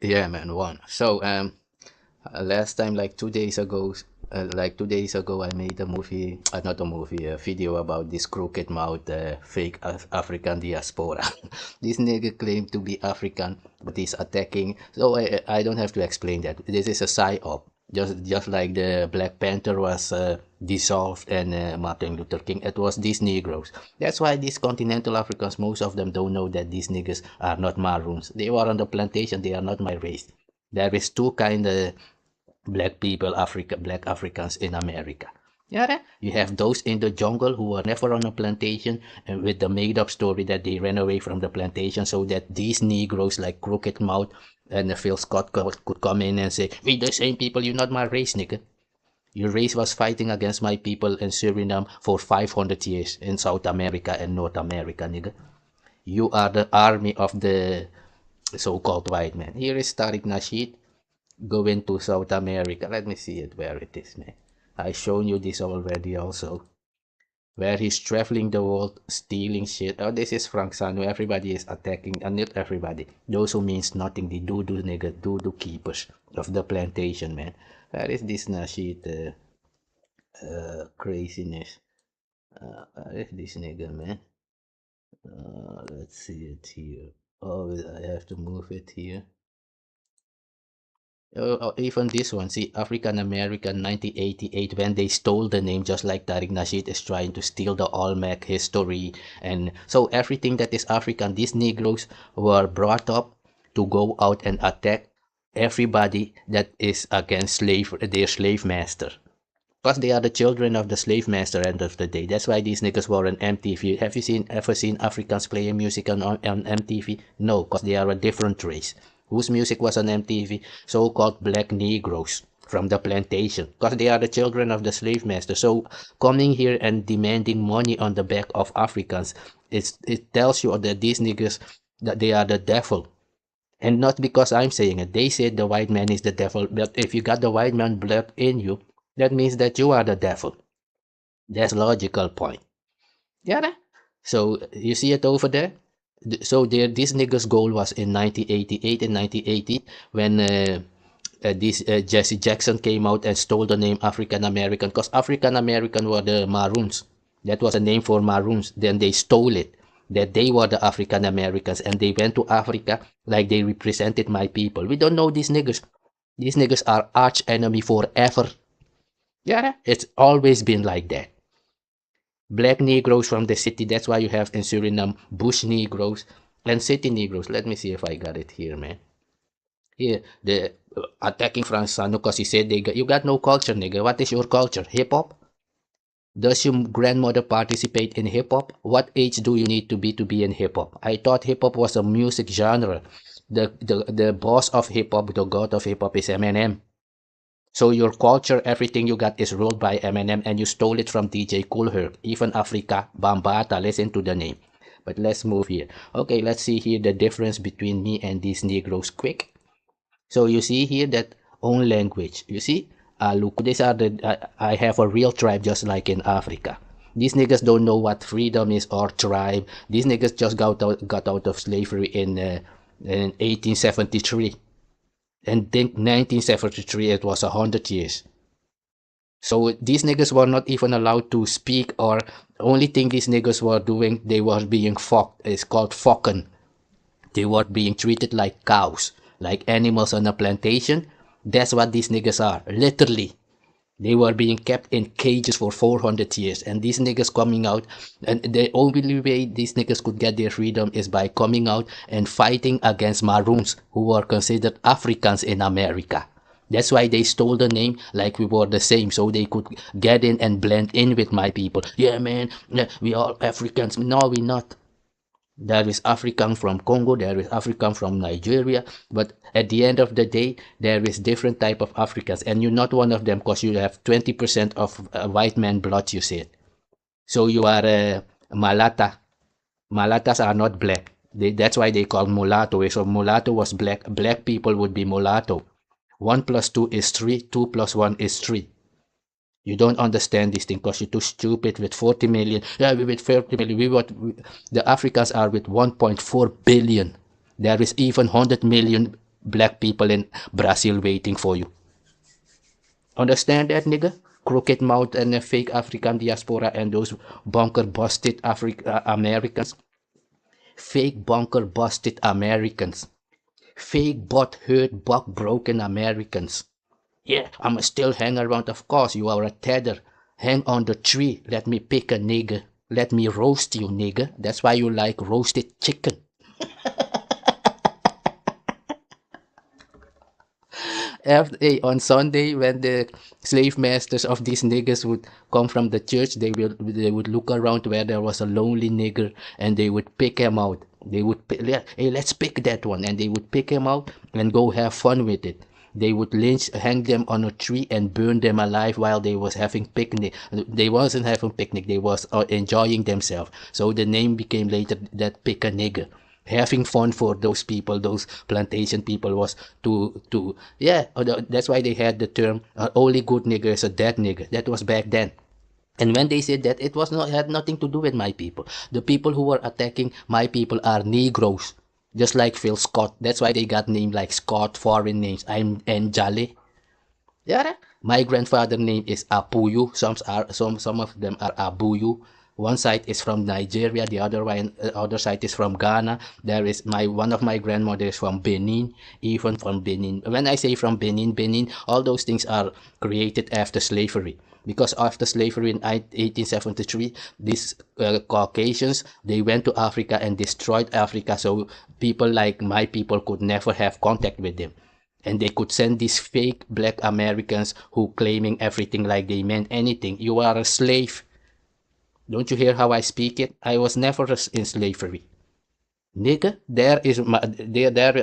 Yeah, man, one. So, last time, like 2 days ago, I made a movie, not a movie, a video about this crooked mouth, fake African diaspora. This nigga claimed to be African, but he's attacking. So I don't have to explain that. This is a psyop. Just like the Black Panther was dissolved and Martin Luther King, it was these Negroes. That's why these continental Africans, most of them don't know that these niggas are not Maroons. They were on the plantation. They are not my race. There is two kind of black people, black Africans in America. Yeah, you have those in the jungle who were never on a plantation and with the made-up story that they ran away from the plantation so that these Negroes like Crooked Mouth and Phill Scot could come in and say, we the same people, you're not my race, nigga. Your race was fighting against my people in Suriname for 500 years in South America and North America, nigga. You are the army of the so-called white man. Here is Tariq Nasheed going to South America. Let me see it where it is, man. I shown you this already also. Where he's traveling the world, stealing shit. Oh, this is Frank Zanu. Everybody is attacking, and not everybody. Those who means nothing, the doo-doo nigga, doo-doo keepers of the plantation, man. Where is this Nasheed craziness? Where is this nigga, man? Let's see it here. Oh, I have to move it here. Even this one, see, African American 1988, when they stole the name, just like Tariq Nasheed is trying to steal the Olmec history. And so everything that is African, these Negroes were brought up to go out and attack everybody that is against their slave master. Because they are the children of the slave master end of the day. That's why these niggas were on MTV. Have you ever seen Africans playing music on MTV? No, because they are a different race. Whose music was on MTV? So-called black Negroes from the plantation. Because they are the children of the slave master. So coming here and demanding money on the back of Africans, it tells you that these niggas, that they are the devil. And not because I'm saying it. They said the white man is the devil. But if you got the white man blood in you, that means that you are the devil. That's logical point. Yeah. So you see it over there. So this nigga's goal was in 1988 and 1980 when this Jesse Jackson came out and stole the name African American because African American were the Maroons. That was a name for Maroons. Then they stole it. That they were the African Americans and they went to Africa like they represented my people. We don't know these niggas. These niggas are arch enemy forever. Yeah, it's always been like that. Black Negroes from the city, that's why you have in Suriname bush Negroes and city Negroes. Let me see if I got it here, man. Here, the attacking Franzano because he said you got no culture, nigga. What is your culture? Hip hop? Does your grandmother participate in hip hop? What age do you need to be in hip hop? I thought hip hop was a music genre. The boss of hip hop, the god of hip hop is Eminem. So your culture, everything you got is ruled by Eminem and you stole it from DJ Kool Herc. Even Africa, Bambata, listen to the name. But let's move here. Okay, let's see here the difference between me and these Negroes quick. So you see here that own language. You see? Look, these are I have a real tribe just like in Africa. These niggas don't know what freedom is or tribe. These niggas just got out of slavery in 1873. And think 1973 it was 100 years. So these niggas were not even allowed to speak or only thing these niggas were doing, they were being fucked. It's called fucking. They were being treated like cows, like animals on a plantation. That's what these niggas are, literally. They were being kept in cages for 400 years. And these niggas coming out, and the only way these niggas could get their freedom is by coming out and fighting against Maroons, who were considered Africans in America. That's why they stole the name like we were the same, so they could get in and blend in with my people. Yeah, man, we are Africans. No, we're not. There is African from Congo, there is African from Nigeria, but at the end of the day, there is different type of Africans, and you're not one of them because you have 20% of white man blood, you said. So you are a Malata. Malatas are not black. That's why they call mulatto. So mulatto was black. Black people would be mulatto. 1 plus 2 is 3. 2 plus 1 is 3. You don't understand this thing because you're too stupid with 40 million. Yeah, we with 30 million. The Africans are with 1.4 billion. There is even 100 million black people in Brazil waiting for you. Understand that, nigga? Crooked mouth and a fake African diaspora and those bunker busted Americans. Fake bunker busted Americans. Fake butt hurt, buck broken Americans. Yeah, I'ma still hang around, of course. You are a tether. Hang on the tree. Let me pick a nigga. Let me roast you, nigga. That's why you like roasted chicken. On Sunday, when the slave masters of these niggers would come from the church, they would look around where there was a lonely nigger and they would pick him out. They would hey, let's pick that one, and they would pick him out and go have fun with it. They would hang them on a tree and burn them alive while they was having picnic. They wasn't having picnic. They was enjoying themselves. So the name became later that pick a nigger. Having fun for those people, those plantation people, was that's why they had the term only good nigger is a dead nigger. That was back then. And when they said that, it was had nothing to do with my people. The people who were attacking my people are Negroes, just like Phill Scot. That's why they got named like Scott, foreign names. I'm NDYALE. Yeah, my grandfather name is Apuyu. Some of them are Abuyu. One side is from Nigeria, the other side is from Ghana. There is one of my grandmothers from Benin, even from Benin. When I say from Benin, all those things are created after slavery. Because after slavery in 1873, these Caucasians, they went to Africa and destroyed Africa, so people like my people could never have contact with them. And they could send these fake black Americans who claiming everything like they meant anything. You are a slave. Don't you hear how I speak it? I was never in slavery. Nigga, there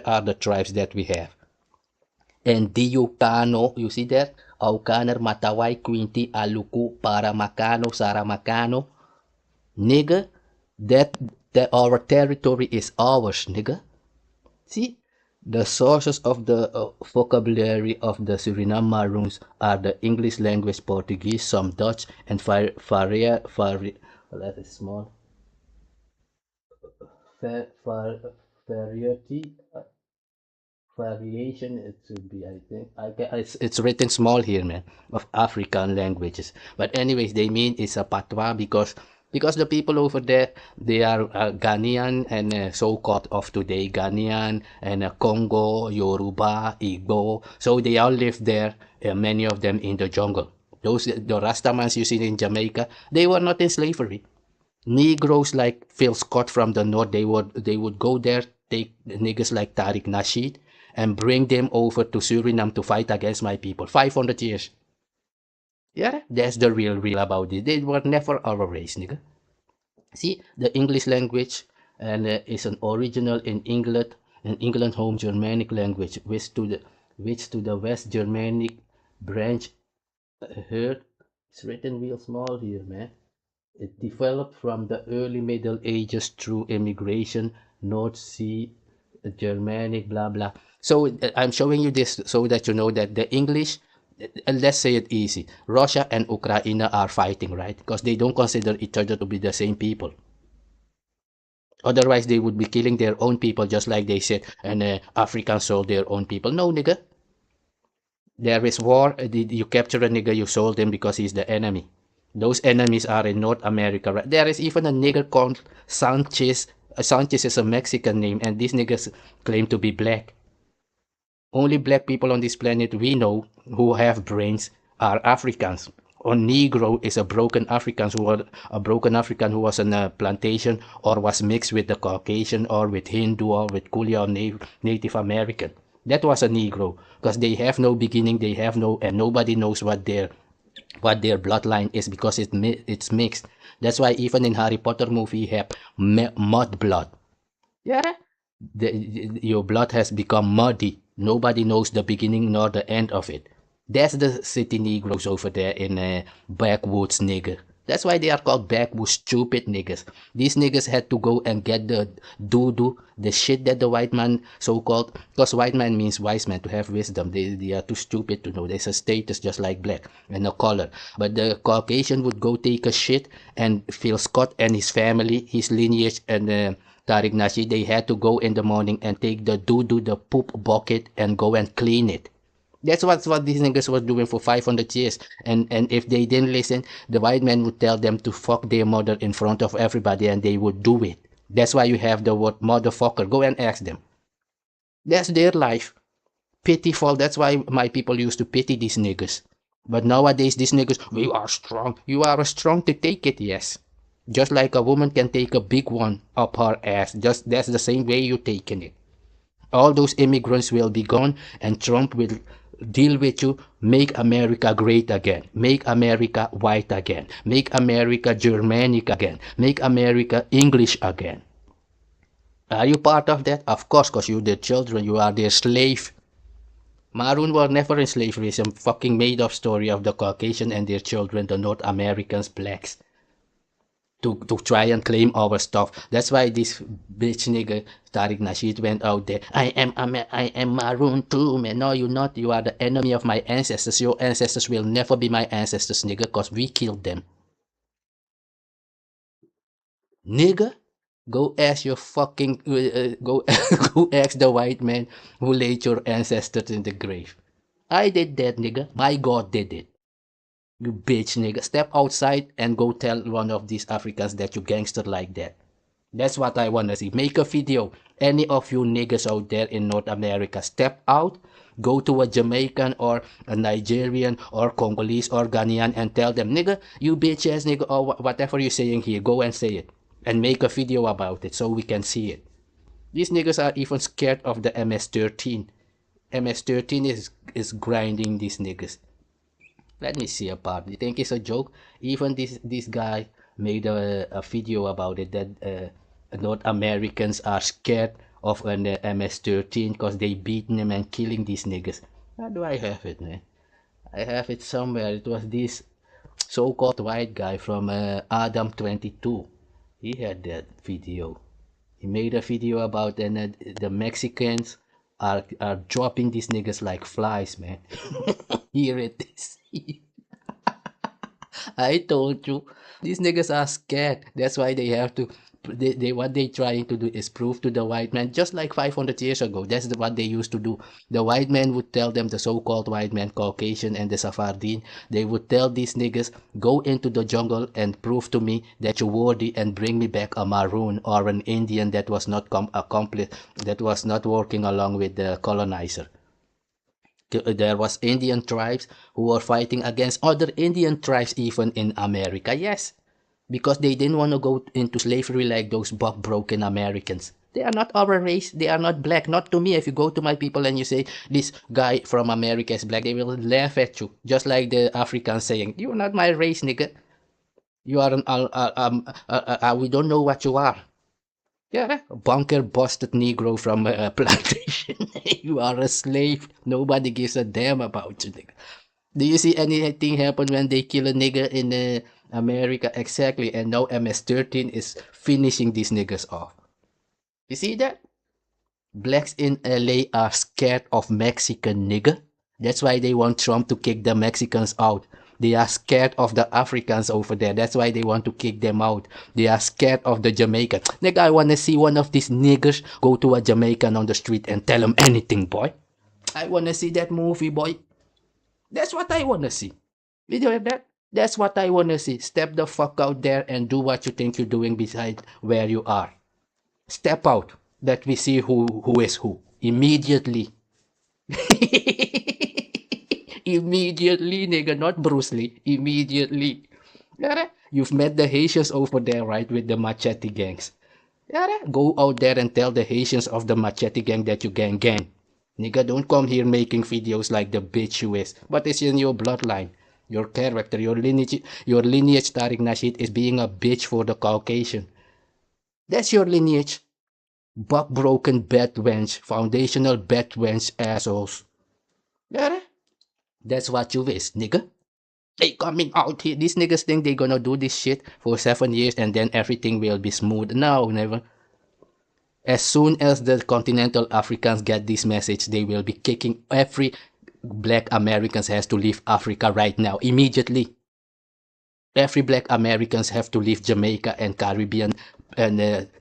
are the tribes that we have. And Ohkano, you see that? Ohkano, Matawai, Quinti, Aluku, Paramakano, Saramakano. Nigga, that our territory is ours, nigga. See? The sources of the vocabulary of the Suriname Maroons are the English language, Portuguese, some Dutch, and variety. Variation, it should be, I think. It's written small here, man, of African languages. But anyways, they mean it's a patois because the people over there, they are Ghanaian and so-called of today, Ghanaian and Congo, Yoruba, Igbo. So they all live there, many of them in the jungle. The Rastamans you see in Jamaica, they were not in slavery. Negroes like Phill Scot from the north, they would go there, take niggas like Tariq Nasheed, and bring them over to Suriname to fight against my people. 500 years. Yeah, that's the real about it. They were never our race, nigga. See, the English language and is an original in England home Germanic language, which to the West Germanic branch heard. It's written real small here, man. It developed from the early Middle Ages through immigration, North Sea, Germanic, blah blah. So I'm showing you this so that you know that the English, let's say it easy, Russia and Ukraine are fighting, right? Because they don't consider each other to be the same people. Otherwise, they would be killing their own people, just like they said, and Africans sold their own people. No, nigga. There is war. You capture a nigga, you sold him because he's the enemy. Those enemies are in North America, right? There is even a nigger called Sanchez. Sanchez is a Mexican name, and these niggas claim to be black. Only black people on this planet we know who have brains are Africans. A Negro is a broken African who was on a plantation or was mixed with the Caucasian or with Hindu or with Kulia or Native American. That was a Negro because they have no beginning, and nobody knows what their bloodline is because it's mixed. That's why even in Harry Potter movie you have mud blood. Yeah, your blood has become muddy. Nobody knows the beginning nor the end of it. That's the city Negroes over there in backwoods nigger. That's why they are called backwoods stupid niggas. These niggas had to go and get the doo-doo, the shit that the white man so-called, because white man means wise man, to have wisdom. They are too stupid to know. There's a status just like black and a color. But the Caucasian would go take a shit, and Phill Scot and his family, his lineage, and Tariq Nasheed, they had to go in the morning and take the doo-doo, the poop bucket, and go and clean it. That's what these niggas was doing for 500 years. And if they didn't listen, the white man would tell them to fuck their mother in front of everybody, and they would do it. That's why you have the word motherfucker. Go and ask them. That's their life. Pitiful. That's why my people used to pity these niggas. But nowadays, these niggas, we are strong. You are strong to take it, yes. Just like a woman can take a big one up her ass. Just that's the same way you're taking it. All those immigrants will be gone, and Trump will deal with you. Make America great again. Make America white again. Make America Germanic again. Make America English again. Are you part of that? Of course, because you're their children. You are their slave. Maroon were never in slavery. It's a fucking made-up story of the Caucasian and their children, the North Americans, blacks, to try and claim our stuff. That's why this bitch nigga Tariq Nasheed went out there. I am Maroon too, man. No, you're not. You are the enemy of my ancestors. Your ancestors will never be my ancestors, nigga, because we killed them. Nigga, go ask your fucking go go ask the white man who laid your ancestors in the grave. I did that, nigga. My God did it. You bitch, nigga. Step outside and go tell one of these Africans that you gangster like that. That's what I wanna see. Make a video. Any of you niggas out there in North America, step out, go to a Jamaican or a Nigerian or Congolese or Ghanaian and tell them, nigga, you bitch ass nigga, or whatever you're saying here, go and say it. And make a video about it so we can see it. These niggas are even scared of the MS-13. MS-13 is grinding these niggas. Let me see a part. You think it's a joke? Even this guy made a video about it, that North Americans are scared of an MS-13 because they beating them and killing these niggas. How do I have it, man? I have it somewhere. It was this so-called white guy from Adam 22. He had that video. He made a video about the Mexicans are dropping these niggas like flies, man. Here it is. I told you, these niggas are scared. That's why they have to. What they trying to do is prove to the white man, just like 500 years ago. That's what they used to do. The white man would tell them, the so-called white man, Caucasian and the Safardine, they would tell these niggas, go into the jungle and prove to me that you're worthy and bring me back a Maroon or an Indian that was not accomplished, that was not working along with the colonizer. There was Indian tribes who were fighting against other Indian tribes even in America, yes. Because they didn't want to go into slavery like those broken Americans. They are not our race. They are not black. Not to me. If you go to my people and you say, this guy from America is black, they will laugh at you. Just like the Africans saying, you're not my race, nigga. You are an, we don't know what you are. Yeah, bunker busted Negro from Plantation. You are a slave. Nobody gives a damn about you, nigga. Do you see anything happen when they kill a nigga in America? Exactly. And now MS-13 is finishing these niggas off. You see that? Blacks in LA are scared of Mexican, nigga. That's why they want Trump to kick the Mexicans out. They are scared of the Africans over there. That's why they want to kick them out. They are scared of the Jamaican. Nigga, I want to see one of these niggers go to a Jamaican on the street and tell him anything, boy. I want to see that movie, boy. That's what I want to see. You know that? That's what I want to see. Step the fuck out there and do what you think you're doing beside where you are. Step out. That we see who is who. Immediately. Immediately, nigga. Not Bruce Lee. Immediately. You've met the Haitians over there, right? With the machete gangs. Go out there and tell the Haitians of the machete gang that you gang. Nigga, don't come here making videos like the bitch you is. But it's in your bloodline. Your character, your lineage, Tariq Nasheed, is being a bitch for the Caucasian. That's your lineage. Buck-broken bed wench, foundational bed wench assholes. That's what you is, nigga. They coming out here. These niggas think they gonna do this shit for 7 years and then everything will be smooth. No, never. As soon as the continental Africans get this message, they will be kicking every black Americans has to leave Africa right now, immediately. Every black Americans have to leave Jamaica and Caribbean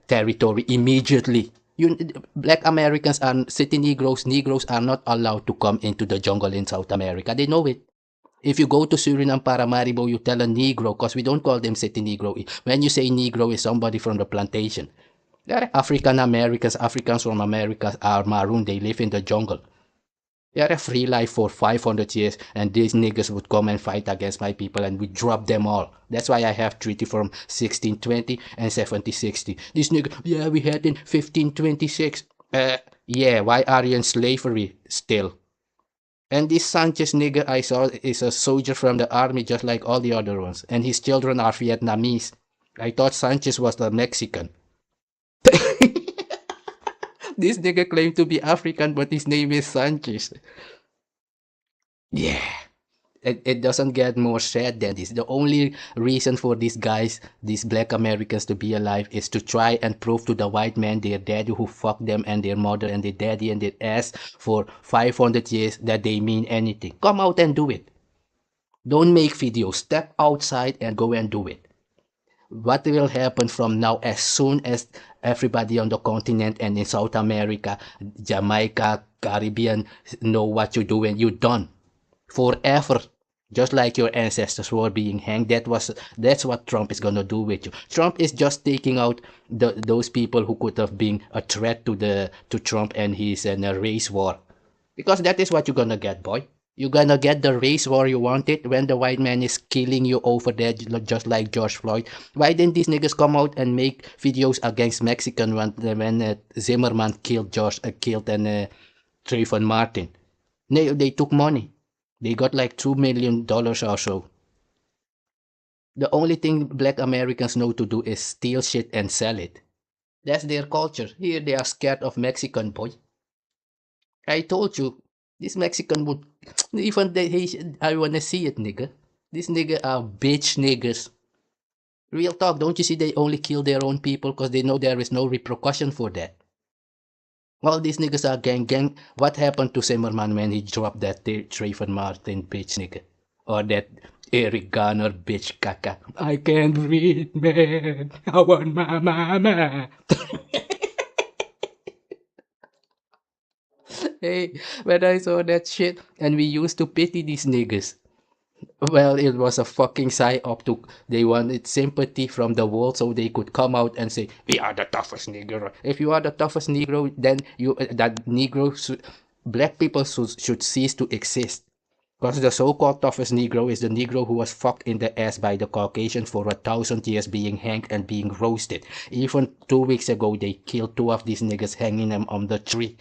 territory immediately. Black Americans and city Negroes are not allowed to come into the jungle in South America. They know it. If you go to Suriname, Paramaribo, you tell a Negro, because we don't call them city Negro. When you say Negro, is somebody from the plantation. They're African Americans, Africans from America are Maroon. They live in the jungle. They had a free life for 500 years, and these niggas would come and fight against my people, and we drop them all. That's why I have treaty from 1620 and 1760. This nigga, yeah, we had in 1526. Yeah, why are you in slavery still? And this Sanchez nigga I saw is a soldier from the army just like all the other ones, and his children are Vietnamese. I thought Sanchez was a Mexican. This nigga claimed to be African, but his name is Sanchez. Yeah. It doesn't get more sad than this. The only reason for these guys, these black Americans to be alive is to try and prove to the white man, their daddy who fucked them and their mother and their daddy and their ass for 500 years, that they mean anything. Come out and do it. Don't make videos. Step outside and go and do it. What will happen from now, as soon as everybody on the continent and in South America, Jamaica, Caribbean know what you're doing, you're done. Forever. Just like your ancestors were being hanged. That's what Trump is gonna do with you. Trump is just taking out those people who could have been a threat to Trump and his race war. Because that is what you're gonna get, boy. You're gonna get the race war you wanted when the white man is killing you over there, just like George Floyd. Why didn't these niggas come out and make videos against Mexican when Zimmerman killed Trayvon Martin? They took money. They got like $2 million or so. The only thing black Americans know to do is steal shit and sell it. That's their culture. Here they are scared of Mexican, boy. I told you, this Mexican would... Even I wanna see it, nigga. These niggas are bitch niggas. Real talk, don't you see they only kill their own people because they know there is no repercussion for that? All these niggas are gang. What happened to Zimmerman when he dropped that Trayvon Martin bitch nigga? Or that Eric Garner bitch caca? I can't breathe, man. I want my mama. Hey, when I saw that shit, and we used to pity these niggas. Well, it was a fucking psyop to... They wanted sympathy from the world so they could come out and say, we are the toughest Negro. If you are the toughest Negro, then black people should cease to exist. Because the so-called toughest Negro is the Negro who was fucked in the ass by the Caucasian for 1,000 years, being hanged and being roasted. Even 2 weeks ago, they killed 2 of these niggas, hanging them on the tree.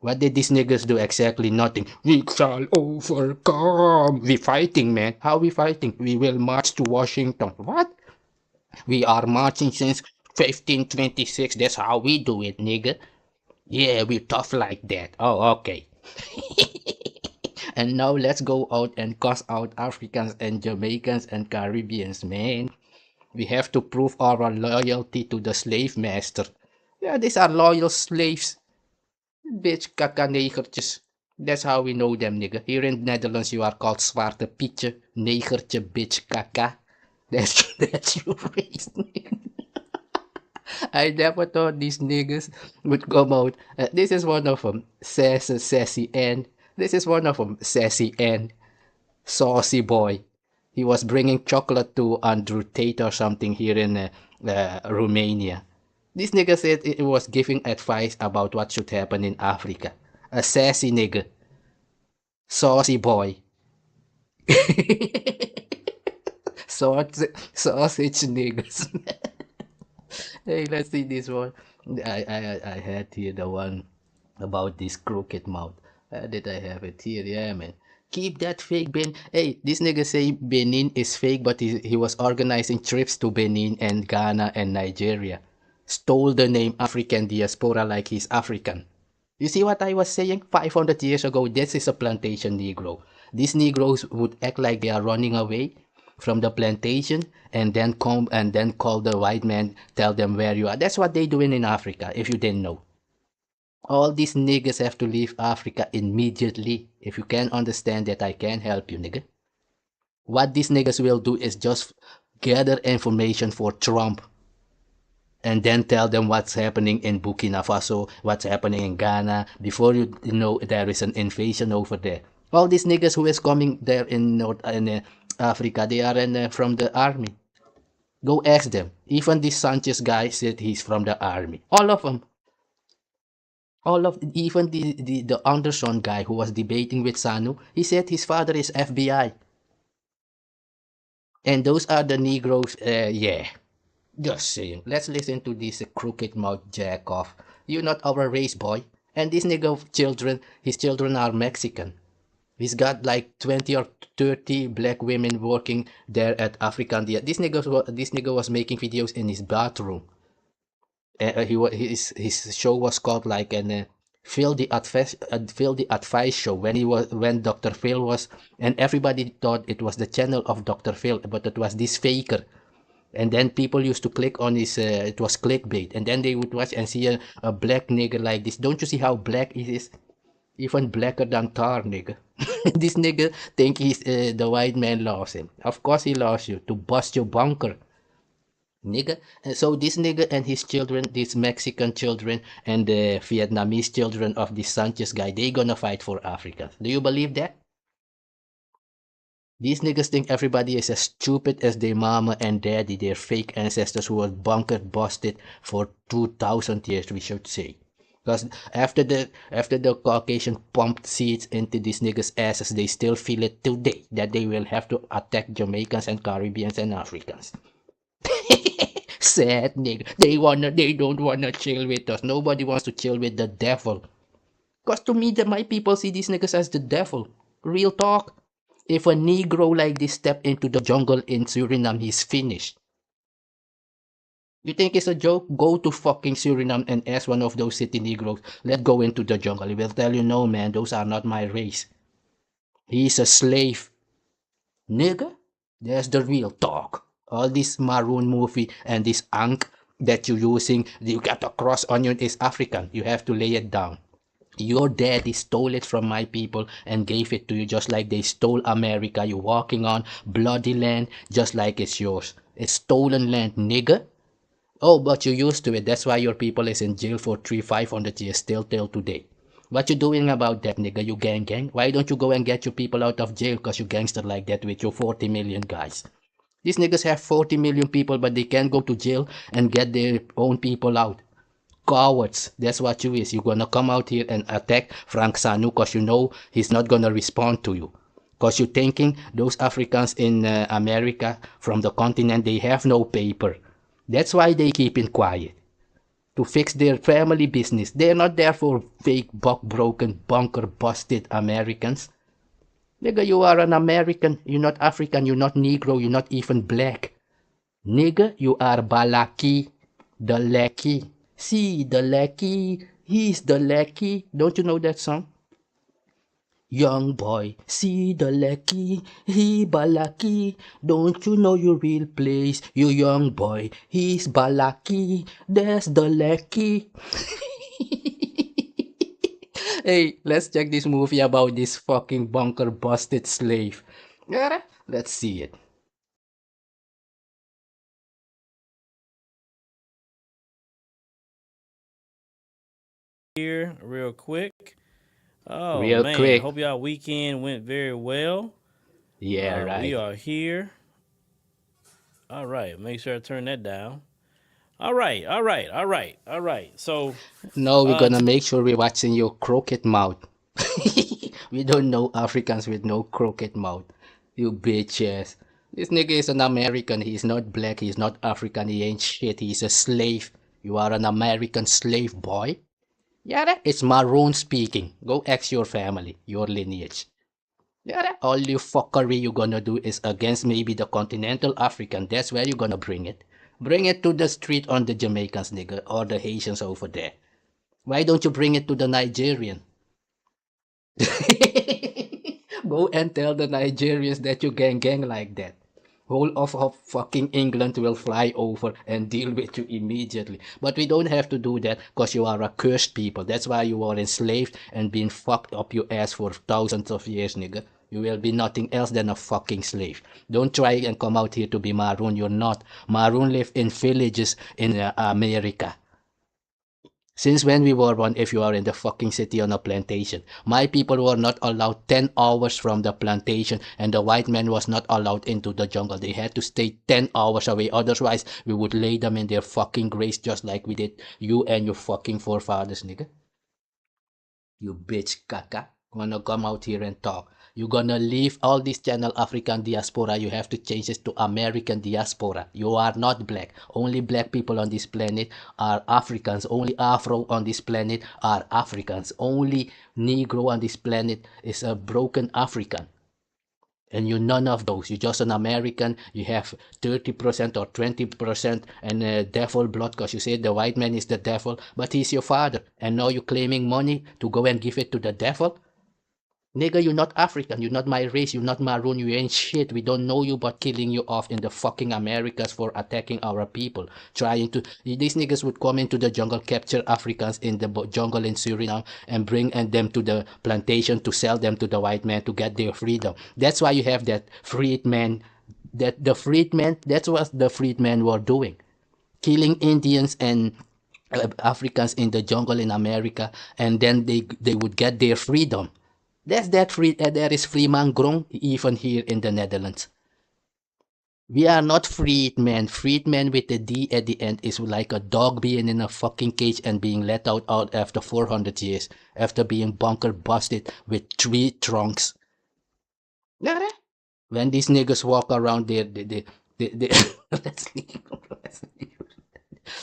What did these niggas do? Exactly nothing. We shall overcome. We fighting, man. How we fighting? We will march to Washington. What? We are marching since 1526. That's how we do it, nigga. Yeah, we tough like that. Oh, okay. And now let's go out and cuss out Africans and Jamaicans and Caribbeans, man. We have to prove our loyalty to the slave master. Yeah, these are loyal slaves. Bitch, kaka negertjes. That's how we know them, nigga. Here in Netherlands, you are called zwarte pietje, negertje, bitch, kaka. That's your race, nigga. I never thought these niggas would come out. This is one of them, Sassy N. This is one of them, Sassy N. Saucy boy. He was bringing chocolate to Andrew Tate or something here in Romania. This nigga said it was giving advice about what should happen in Africa. A sassy nigga. Saucy boy. Sausage niggas. Hey, let's see this one. I had here the one about this crooked mouth. Did I have it here? Yeah, man. Keep that fake Benin. Hey, this nigga say Benin is fake, but he was organizing trips to Benin and Ghana and Nigeria. Stole the name African Diaspora like he's African. You see what I was saying? 500 years ago, this is a plantation Negro. These Negroes would act like they are running away from the plantation and then come and then call the white man, tell them where you are. That's what they doing in Africa, if you didn't know. All these niggas have to leave Africa immediately. If you can't understand that, I can't help you, nigga. What these niggas will do is just gather information for Trump. and then tell them what's happening in Burkina Faso, what's happening in Ghana, before you know there is an invasion over there. All these niggas who is coming there in Africa, they are from the army. Go ask them. Even this Sanchez guy said he's from the army. All of them. Even the Anderson guy who was debating with Zanu, he said his father is FBI. And those are the Negroes, yeah. Just saying. Let's listen to this crooked mouth jack off. You're not our race, boy. And this nigga children, his children are Mexican. He's got like 20 or 30 black women working there at African. This nigga was making videos in his bathroom. His show was called like an Phill the Advice show when Dr. Phill was, and everybody thought it was the channel of Dr. Phill, but it was this faker. And then people used to click on his, it was clickbait, and then they would watch and see a black nigga like this. Don't you see how black it is? Even blacker than tar, nigga. This nigga think he's the white man loves him. Of course he loves you to bust your bunker, nigga. And so this nigga and his children, these Mexican children and the Vietnamese children of this Sanchez guy, they gonna fight for Africans. Do you believe that? These niggas think everybody is as stupid as their mama and daddy, their fake ancestors who were bunkered busted for 2,000 years, we should say. Because after the Caucasian pumped seeds into these niggas' asses, they still feel it today that they will have to attack Jamaicans and Caribbeans and Africans. Sad nigga. They don't wanna chill with us. Nobody wants to chill with the devil. Cause to me, my people see these niggas as the devil. Real talk. If a Negro like this step into the jungle in Suriname, he's finished. You think it's a joke? Go to fucking Suriname and ask one of those city Negroes, let's go into the jungle. He will tell you, no man, those are not my race. He's a slave. Nigga, there's the real talk. All this Maroon movie and this unk that you're using, you got a cross on you is African. You have to lay it down. Your daddy stole it from my people and gave it to you just like they stole America. You're walking on bloody land just like it's yours. It's stolen land, nigga. Oh, but you're used to it. That's why your people is in jail for 500 years still till today. What you doing about that, nigga? You gang? Why don't you go and get your people out of jail because you gangster like that with your 40 million guys? These niggas have 40 million people, but they can't go to jail and get their own people out. Cowards. That's what you is. You're gonna come out here and attack Frank Zanu because you know he's not gonna respond to you. Because you're thinking those Africans in America from the continent, they have no paper. That's why they keep it quiet. To fix their family business. They're not there for fake, broken, bunker busted Americans. Nigga, you are an American. You're not African. You're not Negro. You're not even black. Nigga, you are Balaki, the lackey. See, the lackey, he's the lackey. Don't you know that song? Young boy, see the lackey, he Balaki. Don't you know your real place? You young boy, he's Balaki. That's the lackey. Hey, let's check this movie about this fucking bunker busted slave. Yeah, let's see it. Here real quick. Oh Real man, quick. hope y'all weekend went very well. Yeah, We right. are here. All right, make sure I turn that down. All right. So, Now we're uh, gonna make sure we're watching your crooked mouth. We don't know Africans with no crooked mouth. You bitches. This nigga is an American. He's not black. He's not African. He ain't shit. He's a slave. You are an American slave, boy. Yeah, it's Maroon speaking. Go ask your family, your lineage. Yeah, all you fuckery you gonna do is against maybe the continental African. That's where you gonna bring it. Bring it to the street on the Jamaicans, nigga, or the Haitians over there. Why don't you bring it to the Nigerian? Go and tell the Nigerians that you gang like that. Whole of fucking England will fly over and deal with you immediately. But we don't have to do that because you are a cursed people. That's why you are enslaved and being fucked up your ass for thousands of years, nigga. You will be nothing else than a fucking slave. Don't try and come out here to be Maroon. You're not. Maroon live in villages in America. Since when we were born, if you are in the fucking city on a plantation, my people were not allowed 10 hours from the plantation, and the white man was not allowed into the jungle. They had to stay 10 hours away. Otherwise, we would lay them in their fucking graves just like we did you and your fucking forefathers, nigga. You bitch caca. Wanna come out here and talk. You're gonna leave all this channel African diaspora. You have to change it to American diaspora. You are not black. Only black people on this planet are Africans. Only Afro on this planet are Africans. Only Negro on this planet is a broken African. And you're none of those. You're just an American. You have 30% or 20% and devil blood because you say the white man is the devil, but he's your father. And now you're claiming money to go and give it to the devil? Nigga, you're not African. You're not my race. You're not Maroon. You ain't shit. We don't know you but killing you off in the fucking Americas for attacking our people. Trying to... These niggas would come into the jungle, capture Africans in the jungle in Suriname and bring them to the plantation to sell them to the white man to get their freedom. That's why you have that freedman... That's what the freedmen were doing. Killing Indians and Africans in the jungle in America, and then they would get their freedom. There is freeman grong even here in the Netherlands. We are not freedmen. Freedmen with a D at the end is like a dog being in a fucking cage and being let out after 400 years, after being bunker busted with 3 trunks. When these niggas walk around there, let's leave.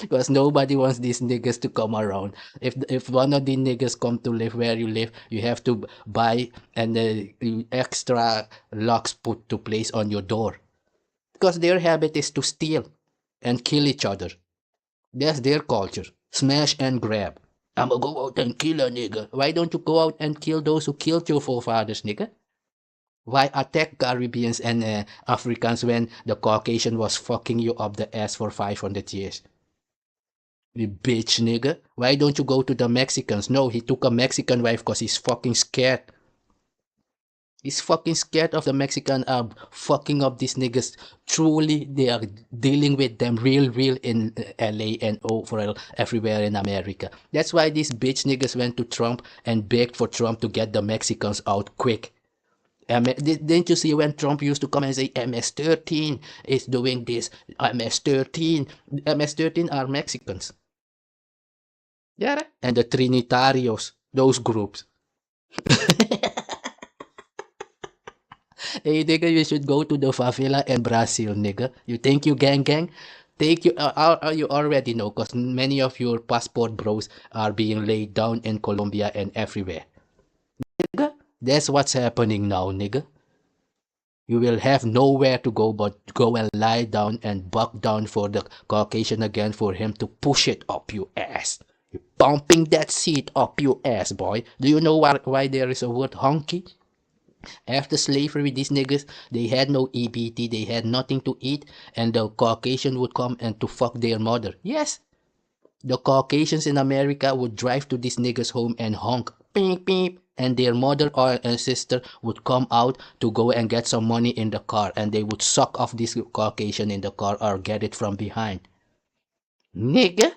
Because nobody wants these niggas to come around. If one of the niggas come to live where you live, you have to buy and extra locks put to place on your door. Because their habit is to steal and kill each other. That's their culture. Smash and grab. I'ma go out and kill a nigga. Why don't you go out and kill those who killed your forefathers, nigga? Why attack Caribbeans and Africans when the Caucasian was fucking you up the ass for 500 years? You bitch, nigga. Why don't you go to the Mexicans? No, he took a Mexican wife because he's fucking scared. He's fucking scared of the Mexican fucking up these niggas. Truly, they are dealing with them real in LA and overall everywhere in America. That's why these bitch niggas went to Trump and begged for Trump to get the Mexicans out quick. Didn't you see when Trump used to come and say MS-13 is doing this, MS-13? MS-13 are Mexicans. Yeah, and the Trinitarios, those groups. Hey, nigga, you should go to the favela in Brazil, nigga. You think you gang? You already know, because many of your passport bros are being laid down in Colombia and everywhere. Nigga, that's what's happening now, nigga. You will have nowhere to go but go and lie down and buck down for the Caucasian again for him to push it up your ass. You're pumping that seat up your ass, boy. Do you know why there is a word honky? After slavery, these niggas, they had no EBT, they had nothing to eat, and the Caucasian would come and to fuck their mother. Yes, the Caucasians in America would drive to these niggas' home and honk, beep, beep, and their mother and sister would come out to go and get some money in the car, and they would suck off this Caucasian in the car or get it from behind. Nigga,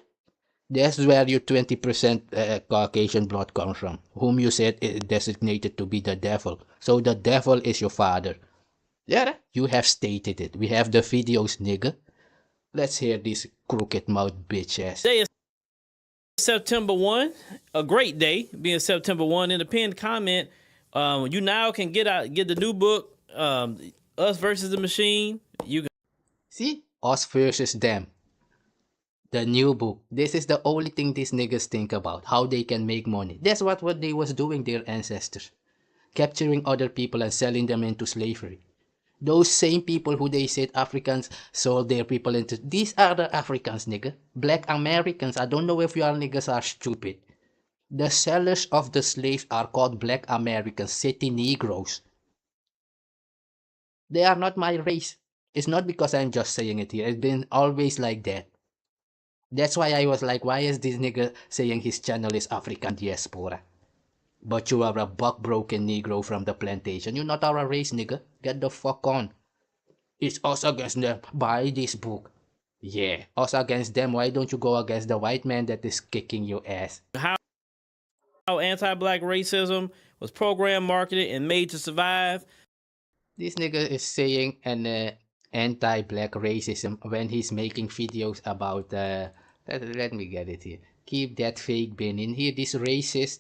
that's where your 20% Caucasian blood comes from, whom you said is designated to be the devil. So the devil is your father. Yeah, you have stated it. We have the videos, nigga. Let's hear this crooked mouth bitch ass. Today is September 1, a great day, being September 1. In the pinned comment, you now can get the new book, Us versus the Machine. You can see? Us versus them. The new book. This is the only thing these niggas think about. How they can make money. That's what they was doing, their ancestors. Capturing other people and selling them into slavery. Those same people who they said Africans sold their people into. These are the Africans, nigga. Black Americans. I don't know if y'all niggas are stupid. The sellers of the slaves are called Black Americans, city Negroes. They are not my race. It's not because I'm just saying it here. It's been always like that. That's why I was like, why is this nigga saying his channel is African Diaspora? But you are a buck-broken Negro from the plantation. You're not our race, nigga. Get the fuck on. It's us against them. Buy this book. Yeah, us against them. Why don't you go against the white man that is kicking your ass? How anti-black racism was programmed, marketed, and made to survive. This nigga is saying an anti-black racism when he's making videos about let me get it here. Keep that fake Benin here. This racist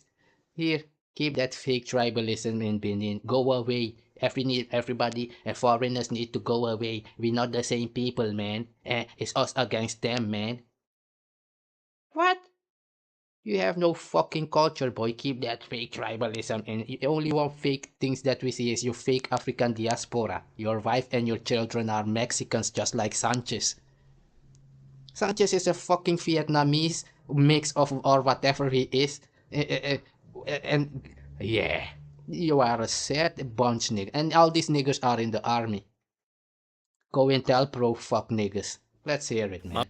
here. Keep that fake tribalism in Benin. Go away. Everybody and foreigners need to go away. We're not the same people, man. It's us against them, man. What? You have no fucking culture, boy. Keep that fake tribalism. And the only one fake things that we see is your fake African diaspora. Your wife and your children are Mexicans just like Sanchez. Sanchez is a fucking Vietnamese mix of or whatever he is. And yeah, you are a sad bunch, nigga. And all these niggas are in the army. Go and tell pro fuck niggas. Let's hear it, man.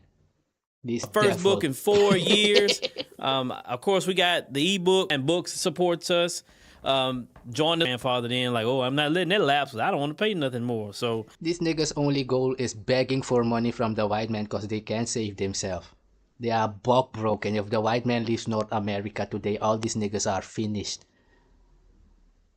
First book in 4 years. Of course, we got the ebook and books supports us. Join the grandfather in like, oh, I'm not letting that lapse. I don't want to pay nothing more. So these niggas' only goal is begging for money from the white man because they can't save themselves. They are buck broken. If the white man leaves North America today, all these niggas are finished.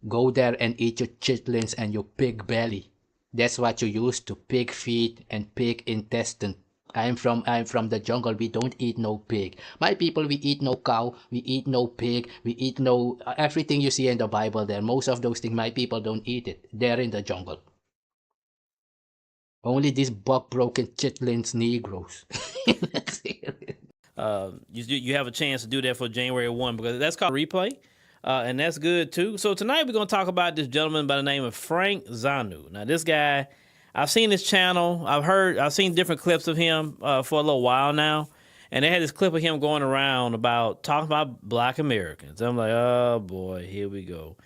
Go there and eat your chitlins and your pig belly. That's what you used to, pig feet and pig intestine. I'm from the jungle. We don't eat no pig. My people, we eat no cow. We eat no pig. We eat no everything you see in the Bible there. Most of those things, my people don't eat it. They're in the jungle. Only these buck broken chitlins Negroes. You have a chance to do that for January 1 because that's called replay. And that's good too. So tonight we're going to talk about this gentleman by the name of Frank Zanu. Now this guy, I've seen his channel. I've seen different clips of him for a little while now. And they had this clip of him going around talking about black Americans. I'm like, oh boy, here we go.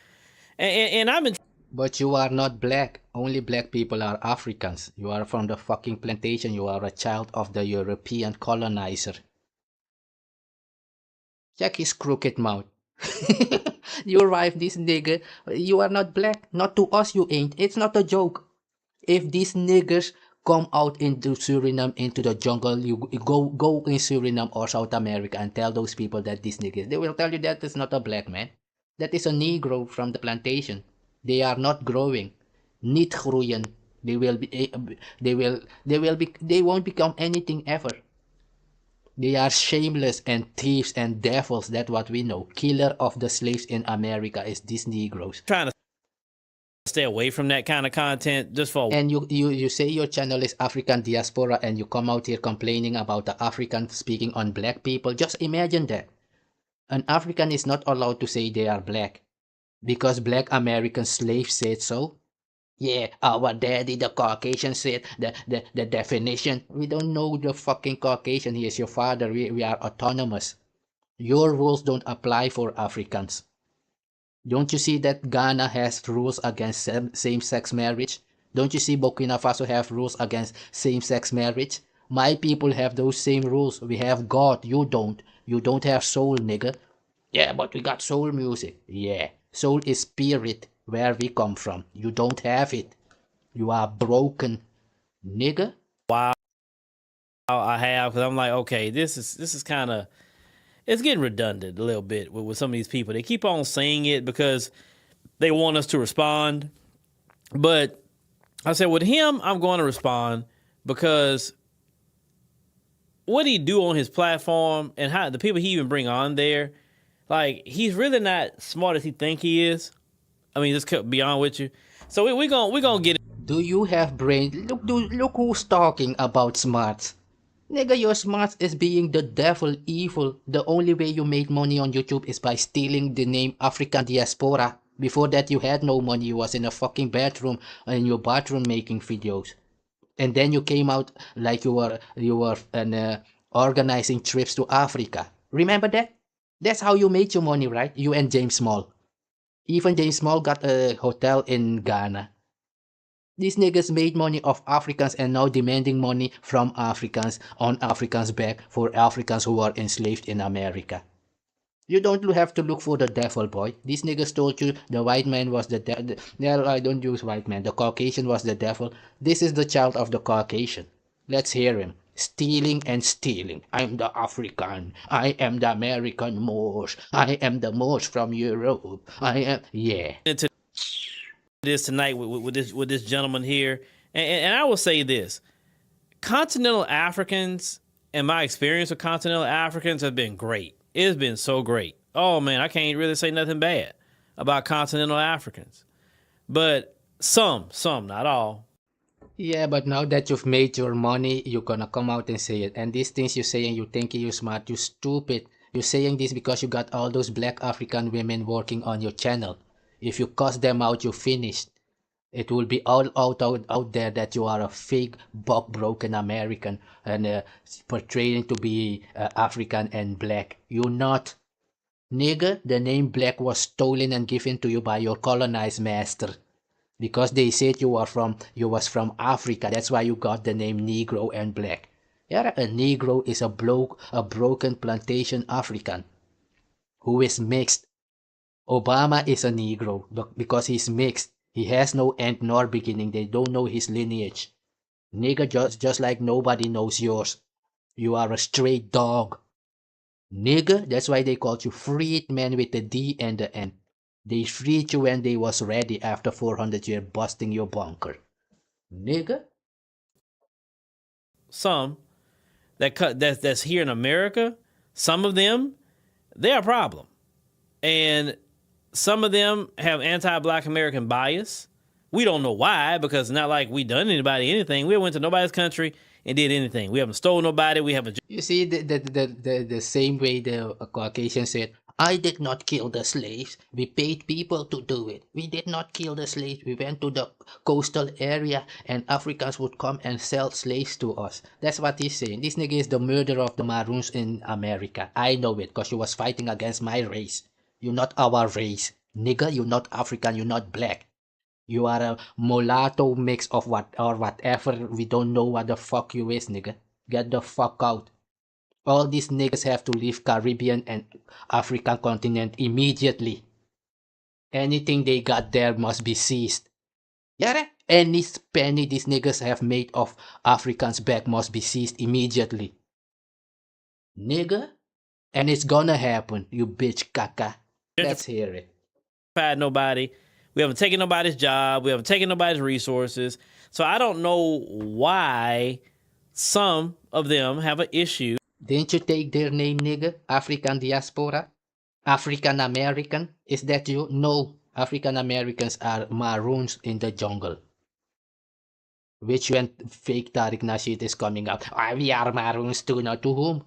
And I've been. But you are not black. Only black people are Africans. You are from the fucking plantation. You are a child of the European colonizer. Check his crooked mouth. You wife, this nigga. You are not black. Not to us, you ain't. It's not a joke. If these niggers come out into Suriname, into the jungle, you go in Suriname or South America and tell those people that these niggers, they will tell you that is not a black man. That is a Negro from the plantation. They are not growing. Niet groeien. They won't become anything ever. They are shameless and thieves and devils. That's what we know. Killer of the slaves in America is these Negroes. Trying to stay away from that kind of content just for. And you say your channel is African Diaspora and you come out here complaining about the African speaking on black people. Just imagine that. An African is not allowed to say they are black because black American slaves said so. Yeah, our daddy, the Caucasian, said the definition. We don't know the fucking Caucasian. He is your father. We are autonomous. Your rules don't apply for Africans. Don't you see that Ghana has rules against same-sex marriage? Don't you see Burkina Faso have rules against same-sex marriage? My people have those same rules. We have God. You don't. You don't have soul, nigga. Yeah, but we got soul music. Yeah, soul is spirit. Where we come from. You don't have it. You are broken, nigga. Wow, I have, because I'm like, okay, this is kind of, it's getting redundant a little bit with some of these people. They keep on saying it because they want us to respond. But I said, with him, I'm going to respond because what he do on his platform and how the people he even bring on there, like, he's really not smart as he think he is. I mean, just be on with you. So we're gonna get it. Do you have brain? Look who's talking about smarts. Nigga, your smarts is being the devil, evil. The only way you made money on YouTube is by stealing the name African Diaspora. Before that, you had no money. You was in a fucking bedroom, in your bathroom making videos. And then you came out like you were organizing trips to Africa. Remember that? That's how you made your money, right? You and James Small. Even James Small got a hotel in Ghana. These niggas made money off Africans and now demanding money from Africans on Africans' back for Africans who are enslaved in America. You don't have to look for the devil, boy. These niggas told you the white man was the devil. No, I don't use white man. The Caucasian was the devil. This is the child of the Caucasian. Let's hear him. Stealing and stealing. I'm the African. I am the American Moors. I am the Moors from Europe. I am... Yeah. Into this tonight with this gentleman here, and I will say this: continental Africans, and my experience with continental Africans have been great. It's been so great. Oh man, I can't really say nothing bad about continental Africans, but some, not all. Yeah, but now that you've made your money, you're gonna come out and say it. And these things you're saying, you think you're smart, you stupid. You're saying this because you got all those black African women working on your channel. If you cuss them out, you're finished. It will be all out there that you are a fake, broken American and portraying to be African and black. You're not. Nigga, the name black was stolen and given to you by your colonized master. Because they said you was from Africa. That's why you got the name Negro and black. Yeah, a Negro is a broken plantation African who is mixed. Obama is a Negro because he's mixed. He has no end nor beginning. They don't know his lineage. Nigga, just like nobody knows yours. You are a straight dog. Nigga, that's why they called you freedman with the D and the N. They freed you when they was ready after 400 years busting your bunker. Nigga. Some that's here in America, some of them, they're a problem. And some of them have anti-black American bias. We don't know why, because it's not like we done anybody anything. We went to nobody's country and did anything. We haven't stolen nobody. We haven't. You see the same way the Caucasian said, I did not kill the slaves. We paid people to do it. We did not kill the slaves. We went to the coastal area and Africans would come and sell slaves to us. That's what he's saying. This nigga is the murderer of the Maroons in America. I know it because you was fighting against my race. You're not our race. Nigga, you're not African. You're not black. You are a mulatto mix of what or whatever. We don't know what the fuck you is, nigga. Get the fuck out. All these niggas have to leave Caribbean and African continent immediately. Anything they got there must be seized. Yeah, any penny these niggas have made of Africans back must be seized immediately. Nigga? And it's gonna happen, you bitch caca. Let's hear it. Nobody. We haven't taken nobody's job. We haven't taken nobody's resources. So I don't know why some of them have an issue. Didn't you take their name, nigga? African Diaspora? African American? Is that you? No. African Americans are Maroons in the jungle. Which when fake Tariq Nasheed is coming out, we are Maroons too, not to whom?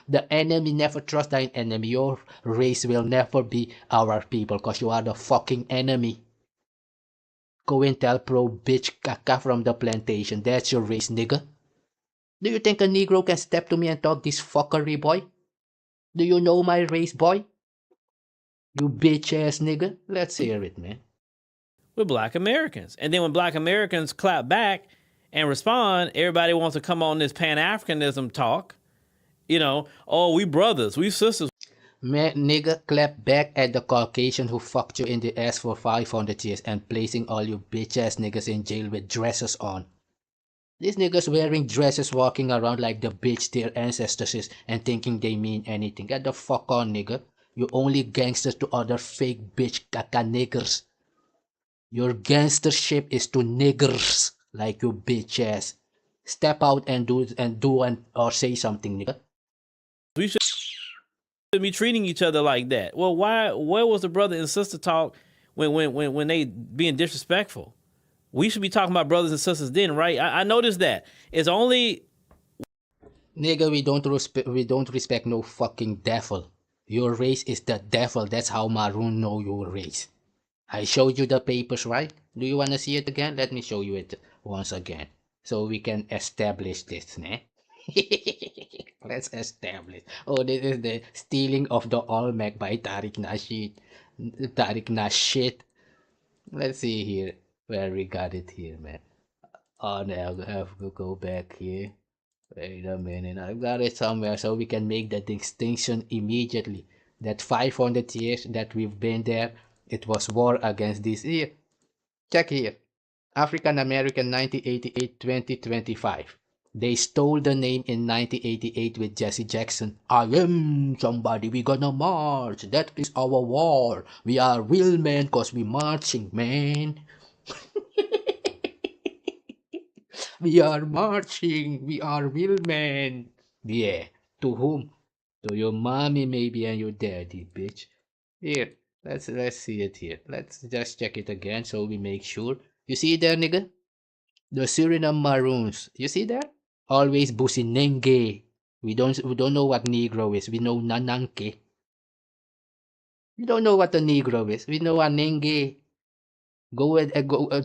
The enemy never trust thy enemy. Your race will never be our people because you are the fucking enemy. Go and tell pro bitch caca from the plantation. That's your race, nigga. Do you think a Negro can step to me and talk this fuckery, boy? Do you know my race, boy? You bitch ass nigga. Let's hear it, man. With black Americans. And then when black Americans clap back and respond, everybody wants to come on this Pan-Africanism talk. You know, oh, we brothers, we sisters. Man, nigga, clap back at the Caucasian who fucked you in the ass for 500 years and placing all you bitch ass niggas in jail with dresses on. These niggas wearing dresses walking around like the bitch their ancestors is and thinking they mean anything. Get the fuck on, nigga. You only gangsters to other fake bitch caca niggers. Your gangstership is to niggers like you bitch ass. Step out and do or say something, nigga. We should be treating each other like that. Well, where was the brother and sister talk when they being disrespectful? We should be talking about brothers and sisters then, right? I noticed that. It's only... Nigga, we don't respect no fucking devil. Your race is the devil. That's how Maroon know your race. I showed you the papers, right? Do you want to see it again? Let me show you it once again. So we can establish this, ne? Let's establish. Oh, this is the stealing of the Olmec by Tariq Nasheed. Tariq Nasheed. Let's see here. Where we got it here, man. Oh, now I have to go back here. Wait a minute. I've got it somewhere so we can make the distinction immediately. That 500 years that we've been there, it was war against this. Here, check here. African American 1988-2025. They stole the name in 1988 with Jesse Jackson. I am somebody, we gonna march. That is our war. We are real men cause we marching, man. We are marching. We are real men. Yeah. To whom? To your mommy maybe and your daddy, bitch. Here. Let's see it here. Let's just check it again so we make sure. You see there, nigga? The Suriname Maroons. You see there? Always businenge. We don't know what Negro is. We know nananke. We don't know what a Negro is. We know anenge. Go and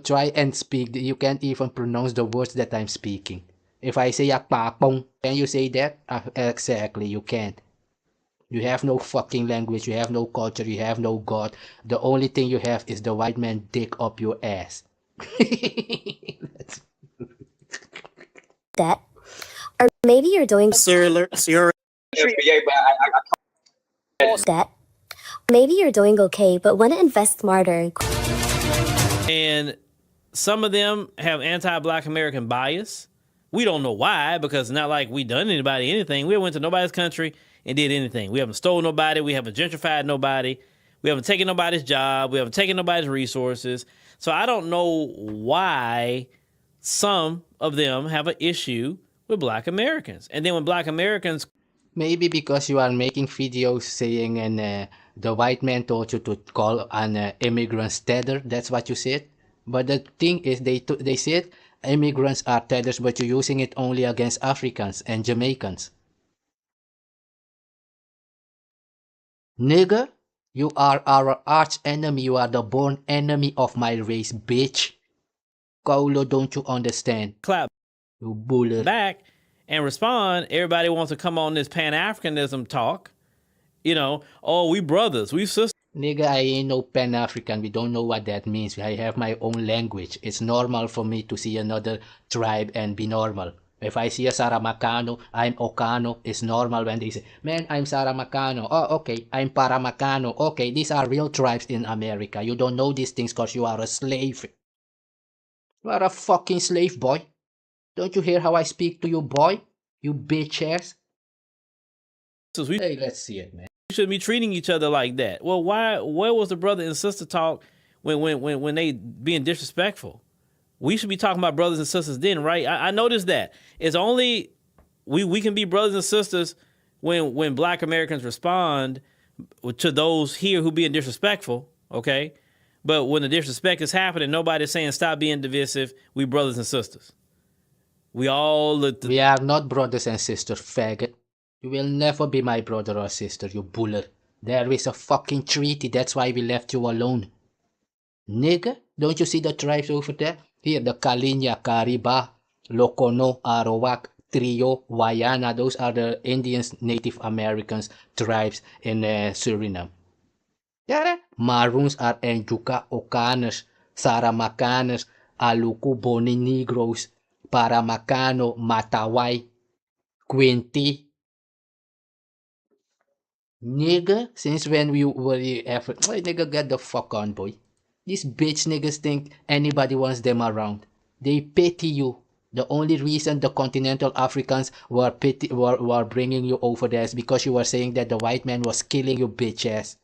try and speak. You can't even pronounce the words that I'm speaking. If I say akpapong, can you say that? Exactly, you can't. You have no fucking language. You have no culture. You have no God. The only thing you have is the white man dick up your ass. That, or maybe you're doing that. Maybe you're doing okay, but want to invest smarter. And some of them have anti-Black American bias. We don't know why, because it's not like we done anybody anything. We went to nobody's country and did anything. We haven't stolen nobody. We haven't gentrified nobody. We haven't taken nobody's job. We haven't taken nobody's resources. So I don't know why some of them have an issue with Black Americans. And then when Black Americans... Maybe because you are making videos saying and the white man told you to call an immigrant tether. That's what you said. But the thing is, they said immigrants are tethers, but you're using it only against Africans and Jamaicans. Nigga, you are our arch enemy. You are the born enemy of my race, bitch. Kaulo, don't you understand? clap You buller. back and respond. Everybody wants to come on this Pan-Africanism talk. You know, oh, we brothers, we sisters. Nigga, I ain't no Pan-African. We don't know what that means. I have my own language. It's normal for me to see another tribe and be normal. If I see a Saramacano, I'm Ohkano. It's normal when they say, man, I'm Saramacano. Oh, okay, I'm Paramacano. Okay, these are real tribes in America. You don't know these things because you are a slave. You are a fucking slave, boy. Don't you hear how I speak to you, boy? You bitch ass. Hey, let's see it, man. We shouldn't be treating each other like that. Well, why? Where was the brother and sister talk when they being disrespectful? We should be talking about brothers and sisters then, right? I noticed that. It's only we can be brothers and sisters when Black Americans respond to those here who being disrespectful, okay? But when the disrespect is happening, nobody's saying stop being divisive. We brothers and sisters. We all We are not brothers and sisters, faggot. You will never be my brother or sister, you buller. There is a fucking treaty, that's why we left you alone. Nigga, don't you see the tribes over there? Here, the Kalinya, Kariba, Ohkano, Arawak, Trio, Wayana, those are the Indians, Native Americans, tribes in Suriname. Yeah, Maroons are Enjuka, Ohkanos, Saramacanos, Aluku, Boni Negroes, Paramacano, Matawai, Quinty. Nigga, since when we were ever... Hey, nigga, get the fuck on, boy. These bitch niggas think anybody wants them around. They pity you. The only reason the continental Africans were bringing you over there is because you were saying that the white man was killing you, bitch ass.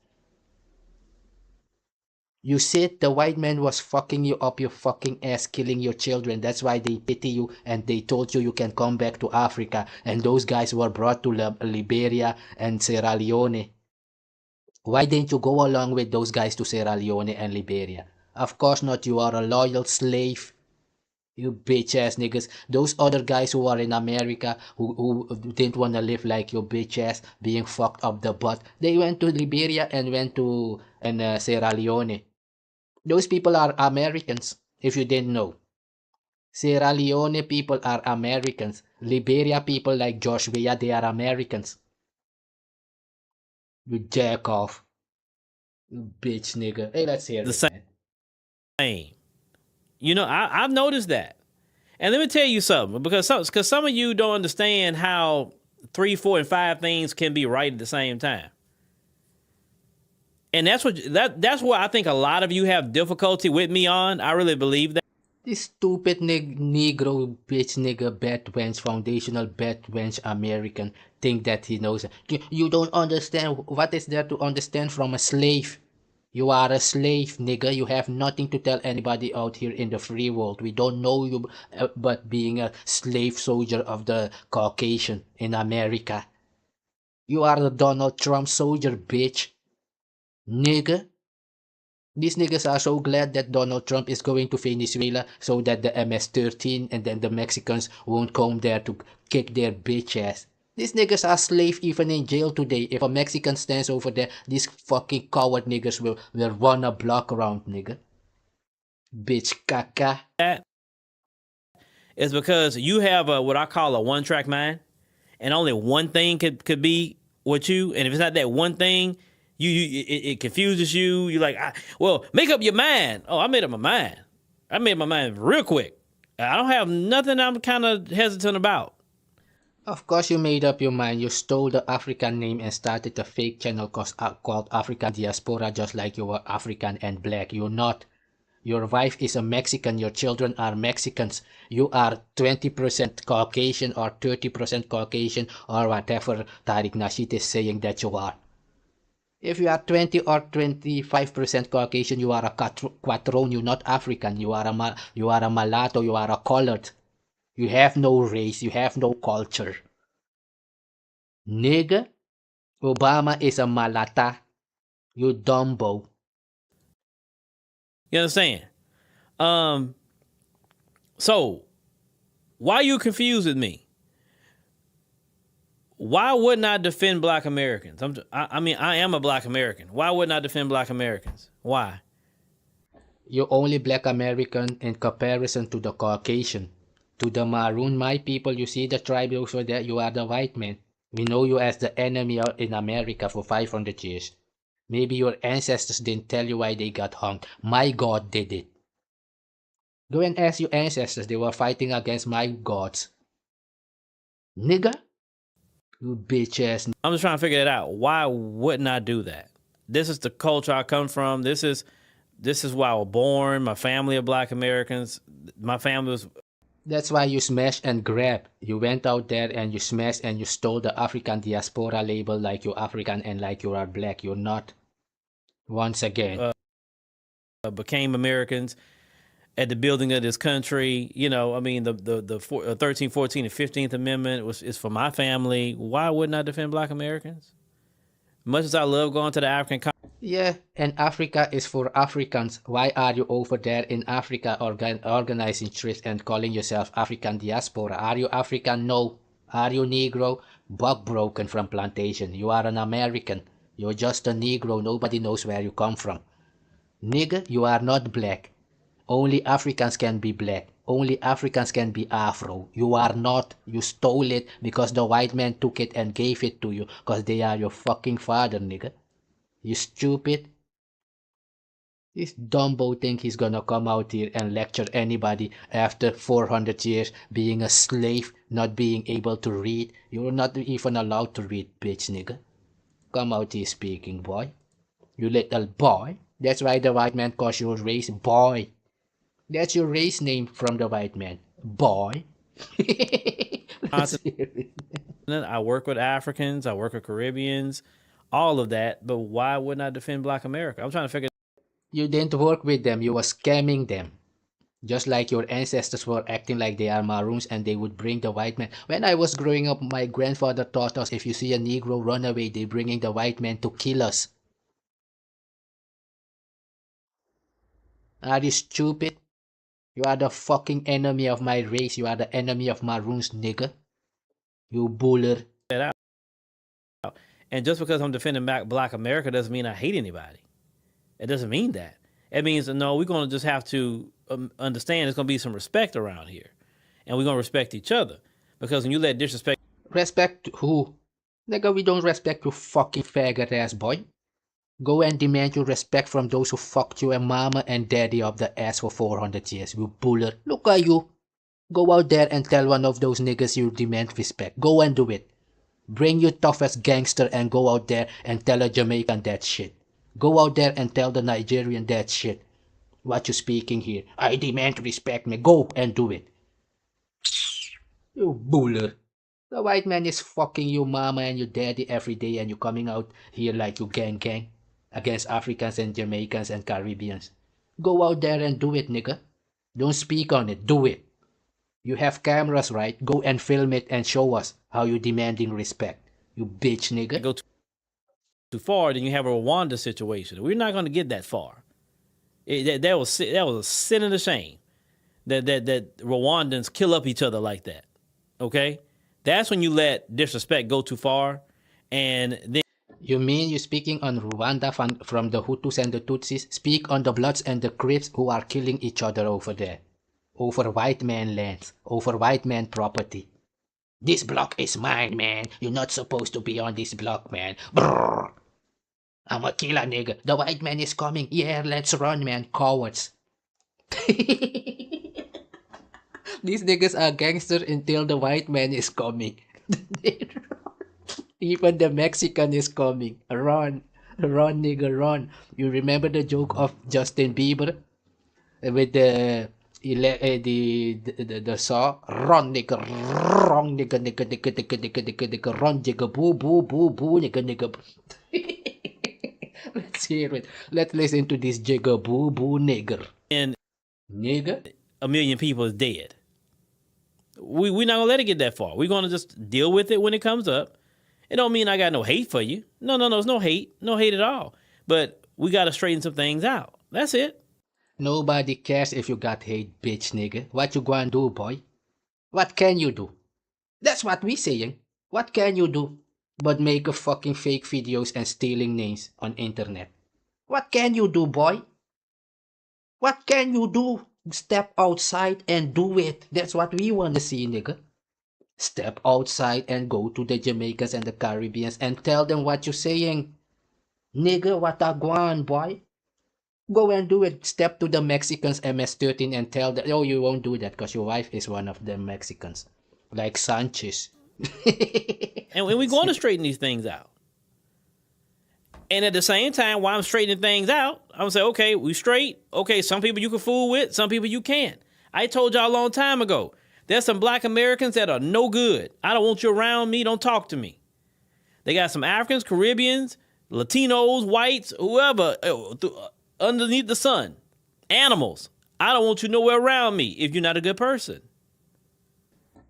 You said the white man was fucking you up your fucking ass, killing your children. That's why they pity you and they told you can come back to Africa. And those guys were brought to Liberia and Sierra Leone. Why didn't you go along with those guys to Sierra Leone and Liberia? Of course not, you are a loyal slave. You bitch ass niggas. Those other guys who are in America who didn't want to live like your bitch ass, being fucked up the butt. They went to Liberia and went to Sierra Leone. Those people are Americans, if you didn't know. Sierra Leone people are Americans. Liberia people like Josh Weah, they are Americans. You jack off. You bitch nigga. Hey, let's hear it, man. Same. You know, I've noticed that. And let me tell you something, because some of you don't understand how 3, 4, and 5 things can be right at the same time. And that's what I think a lot of you have difficulty with me on. I really believe that. This stupid Negro bitch nigga bad wench foundational bad wench American think that he knows. You don't understand. What is there to understand from a slave? You are a slave, nigga. You have nothing to tell anybody out here in the free world. We don't know you but being a slave soldier of the Caucasian in America. You are the Donald Trump soldier, bitch. Nigga. These niggas are so glad that Donald Trump is going to Venezuela so that the MS-13 and then the Mexicans won't come there to kick their bitch ass. These niggas are slave even in jail today. If a Mexican stands over there, these fucking coward niggas will run a block around, nigga. Bitch caca. That is because you have what I call a one-track mind, and only one thing could be with you, and if it's not that one thing, it confuses you. You're like, well, make up your mind. Oh, I made up my mind. I made my mind real quick. I don't have nothing I'm kind of hesitant about. Of course you made up your mind. You stole the African name and started a fake channel called African Diaspora just like you were African and black. You're not. Your wife is a Mexican. Your children are Mexicans. You are 20% Caucasian or 30% Caucasian or whatever Tariq Nasheed is saying that you are. If you are 20 or 25% Caucasian, you are a quatron. You're not African. You are a mulatto. You are a colored. You have no race. You have no culture. Nigga, Obama is a malata. You dumbo. You understand? So, why are you confused with me? Why wouldn't I defend Black Americans? I mean, I am a Black American. Why wouldn't I defend Black Americans? Why? You're only Black American in comparison to the Caucasian. To the Maroon, my people, you see the tribe over there, you are the white man. We know you as the enemy in America for 500 years. Maybe your ancestors didn't tell you why they got hung. My God did it. Go and ask your ancestors. They were fighting against my gods. Nigga? You bitch ass. I'm just trying to figure it out. Why wouldn't I do that? This is the culture I come from. This is where I was born. My family of Black Americans. My family was... That's why you smash and grab. You went out there and you smashed and you stole the African Diaspora label like you're African and like you are black. You're not. Once again. Became Americans at the building of this country. You know, I mean, the 13th, 14th, and 15th Amendment is for my family. Why wouldn't I defend Black Americans? Much as I love going to the African... Yeah, and Africa is for Africans. Why are you over there in Africa organizing trips and calling yourself African Diaspora? Are you African? No. Are you Negro? Buck broken from Plantation. You are an American. You're just a Negro. Nobody knows where you come from. Nigga, you are not black. Only Africans can be black. Only Africans can be Afro. You are not. You stole it because the white man took it and gave it to you because they are your fucking father, nigga. You stupid. This Dumbo think he's gonna come out here and lecture anybody after 400 years being a slave, not being able to read. You're not even allowed to read, bitch nigga. Come out here speaking, boy. You little boy. That's why the white man calls your race boy. That's your race name from the white man. Boy. I work with Africans. I work with Caribbeans. All of that, but why wouldn't I defend Black America? I'm trying to figure... You didn't work with them, you were scamming them. Just like your ancestors were acting like they are Maroons and they would bring the white man. When I was growing up, my grandfather taught us if you see a Negro run away, they're bringing the white man to kill us. Are you stupid? You are the fucking enemy of my race. You are the enemy of Maroons, nigga. You buller. And just because I'm defending Black America doesn't mean I hate anybody. It doesn't mean that. It means, no, we're going to just have to understand there's going to be some respect around here. And we're going to respect each other. Because when you let disrespect... Respect who? Nigga, we don't respect you fucking faggot ass boy. Go and demand your respect from those who fucked you and mama and daddy up the ass for 400 years, you buller. Look at you. Go out there and tell one of those niggas you demand respect. Go and do it. Bring your toughest gangster and go out there and tell a Jamaican that shit. Go out there and tell the Nigerian that shit. What you speaking here? I demand respect me. Go and do it. You buller. The white man is fucking your mama and your daddy every day and you coming out here like you gang against Africans and Jamaicans and Caribbeans. Go out there and do it, nigga. Don't speak on it. Do it. You have cameras, right? Go and film it and show us how you demanding respect. You bitch, nigga. Go too far, then you have a Rwanda situation. We're not going to get that far. That was a sin and a shame that Rwandans kill up each other like that. Okay, that's when you let disrespect go too far, and then. You mean you speaking on Rwanda from the Hutus and the Tutsis? Speak on the Bloods and the Crips who are killing each other over there. Over white man lands. Over white man property. This block is mine, man. You're not supposed to be on this block, man. Brrr. I'm a killer, nigga. The white man is coming. Yeah, let's run, man. Cowards. These niggas are gangsters until the white man is coming. Even the Mexican is coming. Run. Run, nigga, run. You remember the joke of Justin Bieber? With the saw? Run, nigga. Run, nigga. Run, nigga. Boo, boo, boo, boo, nigga. Let's hear it. Let's listen to this jigger boo, boo, nigger. And nigga? 1 million people is dead. We're not going to let it get that far. We're going to just deal with it when it comes up. It don't mean I got no hate for you. No, it's no hate. No hate at all. But we got to straighten some things out. That's it. Nobody cares if you got hate, bitch, nigga. What you gonna do, boy? What can you do? That's what we saying. What can you do but make a fucking fake videos and stealing names on internet? What can you do, boy? What can you do? Step outside and do it. That's what we want to see, nigga. Step outside and go to the Jamaicans and the Caribbeans and tell them what you're saying. Nigga, what a guan, boy. Go and do it. Step to the Mexicans MS-13 and tell them, oh, you won't do that because your wife is one of them Mexicans. Like Sanchez. And we're going to straighten these things out. And at the same time, while I'm straightening things out, I'm going to say, okay, we straight. Okay, some people you can fool with, some people you can't. I told y'all a long time ago, there's some black Americans that are no good. I don't want you around me. Don't talk to me. They got some Africans, Caribbeans, Latinos, whites, whoever, underneath the sun. Animals. I don't want you nowhere around me if you're not a good person.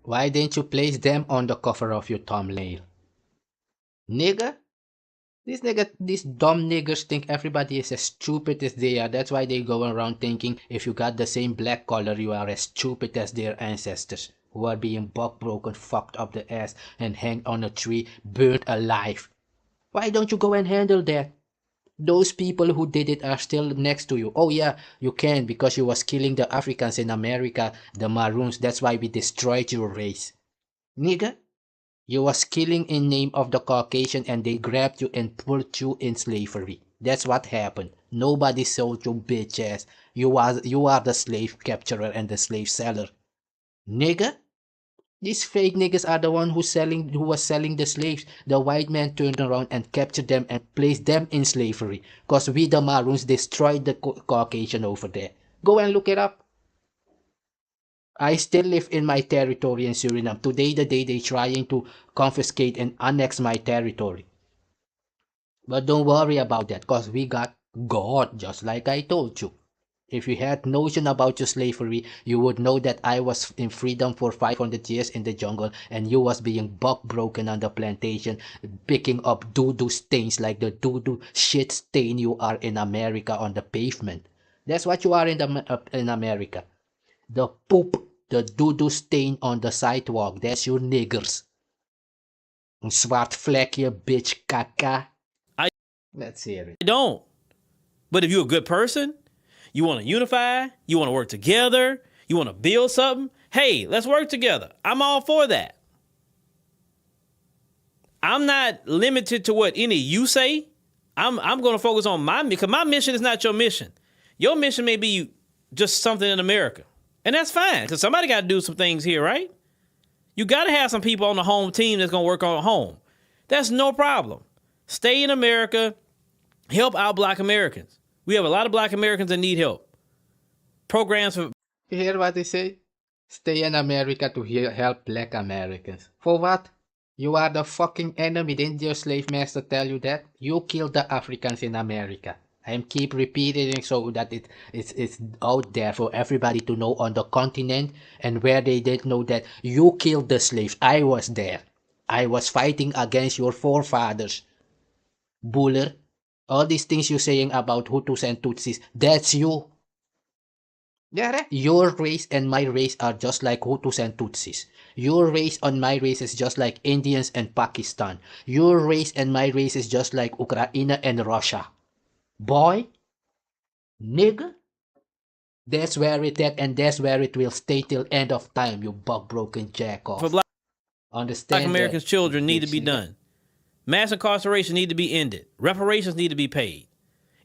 Why didn't you place them on the cover of your thumbnail? Nigga? These dumb niggers think everybody is as stupid as they are. That's why they go around thinking if you got the same black color, you are as stupid as their ancestors, who are being buck broken, fucked up the ass, and hanged on a tree, burnt alive. Why don't you go and handle that? Those people who did it are still next to you. Oh yeah, you can because you was killing the Africans in America, the Maroons. That's why we destroyed your race. Nigga? You was killing in name of the Caucasian and they grabbed you and put you in slavery. That's what happened. Nobody sold you bitch ass. You are the slave capturer and the slave seller. Nigga? These fake niggas are the one who was selling the slaves. The white man turned around and captured them and placed them in slavery. Cause we the Maroons destroyed the Caucasian over there. Go and look it up. I still live in my territory in Suriname. Today the day they trying to confiscate and annex my territory. But don't worry about that, cause we got God, just like I told you. If you had notion about your slavery, you would know that I was in freedom for 500 years in the jungle and you was being buck broken on the plantation, picking up doo-doo stains like the doo-doo shit stain you are in America on the pavement. That's what you are in America. The poop, the doo-doo stain on the sidewalk, that's your niggers. Een zwart vlekje, bitch, kaka. Let's hear it. I don't. But if you're a good person, you want to unify, you want to work together, you want to build something, hey, let's work together. I'm all for that. I'm not limited to what any of you say. I'm going to focus on my mission, because my mission is not your mission. Your mission may be just something in America. And that's fine, because somebody got to do some things here, right? You got to have some people on the home team that's going to work on home. That's no problem. Stay in America, Help out Black Americans. We have a lot of Black Americans that need help. Programs for... You hear what they say? Stay in America to help Black Americans. For what? You are the fucking enemy. Didn't your slave master tell you that? You killed the Africans in America. I am keep repeating it so that it's out there for everybody to know on the continent, and where they didn't know that you killed the slaves. I was there. I was fighting against your forefathers. Buller. All these things you're saying about Hutus and Tutsis, that's you. Yeah, your race and my race are just like Hutus and Tutsis. Your race and my race is just like Indians and Pakistan. Your race and my race is just like Ukraine and Russia. Boy, nigga, that's where it at, and that's where it will stay till end of time, you bug-broken jack-off. For Black Understand Americans' that, children need to be nigga. done. Mass incarceration need to be ended. Reparations need to be paid.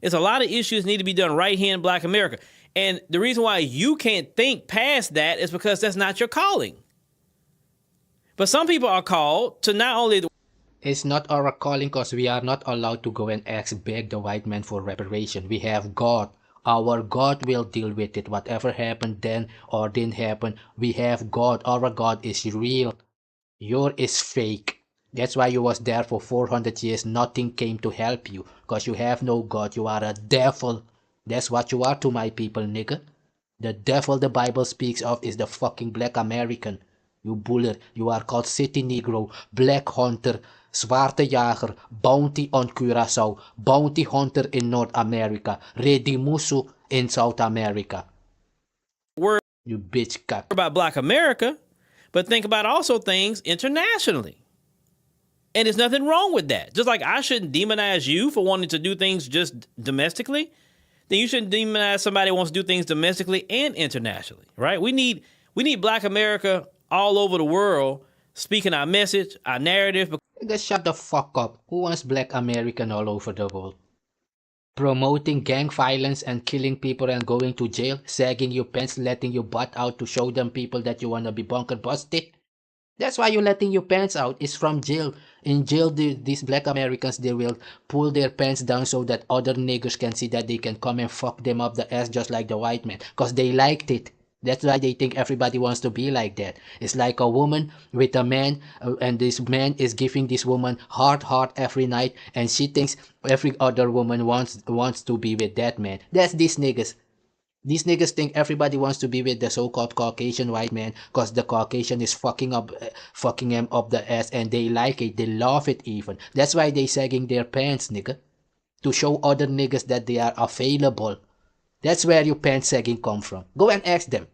It's a lot of issues need to be done right here in Black America. And the reason why you can't think past that is because that's not your calling. But some people are called to not only... It's not our calling because we are not allowed to go and beg the white man for reparation. We have God. Our God will deal with it. Whatever happened then or didn't happen, we have God. Our God is real. Yours is fake. That's why you was there for 400 years. Nothing came to help you because you have no God. You are a devil. That's what you are to my people, nigga. The devil the Bible speaks of is the fucking Black American. You buller. You are called City Negro, Black Hunter, Zwarte Jager, Bounty on Curaçao, Bounty Hunter in North America, Redimusu in South America. Word You bitch cock. about Black America, but think about also things internationally. And there's nothing wrong with that. Just like I shouldn't demonize you for wanting to do things just domestically, then you shouldn't demonize somebody who wants to do things domestically and internationally, right? We need Black America all over the world speaking our message, our narrative. Just shut the fuck up. Who wants Black American all over the world? Promoting gang violence and killing people and going to jail, sagging your pants, letting your butt out to show them people that you wanna be bunker busted. That's why you're letting your pants out. It's from jail. In jail, these Black Americans, they will pull their pants down so that other niggers can see that they can come and fuck them up the ass just like the white man. Because they liked it. That's why they think everybody wants to be like that. It's like a woman with a man, and this man is giving this woman hard every night, and she thinks every other woman wants to be with that man. That's these niggas. These niggas think everybody wants to be with the so-called Caucasian white man because the Caucasian is fucking him up the ass, and they like it. They love it even. That's why they sagging their pants, nigga. To show other niggas that they are available. That's where your pants sagging come from. Go and ask them.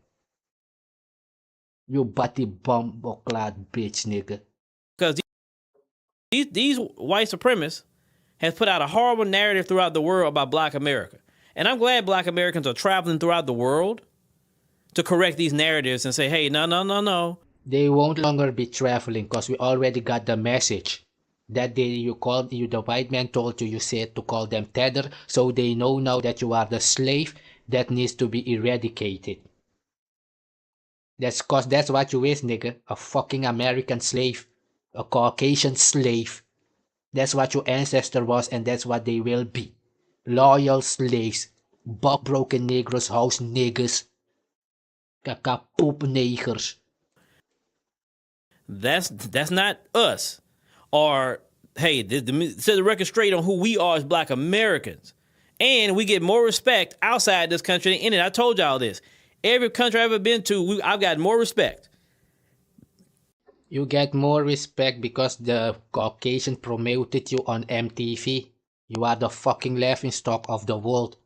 You butty bumbo-clad bitch, nigga. Because these white supremacists have put out a horrible narrative throughout the world about Black America. And I'm glad Black Americans are traveling throughout the world to correct these narratives and say, hey, no. They won't longer be traveling because we already got the message. That day the white man told you said to call them tether, so they know now that you are the slave that needs to be eradicated. That's what you is, nigga. A fucking American slave. A Caucasian slave. That's what your ancestor was, and that's what they will be. Loyal slaves. Buck-broken Negroes, house niggas. Kakapoop negers. That's not us. Or, hey, set the record straight on who we are as Black Americans. And we get more respect outside this country than in it. I told y'all this. Every country I've ever been to, I've got more respect. You get more respect because the Caucasian promoted you on MTV. You are the fucking laughingstock of the world.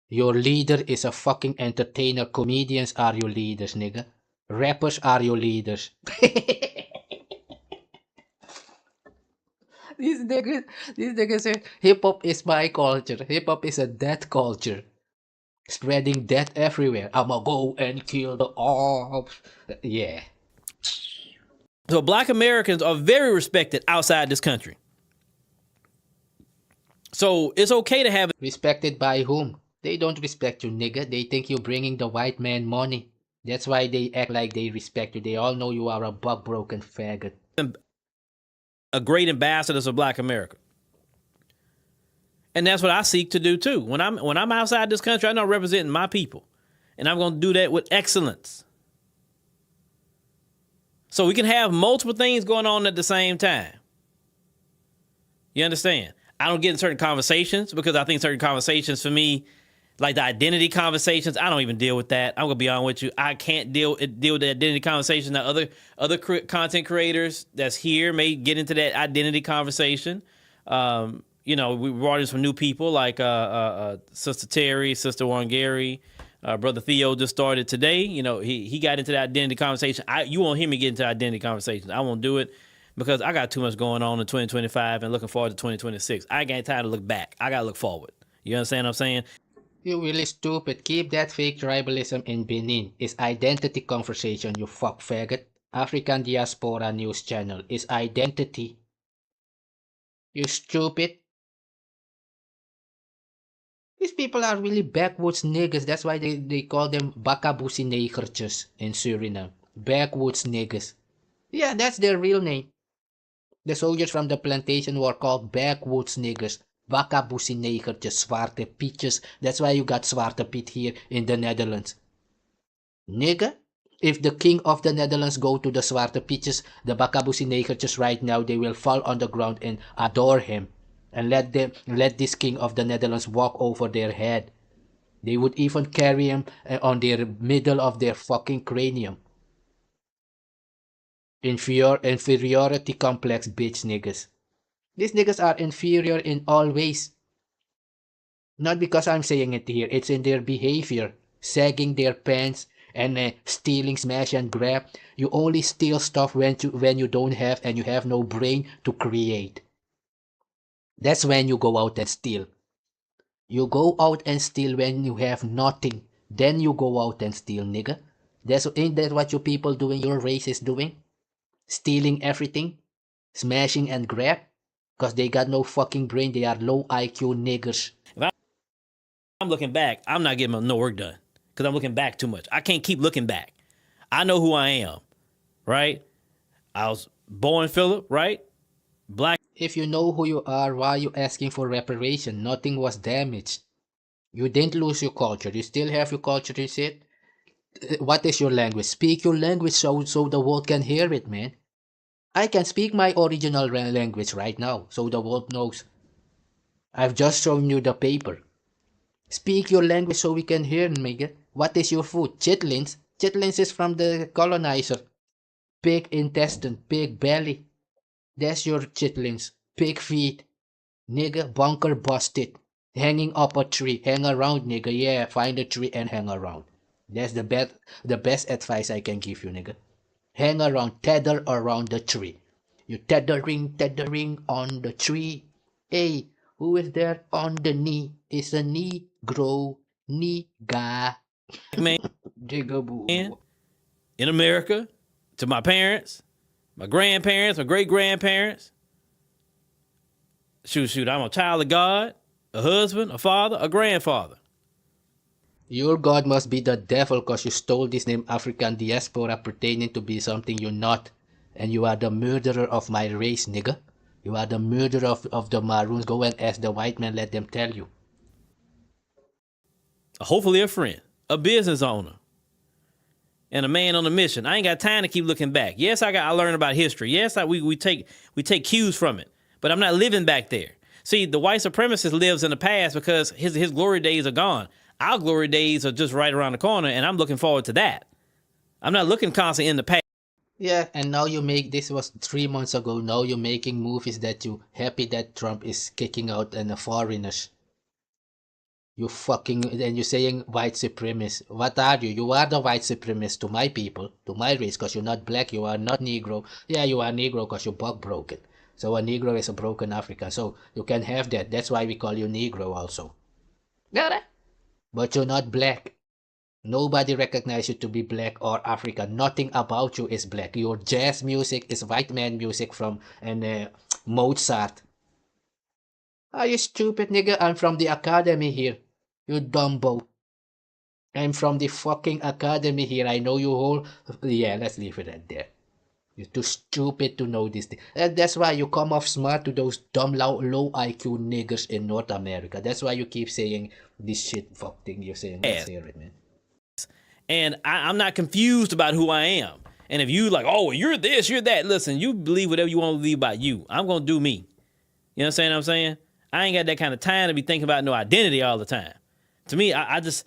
Your leader is a fucking entertainer. Comedians are your leaders, nigga. Rappers are your leaders. These niggas say hip-hop is my culture. Hip-hop is a death culture. Spreading death everywhere. I'ma go and kill the ops. Yeah. So Black Americans are very respected outside this country. So it's okay to have... Respected by whom? They don't respect you, nigga. They think you're bringing the white man money. That's why they act like they respect you. They all know you are a buck-broken faggot. A great ambassadors of Black America. And that's what I seek to do too. When I'm outside this country, I know I'm representing my people. And I'm going to do that with excellence. So we can have multiple things going on at the same time. You understand? I don't get in certain conversations because I think certain conversations for me, like the identity conversations, I don't even deal with that. I'm going to be honest with you. I can't deal with the identity conversation. Now, other content creators that's here may get into that identity conversation. We brought in some new people like Sister Terry, Sister Wangari, Brother Theo just started today. He got into the identity conversation. You won't hear me get into identity conversations. I won't do it because I got too much going on in 2025 and looking forward to 2026. I ain't got time to look back. I got to look forward. You understand what I'm saying? You really stupid. Keep that fake tribalism in Benin. It's identity conversation, you fuck faggot. African Diaspora News Channel is identity. You stupid. These people are really backwoods niggas. That's why they call them Bakabusi negertjes in Suriname. Backwoods niggas. Yeah, that's their real name. The soldiers from the plantation were called backwoods niggers. Bakabusi negertjes, zwarte pietjes. That's why you got zwarte piet here in the Netherlands. Nigga, if the king of the Netherlands go to the zwarte pietjes, the Bakabusi negertjes right now, they will fall on the ground and adore him. And let this king of the Netherlands walk over their head. They would even carry him on their middle of their fucking cranium. Inferiority complex bitch niggas. These niggas are inferior in all ways. Not because I'm saying it here, it's in their behavior. Sagging their pants and stealing, smash and grab. You only steal stuff when you don't have and you have no brain to create. That's when you go out and steal. You go out and steal when you have nothing. Then you go out and steal, nigga. Ain't that what you people doing, your race is doing? Stealing everything? Smashing and grab? Because they got no fucking brain, they are low IQ niggers. If I'm looking back, I'm not getting no work done. Because I'm looking back too much. I can't keep looking back. I know who I am, right? I was born Philip, right? Black. If you know who you are, why are you asking for reparation? Nothing was damaged. You didn't lose your culture. You still have your culture, you said? What is your language? Speak your language so the world can hear it, man. I can speak my original language right now, so the world knows. I've just shown you the paper. Speak your language so we can hear, nigga. What is your food? Chitlins? Chitlins is from the colonizer. Pig intestine, pig belly. That's your chitlins. Pig feet. Nigga, bunker busted. Hanging up a tree. Hang around, nigga. Yeah, find a tree and hang around. That's the best advice I can give you, nigga. Hang around, tether around the tree. You tethering on the tree. Hey, who is there on the knee? It's a Negro, nigga. Man, in America, to my parents, my grandparents, my great-grandparents. Shoot, I'm a child of God, a husband, a father, a grandfather. Your God must be the devil because you stole this name African Diaspora pretending to be something you're not. And you are the murderer of my race, nigga. You are the murderer of the Maroons. Go and ask the white man, let them tell you. Hopefully a friend, a business owner, and a man on a mission. I ain't got time to keep looking back. Yes, I learned about history. Yes, we take cues from it, but I'm not living back there. See, the white supremacist lives in the past because his glory days are gone. Our glory days are just right around the corner, and I'm looking forward to that. I'm not looking constantly in the past. Yeah, and now this was 3 months ago, now you're making movies that you happy that Trump is kicking out and the foreigners. And you're saying white supremacist. What are you? You are the white supremacist to my people, to my race, because you're not black, you are not Negro. Yeah, you are Negro because you're buck broken. So a Negro is a broken African, so you can have that. That's why we call you Negro also. Got it? But you're not black. Nobody recognizes you to be black or African. Nothing about you is black. Your jazz music is white man music from Mozart. Are you stupid, nigga? I'm from the academy here. You dumbo. I'm from the fucking academy here. I know you all. Yeah, let's leave it at there. You're too stupid to know this thing. And that's why you come off smart to those dumb, low IQ niggers in North America. That's why you keep saying this shit fuck thing you're saying. Let's hear it, man. And I'm not confused about who I am. And if you like, oh, you're this, you're that. Listen, you believe whatever you want to believe about you. I'm going to do me. You know what I'm saying? I ain't got that kind of time to be thinking about no identity all the time. To me, I just...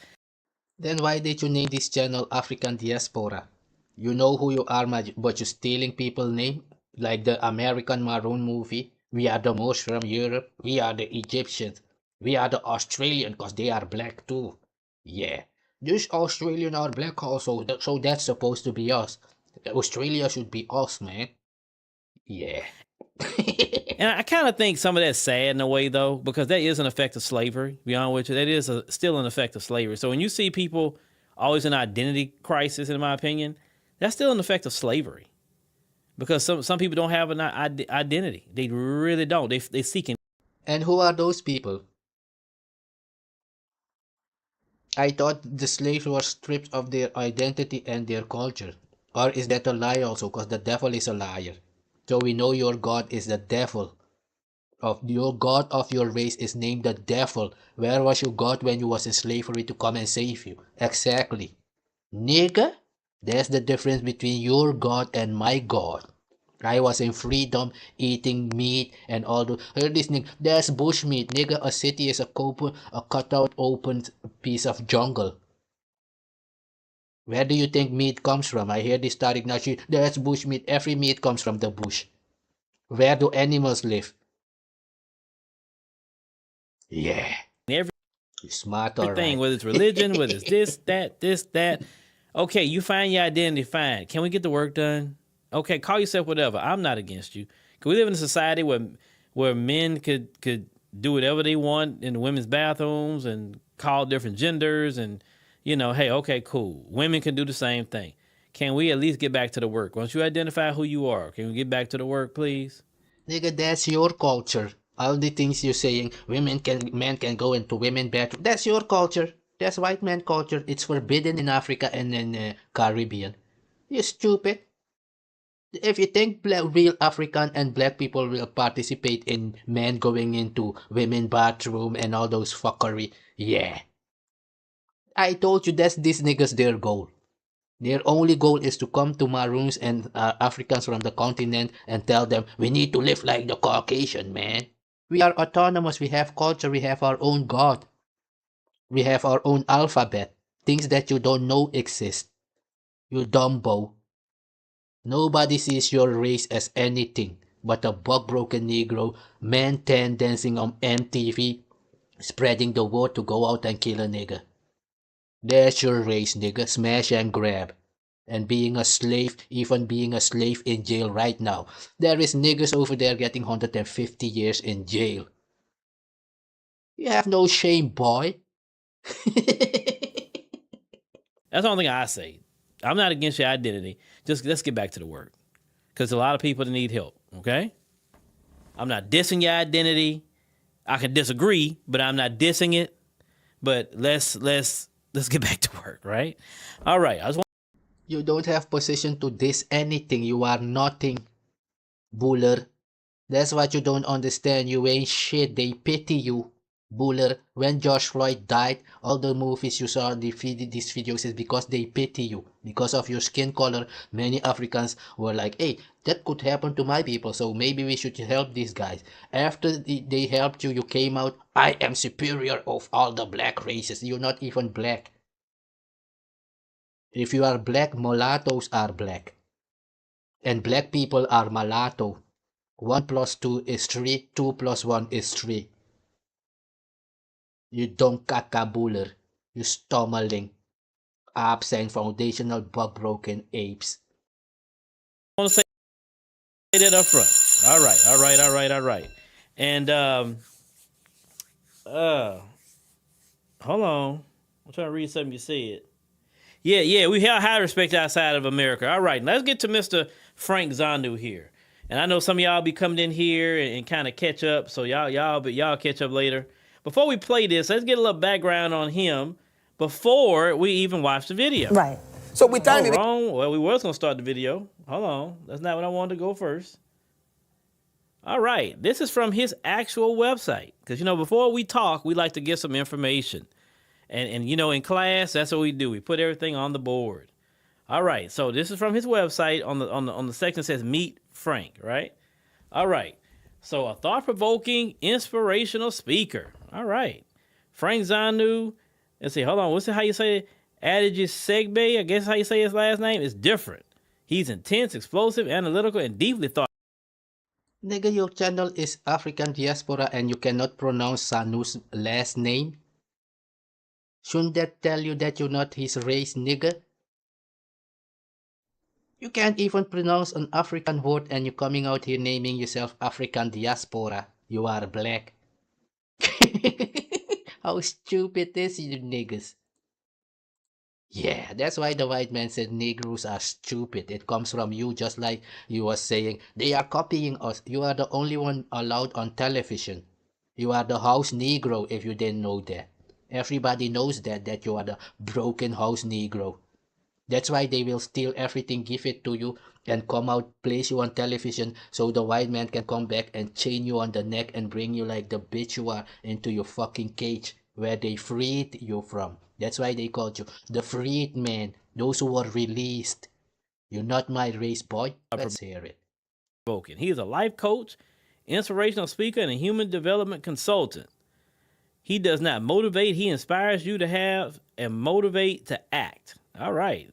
Then why did you name this channel African Diaspora? You know who you are, but you're stealing people's name? Like the American Maroon movie. We are the most from Europe. We are the Egyptians. We are the Australian because they are black too. Yeah. This Australian are black also, so that's supposed to be us. Australia should be us, man. Yeah. And I kind of think some of that's sad in a way, though, because that is an effect of slavery. To be honest with you, that is still an effect of slavery. So when you see people always in identity crisis, in my opinion, that's still an effect of slavery. Because some people don't have an identity. They really don't. They seeking. And who are those people? I thought the slaves were stripped of their identity and their culture. Or is that a lie also? Because the devil is a liar. So we know your God is the devil. Your God of your race is named the devil. Where was your God when you was in slavery to come and save you? Exactly. Nigga, that's the difference between your God and my God. I was in freedom, eating meat and all the... Heard this nigga, that's bushmeat. Nigga, a city is a cutout open piece of jungle. Where do you think meat comes from? I hear this Tariq Nasheed, that's bushmeat. Every meat comes from the bush. Where do animals live? Yeah. You're smart, all Everything, right. whether it's religion, whether it's this, that. Okay, you find your identity, fine. Can we get the work done? Okay, call yourself whatever. I'm not against you. Cause we live in a society where men could do whatever they want in the women's bathrooms and call different genders and, you know, hey, okay, cool. Women can do the same thing. Can we at least get back to the work? Once you identify who you are, can we get back to the work, please? Nigga, that's your culture. All the things you're saying, men can go into women bathroom. That's your culture. That's white man culture. It's forbidden in Africa and in Caribbean. You stupid. If you think real African and black people will participate in men going into women bathroom and all those fuckery, yeah. I told you that's these niggas their goal. Their only goal is to come to Maroons and Africans from the continent and tell them, we need to live like the Caucasian, man. We are autonomous, we have culture, we have our own God. We have our own alphabet. Things that you don't know exist. You dumbo. Nobody sees your race as anything but a bug-broken Negro, man 10 dancing on MTV, spreading the word to go out and kill a nigga. There's your race, nigga. Smash and grab. And being a slave, even being a slave in jail right now. There is niggas over there getting 150 years in jail. You have no shame, boy. That's the only thing I say. I'm not against your identity. Just let's get back to the work. Because a lot of people need help, okay? I'm not dissing your identity. I can disagree, but I'm not dissing it. But let's get back to work, right? All right. You don't have position to diss anything. You are nothing, buller. That's what you don't understand. You ain't shit. They pity you, buller. When George Floyd died, all the movies you saw, these videos is because they pity you. Because of your skin color, many Africans were like, hey, that could happen to my people, so maybe we should help these guys. After they helped you, you came out, I am superior of all the black races. You're not even black. If you are black, mulattoes are black. And black people are mulatto. 1 plus 2 is 3, 2 plus 1 is 3. You don't kakabuler. You stommeling. Absent foundational bug-broken apes. I want to say that up front. All right. And, hold on. I'm trying to read something you said. Yeah, we have high respect outside of America. All right, let's get to Mr. Frank Zanu here. And I know some of y'all be coming in here and kind of catch up, so y'all catch up later. Before we play this, let's get a little background on him before we even watch the video. Right. So we time it. Wrong. Well, we was gonna start the video. Hold on. That's not what I wanted to go first. All right. This is from his actual website. Because, you know, before we talk, we like to get some information. And you know, in class, that's what we do. We put everything on the board. All right. So this is from his website on the section that says Meet Frank, right? All right. So a thought-provoking, inspirational speaker. All right. Frank Zanu. Let's see. Hold on. What's it? How you say it? Segbe, I guess how you say his last name, is different. He's intense, explosive, analytical, and deeply thought. Nigga, your channel is African Diaspora and you cannot pronounce Zanu's last name? Shouldn't that tell you that you're not his race, nigga? You can't even pronounce an African word and you're coming out here naming yourself African Diaspora. You are black. How stupid is you niggas? Yeah, that's why the white man said Negroes are stupid. It comes from you, just like you were saying. They are copying us. You are the only one allowed on television. You are the house Negro if you didn't know that. Everybody knows that you are the broken house Negro. That's why they will steal everything, give it to you, and come out, place you on television so the white man can come back and chain you on the neck and bring you like the bitch you are into your fucking cage where they freed you from. That's why they called you the freed man, those who were released. You're not my race, boy. Let's hear it. He is a life coach, inspirational speaker, and a human development consultant. He does not motivate. He inspires you to have and motivate to act. All right.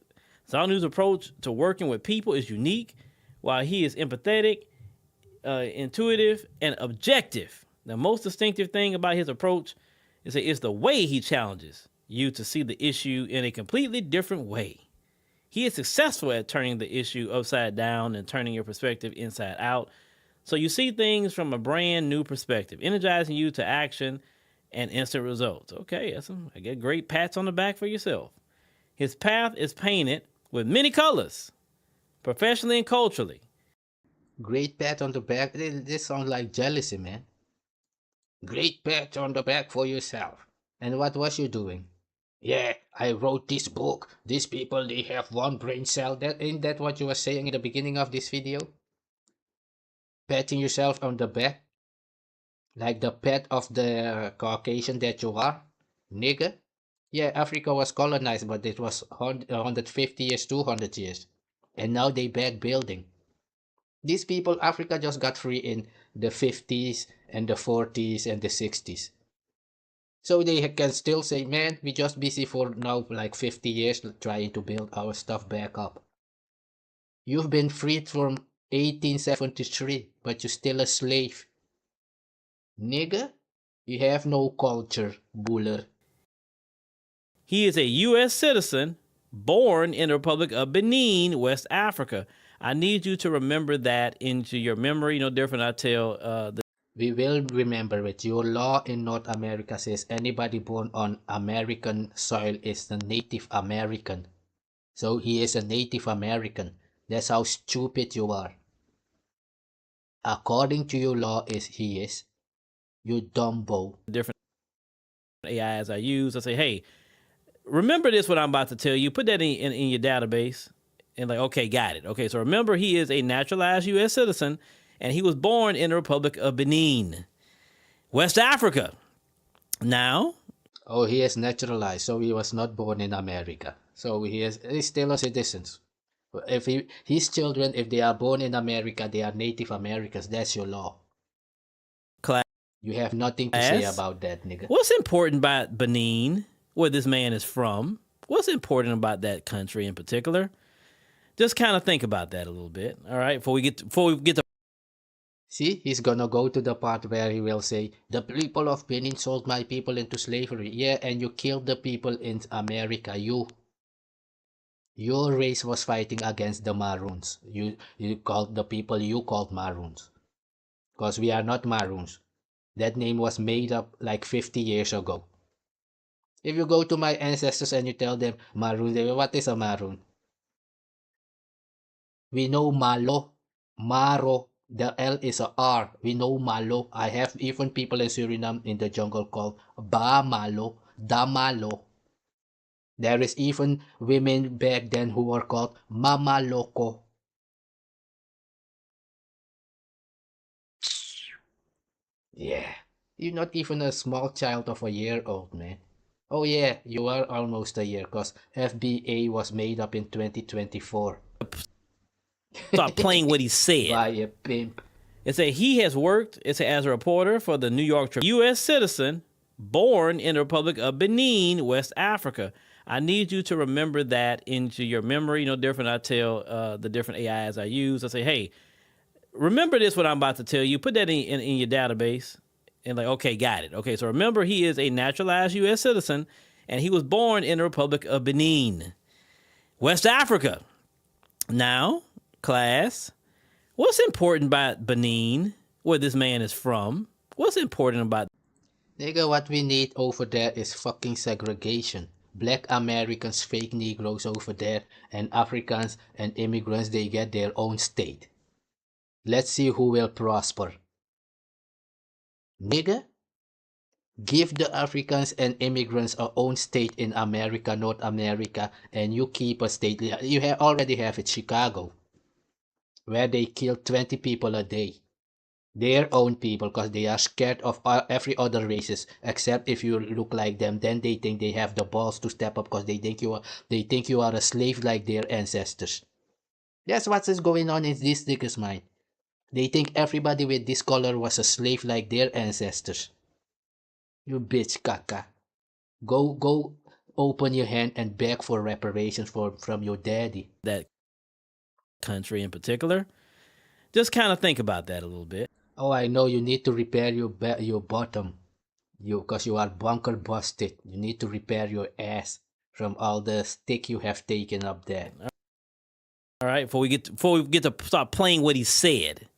Zanu's approach to working with people is unique, while he is empathetic, intuitive, and objective. The most distinctive thing about his approach is that it's the way he challenges you to see the issue in a completely different way. He is successful at turning the issue upside down and turning your perspective inside out. So you see things from a brand new perspective, energizing you to action and instant results. Okay, I get great pats on the back for yourself. His path is painted with many colors, professionally and culturally. Great pat on the back. This sounds like jealousy, man. Great pat on the back for yourself. And what was you doing? Yeah, I wrote this book. These people, they have one brain cell. Ain't that what you were saying in the beginning of this video? Patting yourself on the back? Like the pet of the Caucasian that you are? Nigga? Yeah, Africa was colonized, but it was 150 years, 200 years. And now they back building. These people, Africa just got free in the 50s and the 40s and the 60s. So they can still say, man, we just busy for now like 50 years trying to build our stuff back up. You've been freed from 1873, but you're still a slave. Nigga, you have no culture, buller. He is a U.S. citizen born in the Republic of Benin, West Africa. I need you to remember that into your memory. No different, I tell we will remember it. Your law in North America says anybody born on American soil is a Native American. So he is a Native American. That's how stupid you are. According to your law, he is. You dumbo. Different AIs I use. I say, hey, remember this, what I'm about to tell you. Put that in your database. And like, okay, got it. Okay, so remember, he is a naturalized U.S. citizen, and he was born in the Republic of Benin, West Africa. Now? Oh, he is naturalized, so he was not born in America. So he's still a citizen. If his children, if they are born in America, they are Native Americans. That's your law. Class. You have nothing to say about that, nigga. What's important about Benin, where this man is from? What's important about that country in particular? Just kind of think about that a little bit, all right? Before we get to... See, he's gonna go to the part where he will say, the people of Benin sold my people into slavery. Yeah, and you killed the people in America. Your race was fighting against the Maroons. You called the people you called Maroons. Because we are not Maroons. That name was made up like 50 years ago. If you go to my ancestors and you tell them Maroon, they will, what is a Maroon? We know Malo, Maro, the L is a R. We know Malo. I have even people in Suriname in the jungle called Ba Malo, Da Malo. There is even women back then who were called Mama Loco. Yeah, you're not even a small child of a year old, man. Oh yeah, you are almost a year, cause FBA was made up in 2024. Start playing what he said. By a pimp. It said he has worked, it said, as a reporter for the New York Tribune. U.S. citizen, born in the Republic of Benin, West Africa. I need you to remember that into your memory. No different. I tell the different AIs I use. I say, hey, remember this, what I'm about to tell you. Put that in your database. And like, okay, got it. Okay, so remember, he is a naturalized U.S. citizen, and he was born in the Republic of Benin, West Africa. Now, class, what's important about Benin, where this man is from? What's important about... Nigga, what we need over there is fucking segregation. Black Americans, fake Negroes over there, and Africans and immigrants, they get their own state. Let's see who will prosper. Nigga, give the Africans and immigrants our own state in America, North America, and you keep a state. You already have it, Chicago, where they kill 20 people a day. Their own people, because they are scared of every other races, except if you look like them. Then they think they have the balls to step up because they think you are a slave like their ancestors. That's what is going on in these niggas' mind. They think everybody with this color was a slave like their ancestors. You bitch caca. Go open your hand and beg for reparations from your daddy. that country in particular? Just kind of think about that a little bit. Oh, I know you need to repair your bottom. Because you are bunker busted. You need to repair your ass from all the stick you have taken up there. All right, before we get to start playing what he said.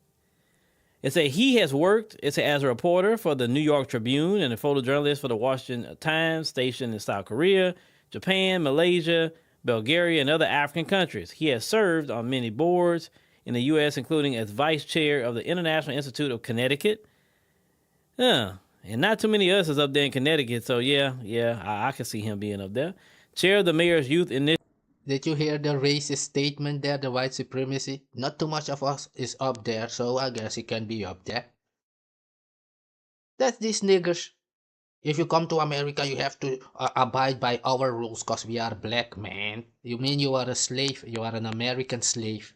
It said he has worked, it said, as a reporter for the New York Tribune and a photojournalist for the Washington Times, stationed in South Korea, Japan, Malaysia, Bulgaria, and other African countries. He has served on many boards in the U.S., including as vice chair of the International Institute of Connecticut. And not too many of us is up there in Connecticut, so yeah, I can see him being up there. Chair of the Mayor's Youth Initiative. Did you hear the racist statement there, the white supremacy? Not too much of us is up there, so I guess it can be up there. That's these niggers. If you come to America, you have to abide by our rules because we are black, man. You mean you are a slave? You are an American slave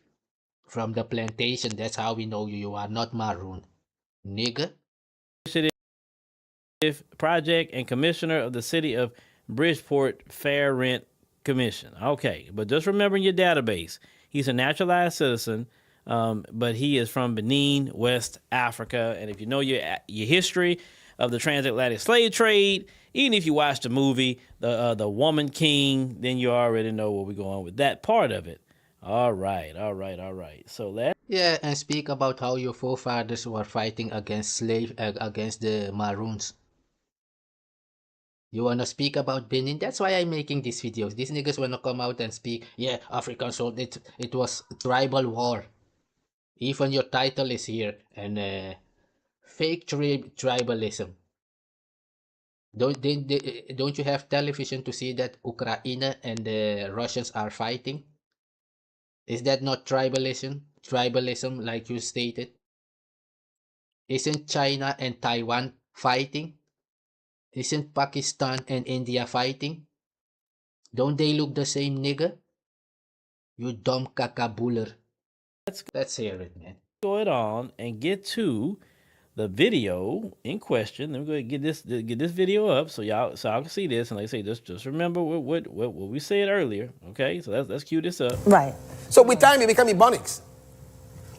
from the plantation. That's how we know you. You are not Maroon, nigga. Project and commissioner of the city of Bridgeport Fair Rent Commission. Okay, but just remember in your database, he's a naturalized citizen, but he is from Benin, West Africa. And if you know your history of the transatlantic slave trade, even if you watch the movie, the Woman King, then you already know where we're going with that part of it. All right. So let's... Yeah, and speak about how your forefathers were fighting against against the Maroons. You wanna speak about Benin? That's why I'm making these videos. These niggas wanna come out and speak. Yeah, African sold it. It was tribal war. Even your title is here. And fake tribalism. Don't you have television to see that Ukraine and the Russians are fighting? Is that not tribalism? Tribalism, like you stated? Isn't China and Taiwan fighting? Isn't Pakistan and India fighting? Don't they look the same, nigga? You dumb cacabuller. Let's hear it, man. Go it on and get to the video in question. Let me go ahead and get this video up so y'all can see this. And like I say, just remember what we said earlier. Okay, so let's cue this up. Right. So with time, it became Ebonics.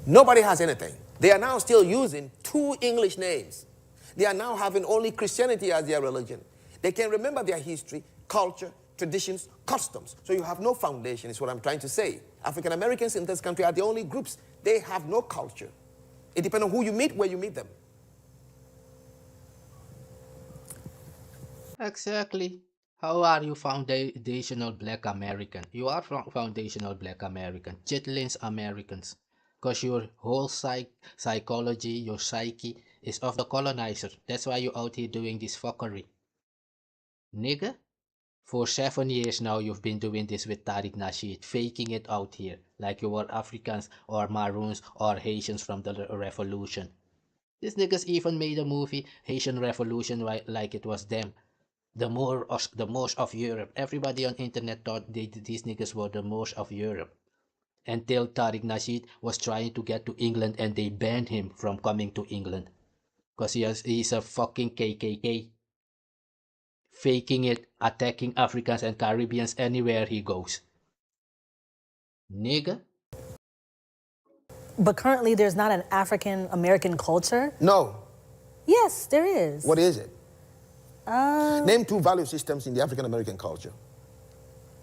Nobody has anything. They are now still using 2 English names. They are now having only Christianity as their religion. They can remember their history, culture, traditions, customs. So you have no foundation, is what I'm trying to say. African Americans in this country are the only groups. They have no culture. It depends on who you meet, where you meet them. Exactly. How are you foundational black American? You are foundational black American. Chitlins Americans. Because your whole psychology, your psyche is of the colonizer. That's why you're out here doing this fuckery. Nigga? For 7 years now, you've been doing this with Tariq Nasheed, faking it out here, like you were Africans or Maroons or Haitians from the revolution. These niggas even made a movie, Haitian Revolution, like it was them. The most of Europe. Everybody on internet thought these niggas were the most of Europe. Until Tariq Nasheed was trying to get to England and they banned him from coming to England. Because he's a fucking KKK. Faking it, attacking Africans and Caribbeans anywhere he goes. Nigga? But currently there's not an African American culture? No. Yes, there is. What is it? Name 2 value systems in the African American culture.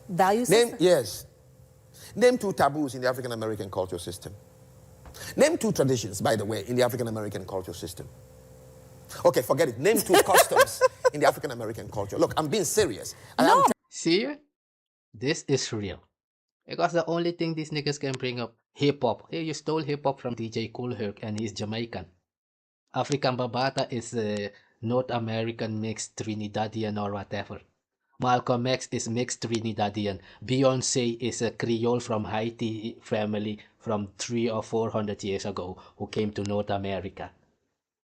Value system? Yes. Name 2 taboos in the African American culture system. Name 2 traditions, by the way, in the African American culture system. Okay, forget it. Name 2 customs in the African American culture. Look, I'm being serious. No. See? This is real. Because the only thing these niggas can bring up, hip-hop. Hey, you stole hip-hop from DJ Kool Herc and he's Jamaican. African Bambaataa is North American mixed Trinidadian or whatever. Malcolm X is mixed Trinidadian. Beyonce is a Creole from Haiti family from 300 or 400 years ago who came to North America.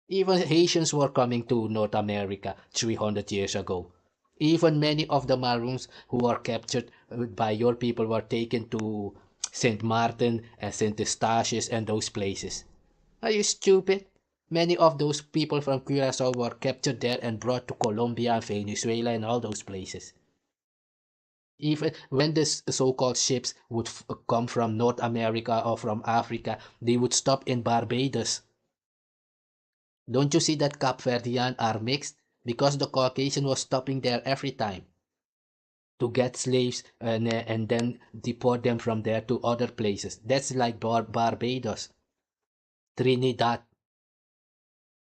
Even Haitians were coming to North America 300 years ago. Even many of the Maroons who were captured by your people were taken to St. Martin and St. Eustatius and those places. Are you stupid? Many of those people from Curaçao were captured there and brought to Colombia and Venezuela and all those places. Even when the so-called ships would come from North America or from Africa, they would stop in Barbados. Don't you see that Cape Verdean are mixed? Because the Caucasian was stopping there every time to get slaves and then deport them from there to other places. That's like Barbados, Trinidad.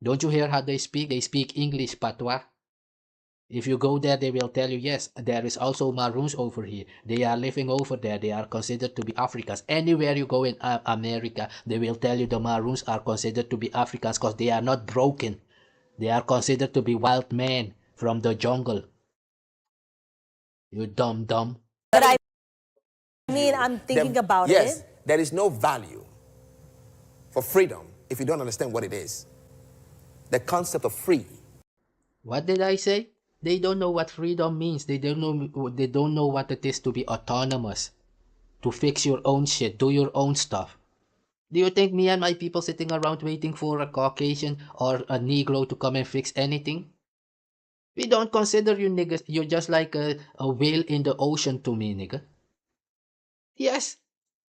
Don't you hear how they speak? They speak English, patois. If you go there, they will tell you, yes, there is also Maroons over here. They are living over there. They are considered to be Africans. Anywhere you go in America, they will tell you the Maroons are considered to be Africans because they are not broken. They are considered to be wild men from the jungle. You dumb. But I mean, I'm thinking about it. Yes, there is no value for freedom if you don't understand what it is. The concept of free. What did I say? They don't know what freedom means. They don't know what it is to be autonomous. To fix your own shit, do your own stuff. Do you think me and my people sitting around waiting for a Caucasian or a Negro to come and fix anything? We don't consider you niggas. You're just like a whale in the ocean to me, nigga. Yes.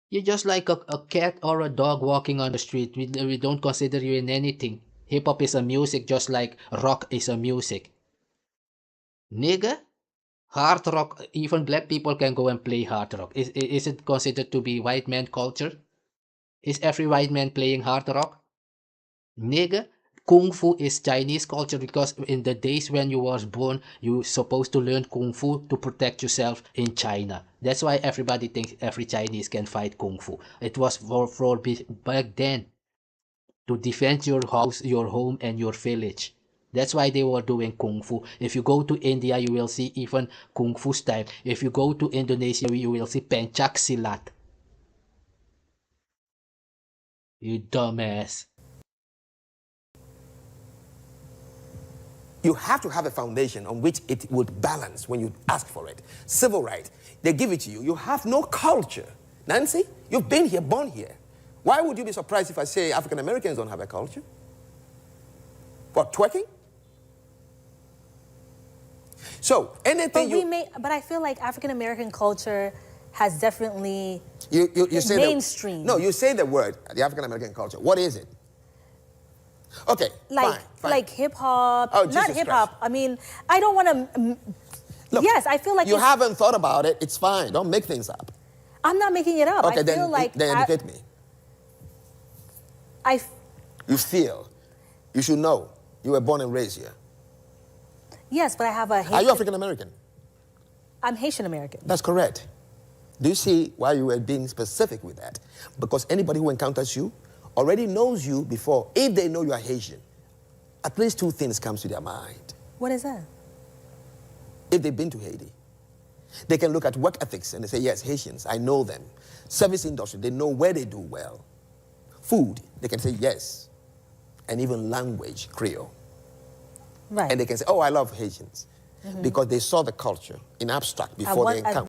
You're just like a cat or a dog walking on the street. We don't consider you in anything. Hip-hop is a music just like rock is a music. Nigga? Hard rock, even black people can go and play hard rock. Is it considered to be white man culture? Is every white man playing hard rock? Nigga? Kung Fu is Chinese culture because in the days when you was born, you supposed to learn Kung Fu to protect yourself in China. That's why everybody thinks every Chinese can fight Kung Fu. It was for back then to defend your house, your home, and your village. That's why they were doing Kung Fu. If you go to India, you will see even Kung Fu style. If you go to Indonesia, you will see Pencak Silat. You dumbass. You have to have a foundation on which it would balance when you ask for it. Civil right, they give it to you. You have no culture. Nancy, you've been here, born here. Why would you be surprised if I say African Americans don't have a culture? What, twerking? So, anything but I feel like African American culture has definitely you say mainstream. No, you say the word, the African American culture. What is it? Okay, fine. Like hip hop. Oh, not Jesus hip hop. Christ. I mean, I don't want to. Look, yes, I feel like you haven't thought about it. It's fine. Don't make things up. I'm not making it up. Okay, I feel then educate me. You feel. You should know. You were born and raised here. Yes, but I have a Haitian. Are you African American? I'm Haitian American. That's correct. Do you see why you were being specific with that? Because anybody who encounters you already knows you before. If they know you are Haitian, at least two things come to their mind. What is that? If they've been to Haiti, They can look at work ethics and they say, yes, Haitians, I know them. Service industry, they know where they do well. Food, they can say yes. And even language, Creole. Right. And they can say, oh, I love Haitians. Because they saw the culture in abstract before they encountered.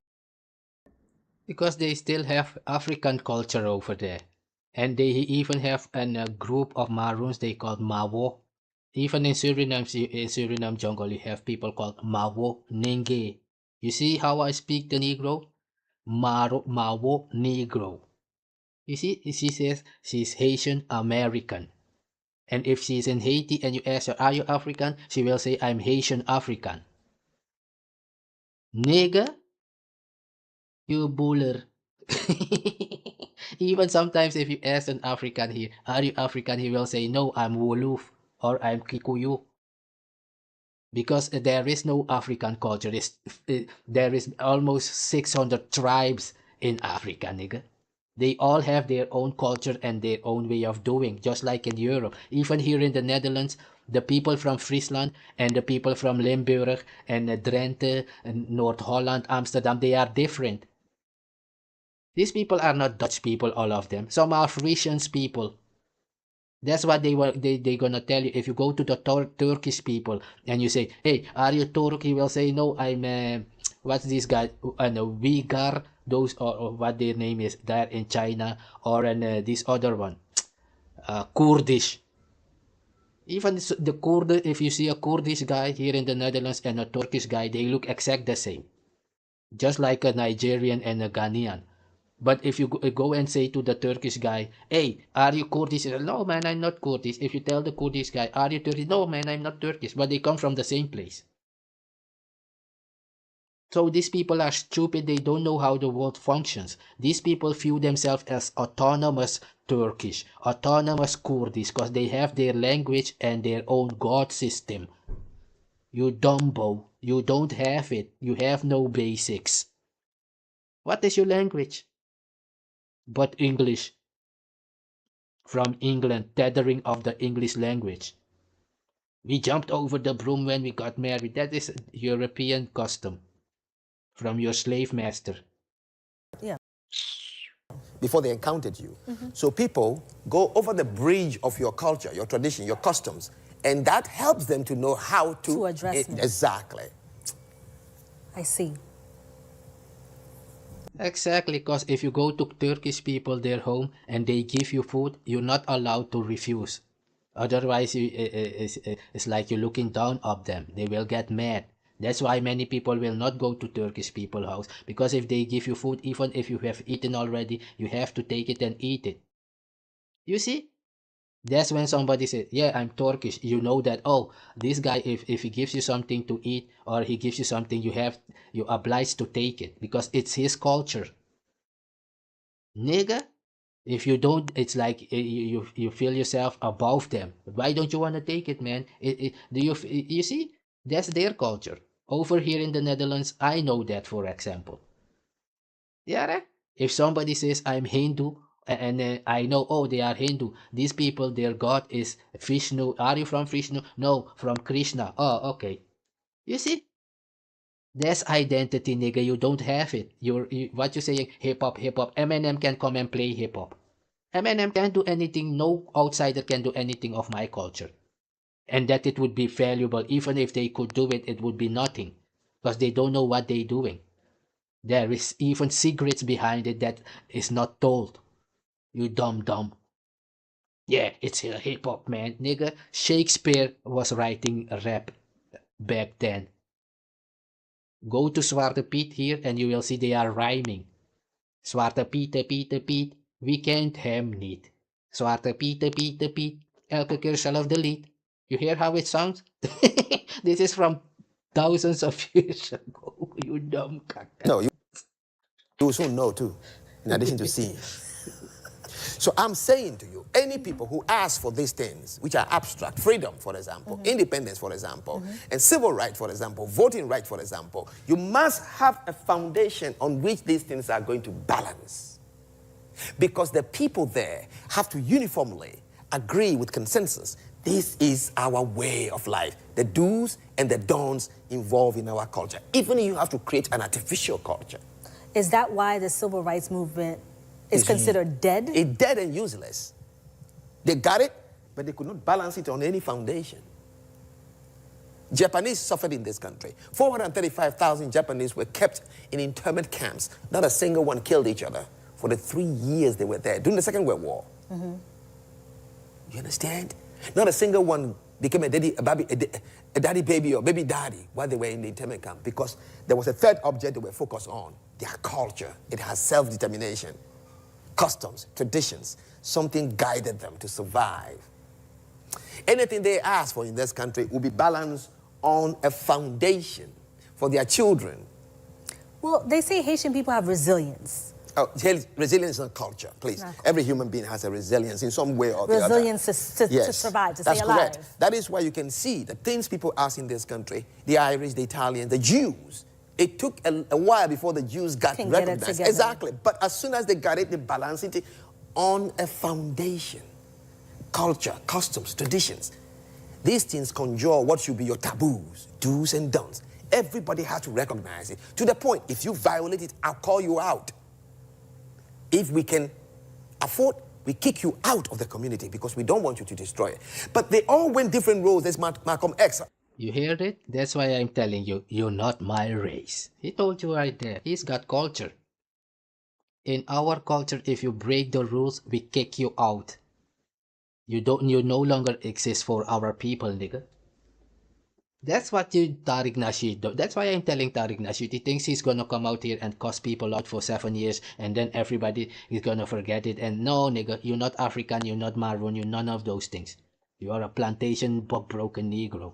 Because they still have African culture over there. And they even have a group of Maroons they call Mawo. Even in Suriname jungle, you have people called Mawo Nenge. You see how I speak the Negro? Mawo Negro. You see, she says she's Haitian American. And if she's in Haiti and you ask her, are you African? She will say, I'm Haitian African. Nigga, you buller. Even sometimes if you ask an African here, are you African? He will say, no, I'm Wolof or I'm Kikuyu. Because there is no African culture. There is almost 600 tribes in Africa, nigga. They all have their own culture and their own way of doing, just like in Europe. Even here in the Netherlands, the people from Friesland and the people from Limburg and Drenthe and North Holland, Amsterdam, they are different. These people are not Dutch people, all of them. Some are Frisian people. That's what they gonna tell you. If you go to the Turkish people and you say, hey, are you Turk? He will say, no, I'm, what's this guy? Uyghur, those, or what their name is there in China, or this other one, Kurdish. Even the Kurd, if you see a Kurdish guy here in the Netherlands and a Turkish guy, they look exact the same. Just like a Nigerian and a Ghanaian. But if you go and say to the Turkish guy, hey, are you Kurdish? No, man, I'm not Kurdish. If you tell the Kurdish guy, are you Turkish? No, man, I'm not Turkish. But they come from the same place. So these people are stupid. They don't know how the world functions. These people view themselves as autonomous Turkish, autonomous Kurdish, because they have their language and their own god system. You dumbo. You don't have it. You have no basics. What is your language? But English. From England, tethering of the English language. We jumped over the broom when we got married. That is European custom. From your slave master. Yeah. Before they encountered you. So people go over the bridge of your culture, your tradition, your customs, and that helps them to know how to address me. Exactly. I see. Exactly, because if you go to Turkish people, their home, and they give you food, you're not allowed to refuse. Otherwise, it's like you're looking down on them. They will get mad. That's why many people will not go to Turkish people's house. Because if they give you food, even if you have eaten already, you have to take it and eat it. You see? That's when somebody says, yeah, I'm Turkish. You know that, oh, this guy, if he gives you something to eat or he gives you something, you're obliged to take it because it's his culture. Nigga, if you don't, it's like you feel yourself above them. Why don't you want to take it, man? You see? That's their culture. Over here in the Netherlands, I know that, for example. Yeah, if somebody says, I'm Hindu, and I know, oh, they are Hindu. These people, their god is Vishnu. Are you from Vishnu? No, from Krishna. Oh, okay. You see? That's identity, nigga. You don't have it. What you saying? Hip hop. Eminem can come and play hip hop. Eminem can't do anything. No outsider can do anything of my culture. And that it would be valuable. Even if they could do it, it would be nothing. Because they don't know what they're doing. There is even secrets behind it that is not told. You dumb. Yeah, it's a hip-hop, man. Nigga, Shakespeare was writing rap back then. Go to Zwarte Piet here and you will see they are rhyming. Zwarte Piet, wie kent hem niet. Zwarte Piet, elke keer zelfde lied. You hear how it sounds? This is from thousands of years ago, you dumb caca. No, you will soon know too, in addition to seeing. So I'm saying to you, any people who ask for these things, which are abstract, freedom, for example, independence, for example, and civil rights, for example, voting rights, for example, you must have a foundation on which these things are going to balance. Because the people there have to uniformly agree with consensus. This is our way of life. The do's and the don'ts involved in our culture. Even if you have to create an artificial culture. Is that why the civil rights movement is considered dead? It's dead and useless. They got it, but they could not balance it on any foundation. Japanese suffered in this country. 435,000 Japanese were kept in internment camps. Not a single one killed each other for the 3 years they were there, during the Second World War. Mm-hmm. You understand? Not a single one became a daddy baby or baby daddy while they were in the internment camp, because there was a third object they were focused on, their culture. It has self-determination, customs, traditions. Something guided them to survive. Anything they ask for in this country will be balanced on a foundation for their children. Well, they say Haitian people have resilience. Oh, resilience is a culture, please. Not Every human being has a resilience in some way or the other. Resilience to survive, to stay alive. That's correct. That is why you can see the things people ask in this country, the Irish, the Italians, the Jews. It took a while before the Jews got recognized. Exactly. But as soon as they got it, they balanced it on a foundation. Culture, customs, traditions. These things conjure what should be your taboos, do's and don'ts. Everybody has to recognize it. To the point, if you violate it, I'll call you out. If we can afford, we kick you out of the community because we don't want you to destroy it. But they all went different roles. There's Malcolm X. You heard it? That's why I'm telling you, you're not my race. He told you right there. He's got culture. In our culture, if you break the rules, we kick you out. You no longer exist for our people, nigga. That's what Tariq Nasheed do. That's why I'm telling Tariq Nasheed. He thinks he's gonna come out here and cuss people out for 7 years and then everybody is gonna forget it. And no, nigga, you're not African, you're not Maroon, you're none of those things. You are a plantation broken Negro.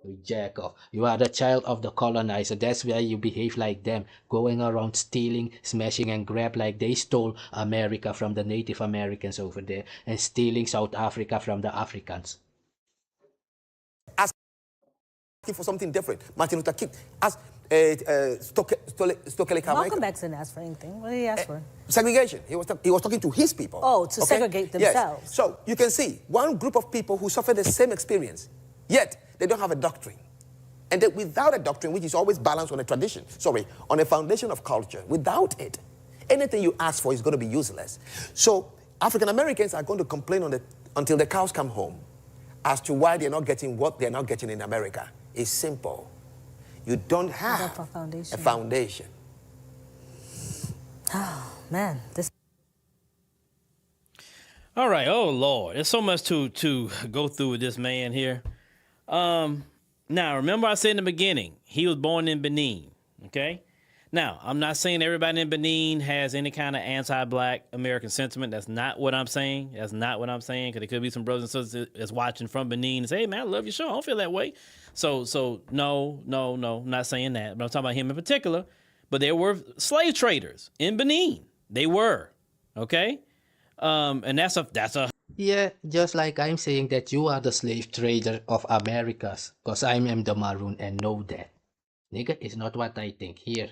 You jack off. You are the child of the colonizer. That's why you behave like them, going around stealing, smashing, and grab like they stole America from the Native Americans over there and stealing South Africa from the Africans. Asking for something different. Martin Luther King asked Stokely Carmichael. Malcolm X didn't ask for anything. What did he ask for? Segregation. He was talking to his people. Oh, to segregate themselves. Yes. So you can see one group of people who suffer the same experience, yet they don't have a doctrine. And that without a doctrine, which is always balanced on a tradition, on a foundation of culture, without it, anything you ask for is going to be useless. So African Americans are going to complain until the cows come home as to why they're not getting what they're not getting in America. It's simple. You don't have a foundation. Oh, man. All right. Oh, Lord. There's so much to go through with this man here. Now, remember I said in the beginning, he was born in Benin, okay? Now, I'm not saying everybody in Benin has any kind of anti-black American sentiment. That's not what I'm saying. That's not what I'm saying, because there could be some brothers and sisters that's watching from Benin and say, hey, man, I love your show. I don't feel that way. So no, I'm not saying that. But I'm talking about him in particular. But there were slave traders in Benin. They were, okay? And that's a Yeah, just like I'm saying that you are the slave trader of Americas, because I am the Maroon and know that. Nigga, it's not what I think. Here,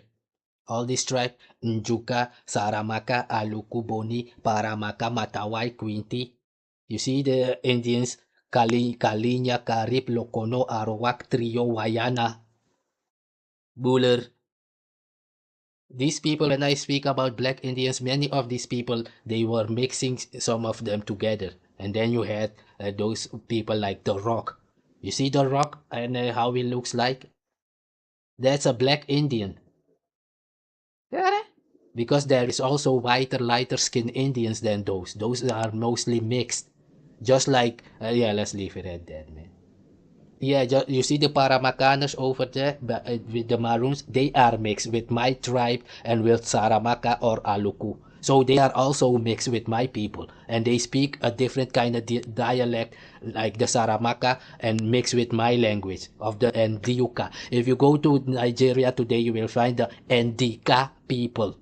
all this tribe, Njuka, Saramaka, Aluku, Boni, Paramaka, Matawai, Quinti. You see the Indians, Kalinya, Karip, Lokono, Arawak, Trio, Wayana, Buller. These people, when I speak about black Indians, many of these people, they were mixing some of them together. And then you had those people like The Rock. You see The Rock and how he looks like? That's a black Indian. Because there is also whiter, lighter skinned Indians than those. Those are mostly mixed. Just like, yeah, let's leave it at that, man. Yeah, you see the Paramacanos over there with the Maroons, they are mixed with my tribe and with Saramaka or Aluku. So they are also mixed with my people. And they speak a different kind of dialect like the Saramaka and mixed with my language of the Ndiyuka. If you go to Nigeria today, you will find the Ndika people.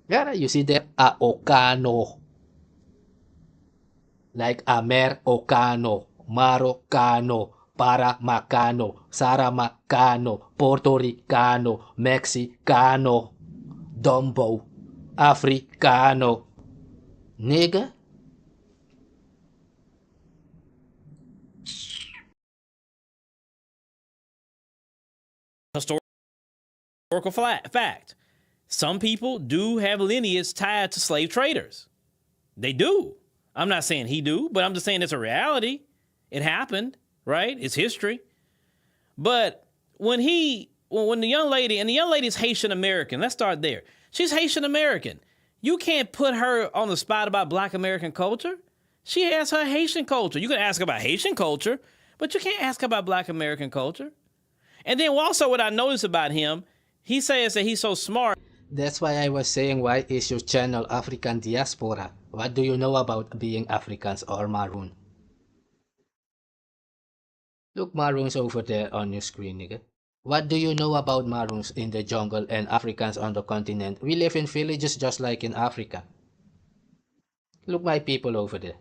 Yeah, you see the Ohkano. Like Amer Ohkano. Marocano, Paramacano, Saramacano, Puerto Ricano, Mexicano, Dumbo, Africano. Nigga, fact. Some people do have lineage tied to slave traders. They do. I'm not saying he do, but I'm just saying it's a reality. It happened, right? It's history. But when the young lady, and the young lady is Haitian American, let's start there. She's Haitian American. You can't put her on the spot about Black American culture. She has her Haitian culture. You can ask about Haitian culture, but you can't ask about Black American culture. And then also what I noticed about him, he says that he's so smart. That's why I was saying, why is your channel African Diaspora? What do you know about being Africans or Maroon? Look, Maroons over there on your screen, nigga. What do you know about Maroons in the jungle and Africans on the continent? We live in villages just like in Africa. Look, my people over there.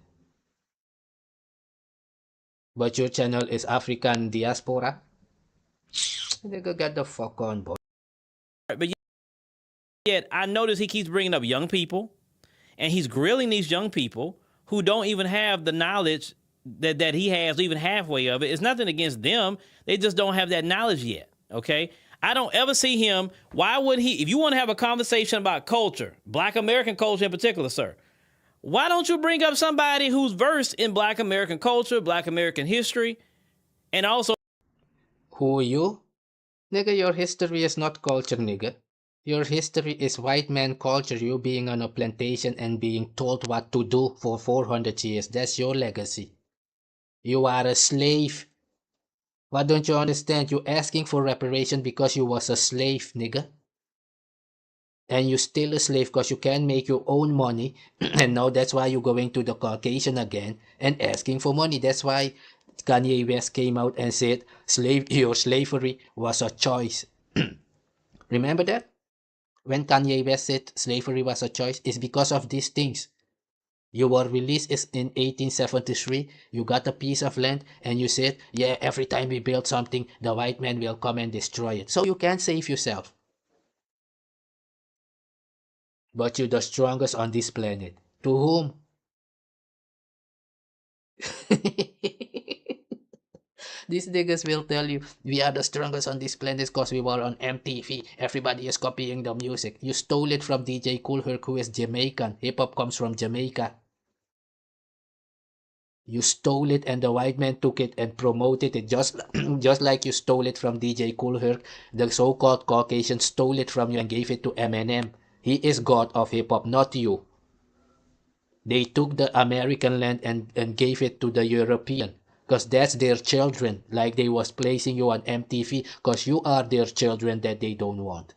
But your channel is African Diaspora? Nigga, get the fuck on, boy. But yet, I notice he keeps bringing up young people, and he's grilling these young people who don't even have the knowledge that he has, even halfway of it. It's nothing against them. They just don't have that knowledge yet, okay? I don't ever see him. Why would he, if you want to have a conversation about culture, Black American culture in particular, sir, why don't you bring up somebody who's versed in Black American culture, Black American history, and also... Who you? Nigga, your history is not culture, nigga. Your history is white man culture, you being on a plantation and being told what to do for 400 years. That's your legacy. You are a slave. Why don't you understand? You asking for reparation because you was a slave, nigga. And you still a slave because you can't make your own money. And now that's why you're going to the Caucasian again and asking for money. That's why Kanye West came out and said your slavery was a choice. Remember that? When Kanye West said slavery was a choice, it's because of these things. You were released in 1873, you got a piece of land, and you said, yeah, every time we build something, the white man will come and destroy it. So you can't save yourself. But you're the strongest on this planet. To whom? These niggas will tell you, we are the strongest on this planet because we were on MTV. Everybody is copying the music. You stole it from DJ Kool Herc, who is Jamaican. Hip-hop comes from Jamaica. You stole it and the white man took it and promoted it just like you stole it from DJ Kool Herc. The so-called Caucasian stole it from you and gave it to Eminem. He is God of hip-hop, not you. They took the American land and gave it to the European. Because that's their children, like they was placing you on MTV, because you are their children that they don't want.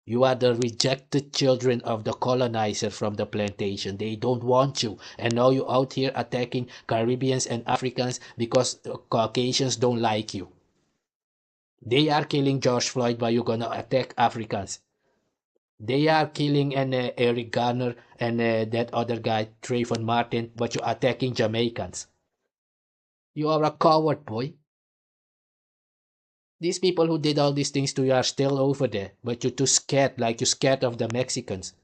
You are the rejected children of the colonizer from the plantation. They don't want you. And now you're out here attacking Caribbeans and Africans because Caucasians don't like you. They are killing George Floyd, but you're gonna attack Africans. They are killing Eric Garner and that other guy, Trayvon Martin, but you're attacking Jamaicans. You are a coward, boy. These people who did all these things to you are still over there, but you're too scared, like you're scared of the Mexicans.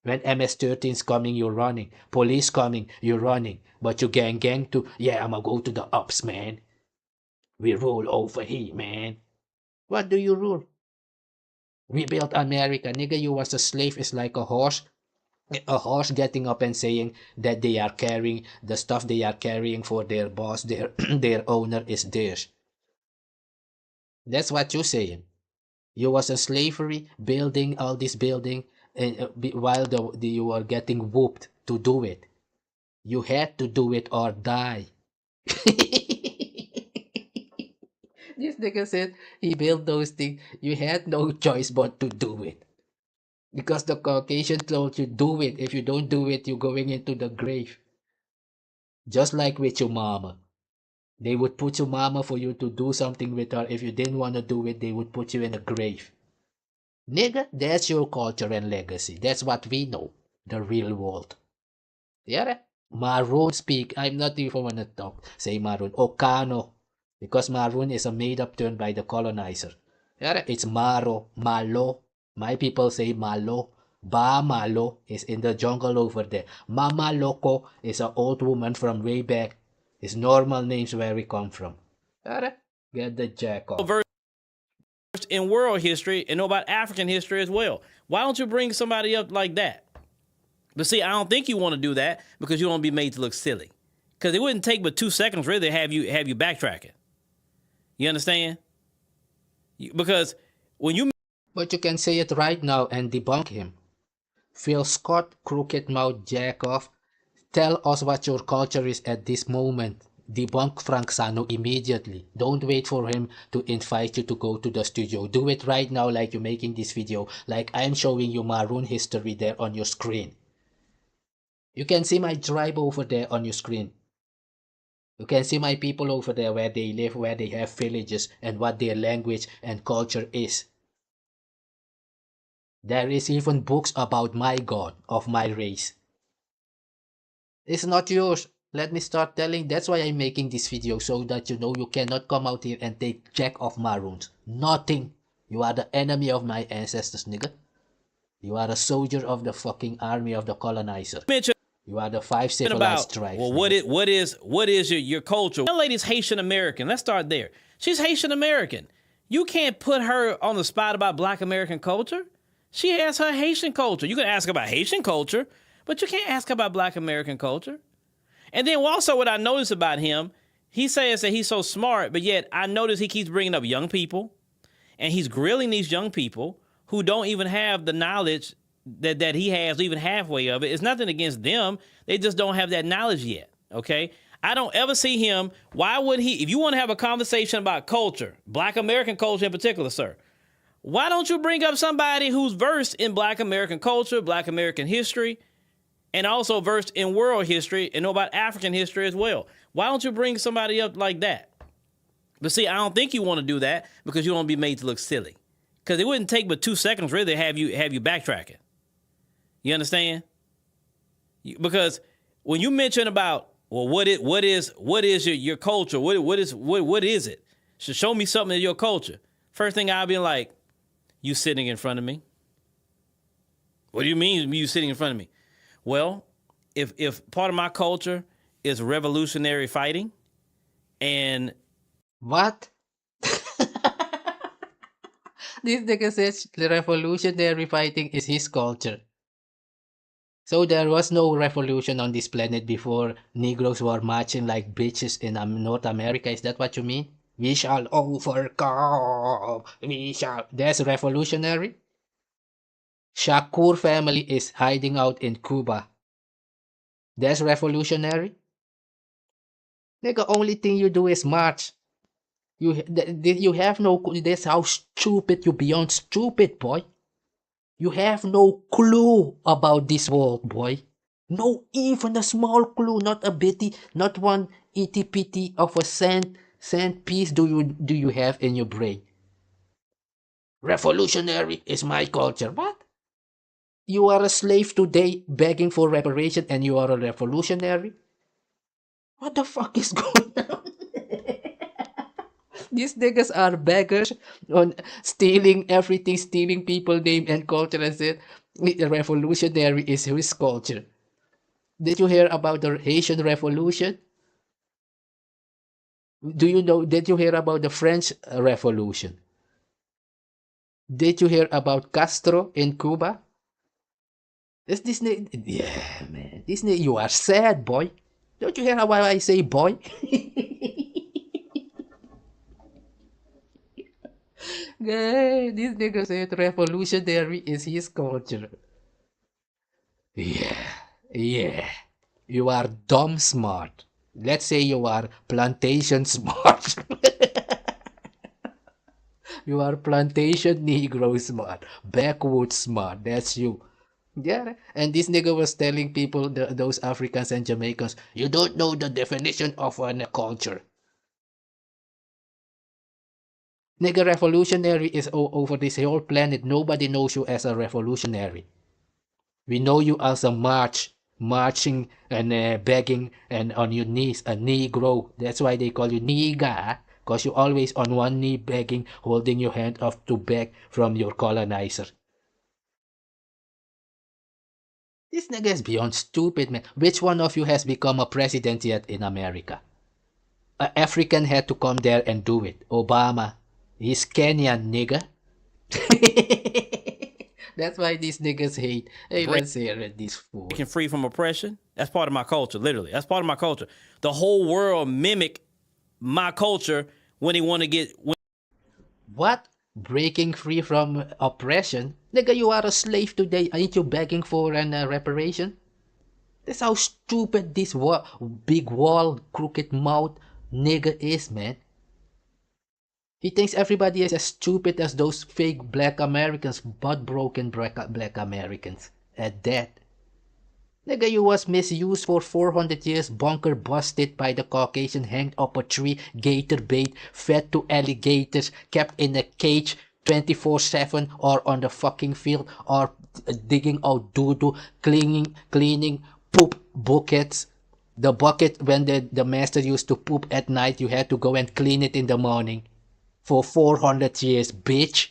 When MS-13's coming, you're running. Police coming, you're running. But you gang to, yeah, I'ma go to the ups, man. We rule over here, man. What do you rule? We built America. Nigga, you was a slave is like a horse. A horse getting up and saying that they are carrying the stuff they are carrying for their boss, their owner is theirs. That's what you're saying. You was in slavery, building all this building, and while you were getting whooped to do it. You had to do it or die. This nigga said he built those things. You had no choice but to do it. Because the Caucasian told you, do it. If you don't do it, you're going into the grave. Just like with your mama. They would put your mama for you to do something with her. If you didn't want to do it, they would put you in a grave. Nigga, that's your culture and legacy. That's what we know. The real world. Yeah? Maroon speak. I'm not even want to talk. Say Maroon. OKHANO. Because Maroon is a made-up term by the colonizer. Yeah? It's Maro. Malo. My people say Malo. Ba Malo is in the jungle over there. Mama Loco is an old woman from way back. It's normal names where we come from. Alright? Get the jack off. Versed in world history and know about African history as well. Why don't you bring somebody up like that? But see, I don't think you want to do that because you don't want to be made to look silly. Because it wouldn't take but 2 seconds really to have you backtracking. You understand? Because when you... But you can say it right now and debunk him. Phill Scot, crooked mouth jack off, tell us what your culture is at this moment. Debunk Frank Zanu immediately. Don't wait for him to invite you to go to the studio. Do it right now like you're making this video, like I'm showing you Maroon history there on your screen. You can see my tribe over there on your screen. You can see my people over there where they live, where they have villages, and what their language and culture is. There is even books about my God of my race. It's not yours. Let me start telling. That's why I'm making this video, so that you know you cannot come out here and take jack of Maroons. Nothing. You are the enemy of my ancestors, nigga. You are a soldier of the fucking army of the colonizer. You are the 5 civilized tribes. Well, what is your culture? That lady's Haitian American. Let's start there. She's Haitian American. You can't put her on the spot about Black American culture. She has her Haitian culture. You can ask about Haitian culture, but you can't ask about Black American culture. And then also what I notice about him, he says that he's so smart, but yet I notice he keeps bringing up young people, and he's grilling these young people who don't even have the knowledge that he has, even halfway of it. It's nothing against them. They just don't have that knowledge yet, okay? I don't ever see him. Why would he, if you want to have a conversation about culture, Black American culture in particular, sir, why don't you bring up somebody who's versed in Black American culture, Black American history, and also versed in world history and know about African history as well? Why don't you bring somebody up like that? But see, I don't think you want to do that because you don't want to be made to look silly. Because it wouldn't take but 2 seconds really to have you backtracking. You understand? Because when you mention about, well, what is your culture? What is it? So show me something of your culture. First thing I'll be like, you sitting in front of me. What do you mean you sitting in front of me? Well, if part of my culture is revolutionary fighting and... What? This nigga says the revolutionary fighting is his culture. So there was no revolution on this planet before Negroes were marching like bitches in North America. Is that what you mean? We shall overcome. We shall... That's revolutionary? Shakur family is hiding out in Cuba. That's revolutionary? Nigga, only thing you do is march. You have no... That's how stupid you beyond stupid, boy. You have no clue about this world, boy. No, even a small clue, not a bitty, not one itty bitty of a cent piece do you have in your brain. Revolutionary is my culture. What? You are a slave today begging for reparation and you are a revolutionary? What the fuck is going on? These niggas are beggars on stealing everything, stealing people name and culture, and said the revolutionary is his culture. Did you hear about the Haitian Revolution? Did you hear about the French Revolution? Did you hear about Castro in Cuba? Is this nigga? Yeah, man. This nigga, you are sad, boy. Don't you hear how I say boy? This nigga said revolutionary is his culture. Yeah. You are dumb smart. Let's say you are plantation smart. You are plantation Negro smart. Backwoods smart. That's you. Yeah. And this nigga was telling people, those Africans and Jamaicans, you don't know the definition of a culture. Nigga, revolutionary is over this whole planet. Nobody knows you as a revolutionary. We know you as a marching and begging and on your knees, a Negro. That's why they call you nigga, because you're always on one knee begging, holding your hand up to beg from your colonizer. This nigga is beyond stupid, man. Which one of you has become a president yet in America? An African had to come there and do it. Obama. He's Kenyan, nigga. That's why these niggas hate. Hey, let's hear it, these fools. Breaking free from oppression. That's part of my culture, literally. That's part of my culture. The whole world mimic my culture when they want to get... What? Breaking free from oppression? Nigga, you are a slave today. Ain't you begging for an reparation? That's how stupid this big wall, crooked mouth nigga is, man. He thinks everybody is as stupid as those fake black Americans, butt-broken black Americans. At that. Nigga, you was misused for 400 years, bunker busted by the Caucasian, hanged up a tree, gator bait, fed to alligators, kept in a cage 24/7 or on the fucking field or digging out doo-doo, cleaning poop buckets. The bucket when the master used to poop at night, you had to go and clean it in the morning. For 400 years, bitch.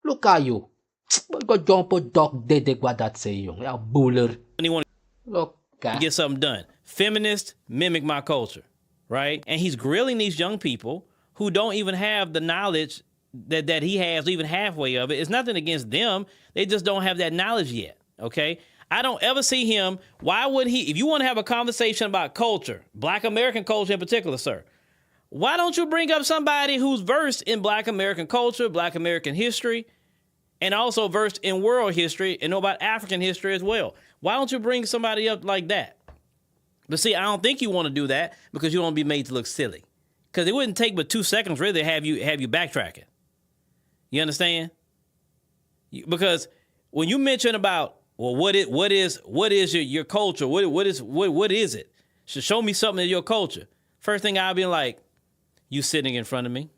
Look at you. Magka-jumpo dog didig what that say yung. Buller. Look, get something done. Feminists mimic my culture, right? And he's grilling these young people who don't even have the knowledge that he has, even halfway of it. It's nothing against them. They just don't have that knowledge yet, okay? I don't ever see him. Why would he, if you want to have a conversation about culture, Black American culture in particular, sir, why don't you bring up somebody who's versed in Black American culture, Black American history, and also versed in world history and know about African history as well? Why don't you bring somebody up like that? But see, I don't think you want to do that because you don't be made to look silly. Because it wouldn't take but 2 seconds really to have you backtracking. You understand? Because when you mention about, well, what is your culture? What is it? So show me something of your culture. First thing I'll be like, you sitting in front of me.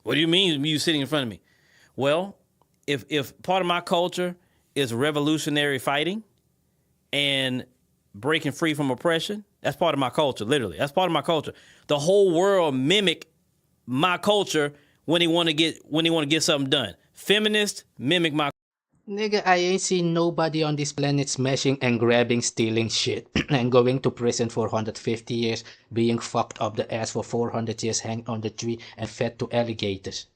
What do you mean you sitting in front of me? Well, if part of my culture is revolutionary fighting and breaking free from oppression, that's part of my culture, literally. That's part of my culture. The whole world mimic my culture when they want to get something done. Feminists mimic my... Nigga, I ain't seen nobody on this planet smashing and grabbing, stealing shit, and going to prison for 150 years, being fucked up the ass for 400 years, hanged on the tree, and fed to alligators.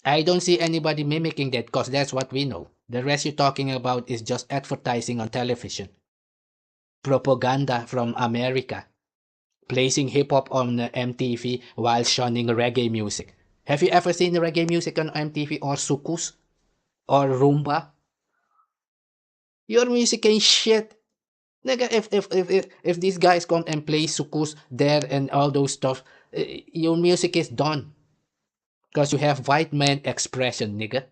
I don't see anybody mimicking that, cause that's what we know. The rest you're talking about is just advertising on television. Propaganda from America. Placing hip-hop on MTV while shunning reggae music. Have you ever seen reggae music on MTV or sukus? Or rumba? Your music ain't shit. Nigga, if these guys come and play sukus there and all those stuff, your music is done. Because you have white man expression, nigga.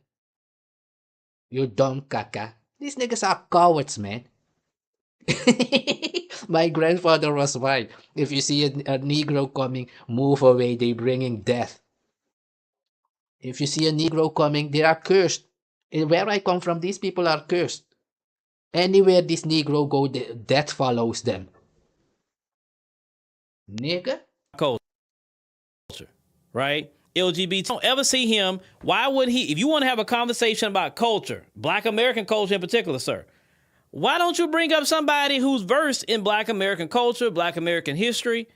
You dumb caca. These niggas are cowards, man. My grandfather was right. If you see a Negro coming, move away, they bringing death. If you see a Negro coming, they are cursed. Where I come from, these people are cursed. Anywhere this Negro go, death follows them. Nigga? Culture, right? LGBT. Don't ever see him. Why would he, if you want to have a conversation about culture, Black American culture in particular, sir, why don't you bring up somebody who's versed in Black American culture, Black American history,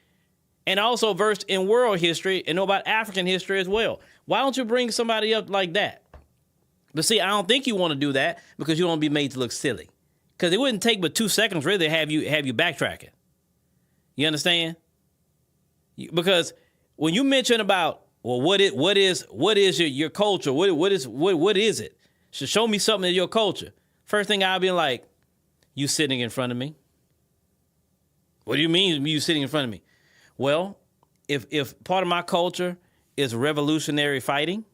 and also versed in world history and know about African history as well? Why don't you bring somebody up like that? But see, I don't think you want to do that because you don't be made to look silly. Because it wouldn't take but 2 seconds really to have you backtracking. You understand? Because when you mention about, well, what is your culture? What is it? So show me something of your culture. First thing I'll be like, you sitting in front of me. What do you mean you sitting in front of me? Well, if part of my culture is revolutionary fighting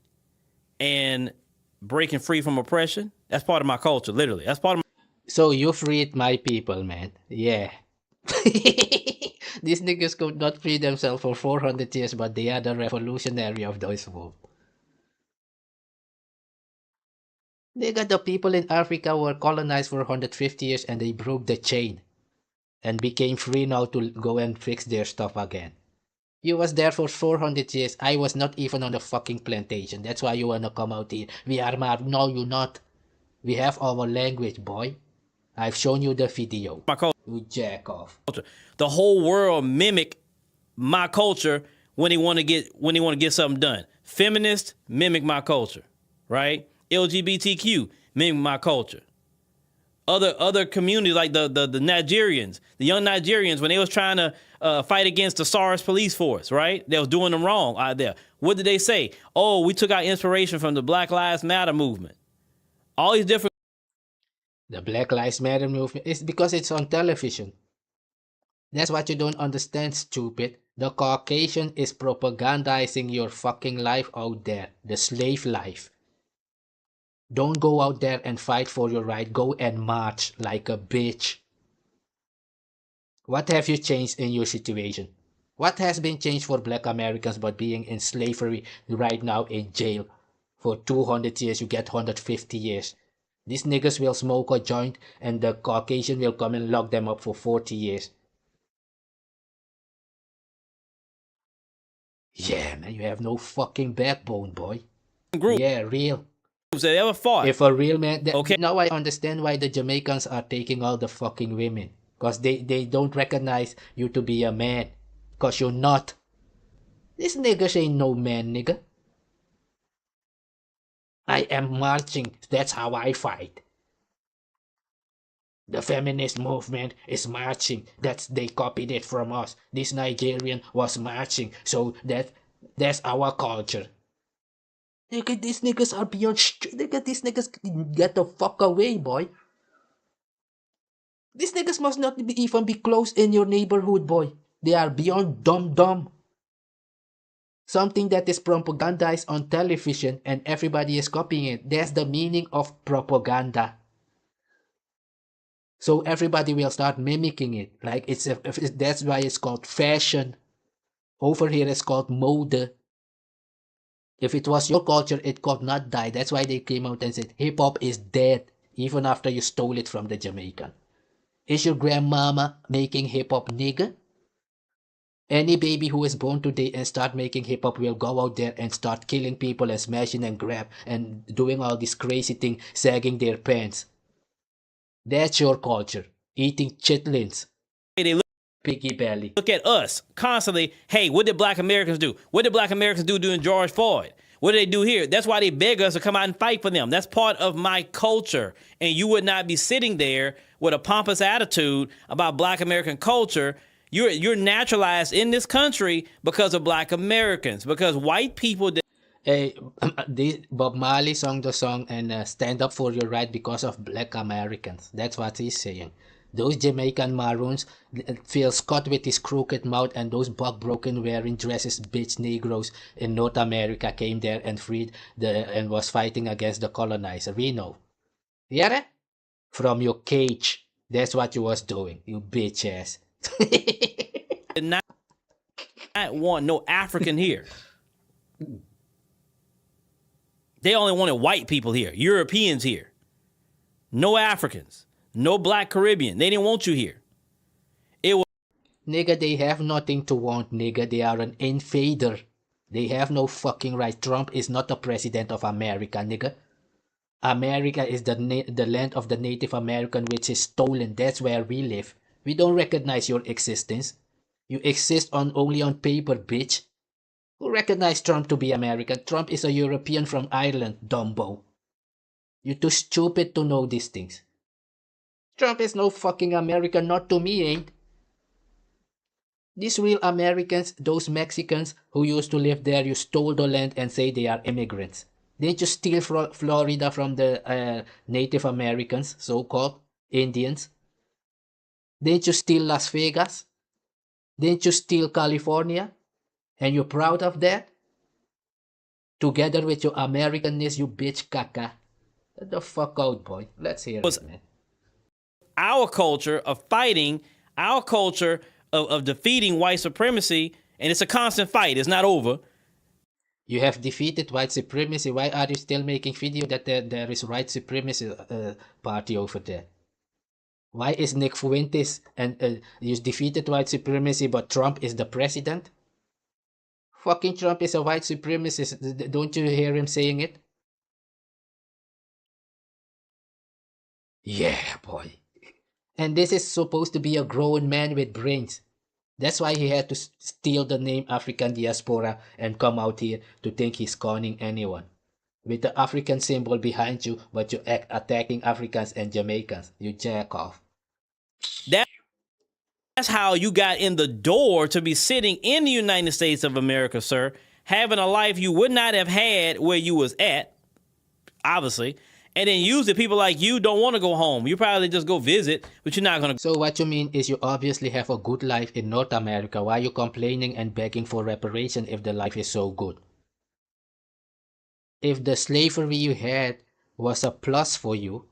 and breaking free from oppression, that's part of my culture, literally. That's part of my... So you freed my people, man. Yeah. These niggas could not free themselves for 400 years, but they are the revolutionary of those wolves. Nigga, the people in Africa were colonized for 150 years and they broke the chain. And became free now to go and fix their stuff again. You was there for 400 years. I was not even on the fucking plantation. That's why you wanna come out here. We are Maroon. No, you not. We have our language, boy. I've shown you the video. My culture. You jack off. The whole world mimic my culture when they want to get something done. Feminists mimic my culture, right? LGBTQ mimic my culture. Other communities like the Nigerians, the young Nigerians, when they was trying to fight against the SARS police force, right? They was doing them wrong out there. What did they say? Oh, we took our inspiration from the Black Lives Matter movement. All these different. The Black Lives Matter movement is because it's on television. That's what you don't understand, stupid. The Caucasian is propagandizing your fucking life out there. The slave life. Don't go out there and fight for your right. Go and march like a bitch. What have you changed in your situation? What has been changed for black Americans but being in slavery right now in jail? For 200 years, you get 150 years. These niggas will smoke a joint and the Caucasian will come and lock them up for 40 years. Yeah, man, you have no fucking backbone, boy. Group. Yeah, real. They ever fought. If a real man... Okay. Now I understand why the Jamaicans are taking all the fucking women. Because they don't recognize you to be a man. Because you're not. This niggas ain't no man, nigga. I am marching. That's how I fight. The feminist movement is marching. They copied it from us. This Nigerian was marching. So that's our culture. Nigga, these niggas are beyond nigga, these niggas get the fuck away, boy. These niggas must not even be close in your neighborhood, boy. They are beyond dumb. Something that is propagandized on television and everybody is copying it. That's the meaning of propaganda. So everybody will start mimicking it. Like that's why it's called fashion. Over here it's called mode. If it was your culture, it could not die. That's why they came out and said hip-hop is dead, even after you stole it from the Jamaican. Is your grandmama making hip-hop, nigga? Any baby who is born today and start making hip-hop will go out there and start killing people and smashing and grab and doing all this crazy thing, sagging their pants. That's your culture. Eating chitlins. They Piggy belly. look at us constantly. Hey, what did black Americans do? What did black Americans do during George Floyd? What do they do here? That's why they beg us to come out and fight for them. That's part of my culture. And you would not be sitting there with a pompous attitude about black American culture. You're naturalized in this country because of black Americans, because white people. Hey, Bob Marley sung the song and stand up for your right because of black Americans. That's what he's saying. Those Jamaican Maroons, Phill Scot with his crooked mouth and those buck-broken wearing dresses bitch Negroes in North America came there and freed and was fighting against the colonizer. We know. Hear it? From your cage. That's what you was doing, you bitch ass. Did not want no African here. They only wanted white people here, Europeans here. No Africans. No black Caribbean. They didn't want you here. It was. Nigga, they have nothing to want, nigga. They are an invader. They have no fucking right. Trump is not the president of America, nigga. America is the land of the Native American, which is stolen. That's where we live. We don't recognize your existence. You exist only on paper, bitch. Who recognized Trump to be American? Trump is a European from Ireland, dumbo. You're too stupid to know these things. Trump is no fucking American, not to me, ain't. These real Americans, those Mexicans who used to live there, you stole the land and say they are immigrants. Didn't you steal Florida from the Native Americans, so-called Indians? Didn't you steal Las Vegas? Didn't you steal California? And you're proud of that? Together with your Americanness, you bitch caca. Get the fuck out, boy. Let's hear it, man. Our culture of fighting, our culture of defeating white supremacy, and it's a constant fight. It's not over. You have defeated white supremacy. Why are you still making video that there is white supremacy party over there? Why is Nick Fuentes and you defeated white supremacy, but Trump is the president? Fucking Trump is a white supremacist. Don't you hear him saying it? Yeah, boy. And this is supposed to be a grown man with brains. That's why he had to steal the name African Diaspora and come out here to think he's conning anyone. With the African symbol behind you, but you act attacking Africans and Jamaicans. You jack off. That's how you got in the door to be sitting in the United States of America, sir, having a life you would not have had where you was at, obviously, and then usually people like you don't want to go home. You probably just go visit, but you're not going to. So what you mean is you obviously have a good life in North America. Why are you complaining and begging for reparation if the life is so good? If the slavery you had was a plus for you,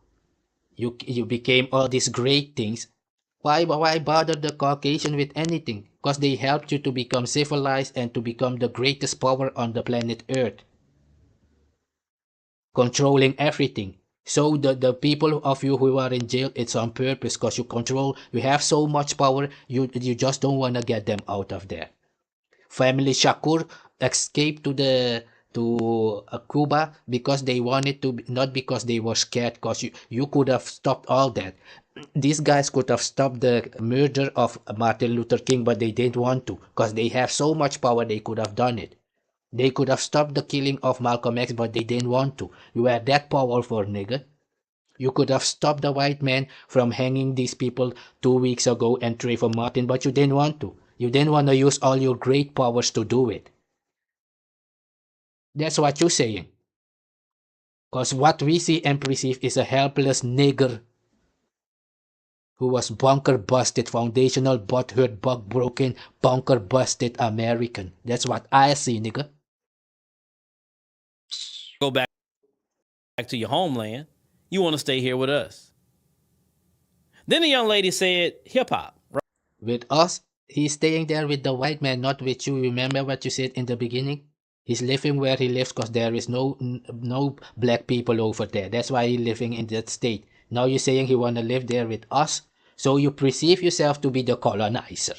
you became all these great things, why bother the Caucasian with anything? Because they helped you to become civilized and to become the greatest power on the planet Earth. Controlling everything. So the people of you who are in jail, it's on purpose because you have so much power, you just don't want to get them out of there. Family Shakur escaped to Cuba because they wanted to, not because they were scared, because you could have stopped all that. These guys could have stopped the murder of Martin Luther King, but they didn't want to because they have so much power they could have done it. They could have stopped the killing of Malcolm X, but they didn't want to. You were that powerful, nigga. You could have stopped the white man from hanging these people 2 weeks ago and Trayvon Martin, but you didn't want to. You didn't want to use all your great powers to do it. That's what you're saying. Because what we see and perceive is a helpless nigger who was bunker busted, foundational, butthurt, bug broken, bunker busted American. That's what I see, nigga. Go back to your homeland. You want to stay here with us. Then the young lady said, hip hop. Right? With us, he's staying there with the white man, not with you. Remember what you said in the beginning? He's living where he lives because there is no black people over there. That's why he's living in that state. Now you're saying he want to live there with us? So you perceive yourself to be the colonizer.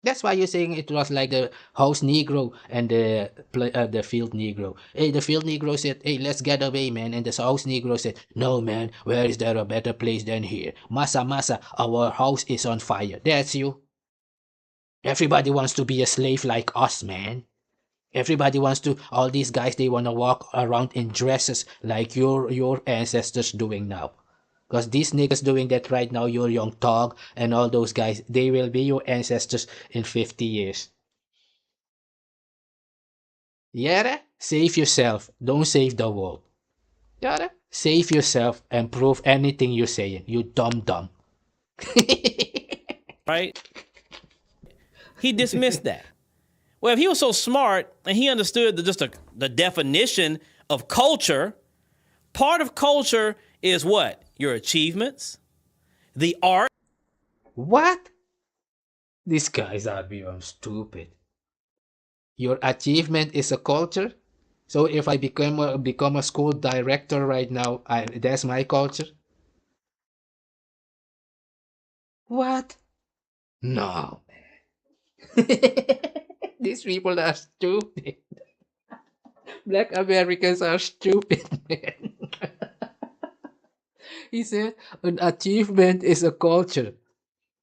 That's why you're saying it was like the house Negro and the field Negro. Hey, the field Negro said, hey, let's get away, man. And the house Negro said, no, man, where is there a better place than here? Masa, our house is on fire. That's you. Everybody wants to be a slave like us, man. Everybody wants to, all these guys, they want to walk around in dresses like your ancestors doing now. Because these niggas doing that right now, your young Tog and all those guys, they will be your ancestors in 50 years. Yeah, save yourself. Don't save the world. Yeah, save yourself and prove anything you're saying. You dumb. Right? He dismissed that. Well, if he was so smart and he understood the definition of culture, part of culture is what? Your achievements, the art. What? These guys are beyond stupid. Your achievement is a culture? So if I become a school director right now, that's my culture? What? No, man. These people are stupid. Black Americans are stupid, man. He said an achievement is a culture.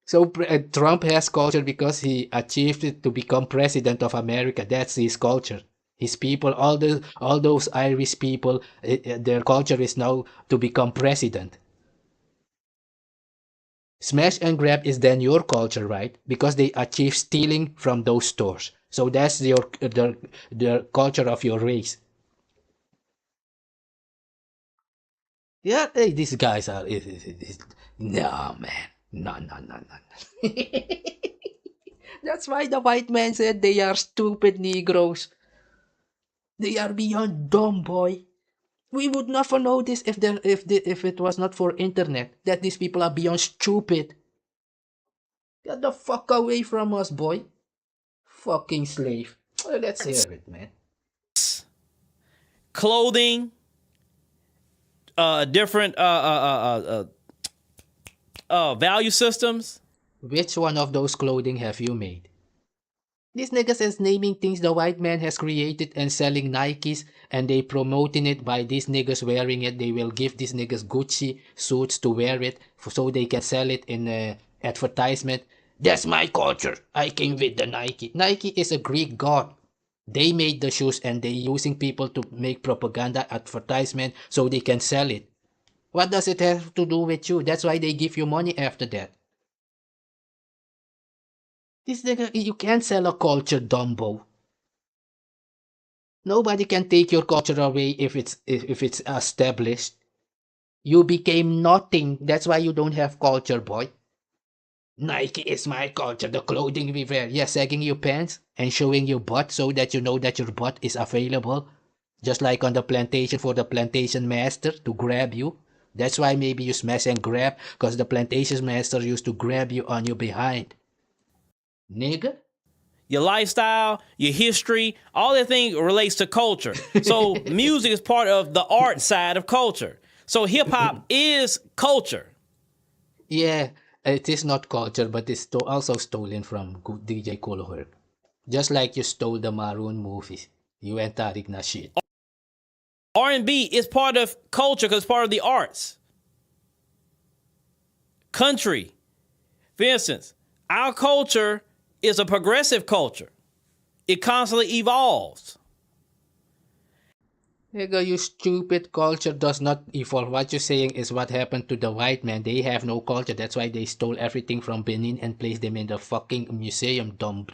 So Trump has culture because he achieved it to become president of America. That's his culture. His people, all those Irish people, their culture is now to become president. Smash and grab is then your culture, right? Because they achieve stealing from those stores. So that's the culture of your race. Yeah, hey, these guys are... No, man. No. That's why the white man said they are stupid Negroes. They are beyond dumb, boy. We would never know this if it was not for internet. That these people are beyond stupid. Get the fuck away from us, boy. Fucking slave. Let's hear it, man. Clothing, different value systems. Which one of those clothing have you made? These niggas is naming things the white man has created and selling Nikes, and they promoting it by these niggas wearing it. They will give these niggas Gucci suits to wear it so they can sell it in advertisement. That's my culture. I came with the Nike. Nike is a Greek god. They made the shoes and they using people to make propaganda advertisement so they can sell it. What does it have to do with you? That's why they give you money after that. This nigga, you can't sell a culture, Dumbo. Nobody can take your culture away if it's established. You became nothing. That's why you don't have culture, boy. Nike is my culture. The clothing we wear. Yeah, sagging your pants and showing your butt so that you know that your butt is available. Just like on the plantation for the plantation master to grab you. That's why maybe you smash and grab, because the plantation master used to grab you on your behind. Nigga? Your lifestyle, your history, all that thing relates to culture. So music is part of the art side of culture. So hip hop is culture. Yeah, it is not culture, but it's also stolen from DJ Kool Herc. Just like you stole the Maroon movies. You and Tariq Nasheed. R&B is part of culture because it's part of the arts. Country. For instance, our culture is a progressive culture. It constantly evolves. Nigga, you stupid, culture does not evolve. What you're saying is what happened to the white man. They have no culture. That's why they stole everything from Benin and placed them in the fucking museum, dumb.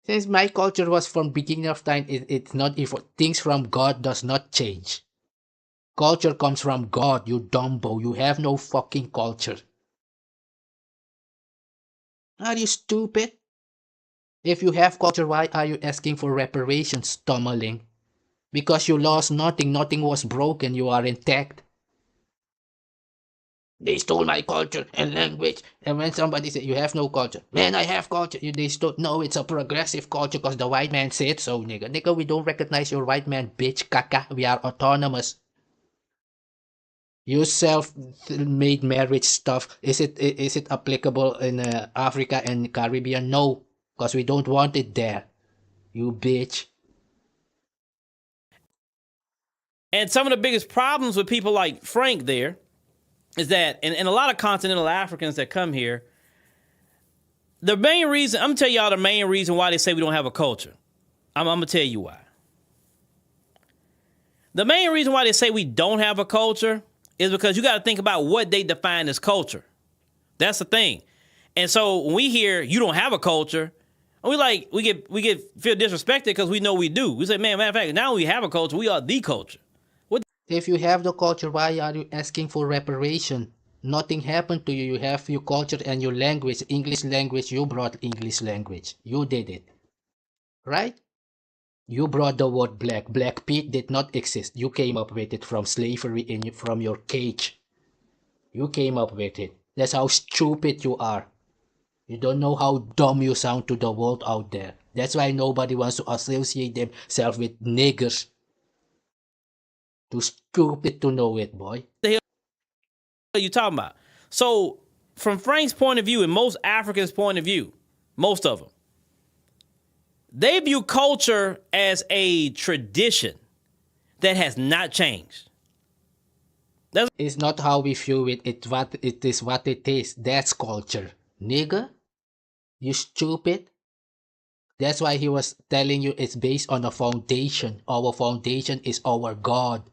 Since my culture was from beginning of time, it's not evolved. Things from God does not change. Culture comes from God, you dumbo. You have no fucking culture. Are you stupid? If you have culture, why are you asking for reparations, stumbling? Because you lost nothing, nothing was broken, you are intact. They stole my culture and language. And when somebody says you have no culture, man, I have culture. They stole. No, it's a progressive culture because the white man said so, nigga. Nigga, we don't recognize your white man, bitch, caca. We are autonomous. You self-made marriage stuff. Is it applicable in Africa and Caribbean? No, because we don't want it there. You bitch. And some of the biggest problems with people like Frank there is that, and a lot of continental Africans that come here, the main reason, I'm going to tell y'all the main reason why they say we don't have a culture. I'm going to tell you why. The main reason why they say we don't have a culture is because you got to think about what they define as culture. That's the thing. And so when we hear you don't have a culture, we get feel disrespected because we know we do. We say, man, matter of fact, now we have a culture, we are the culture. If you have the culture, why are you asking for reparation? Nothing happened to you. You have your culture and your language, English language. You brought English language. You did it. Right? You brought the word black. Black Pete did not exist. You came up with it from slavery from your cage. You came up with it. That's how stupid you are. You don't know how dumb you sound to the world out there. That's why nobody wants to associate themselves with niggers. Too stupid to know it, boy. The hell are you talking about? So, from Frank's point of view and most Africans' point of view, most of them, they view culture as a tradition that has not changed. It's not how we view it. It's what it is. What it is. That's culture, nigga. You stupid. That's why he was telling you it's based on a foundation. Our foundation is our God.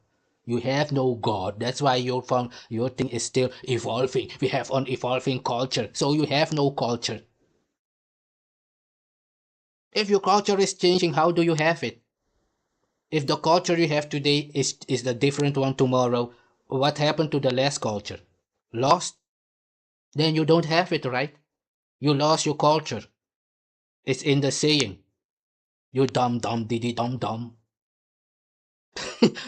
You have no God. That's why your thing is still evolving. We have an evolving culture. So you have no culture. If your culture is changing, how do you have it? If the culture you have today is the different one tomorrow, what happened to the last culture? Lost? Then you don't have it, right? You lost your culture. It's in the saying. You dumb diddy dumb.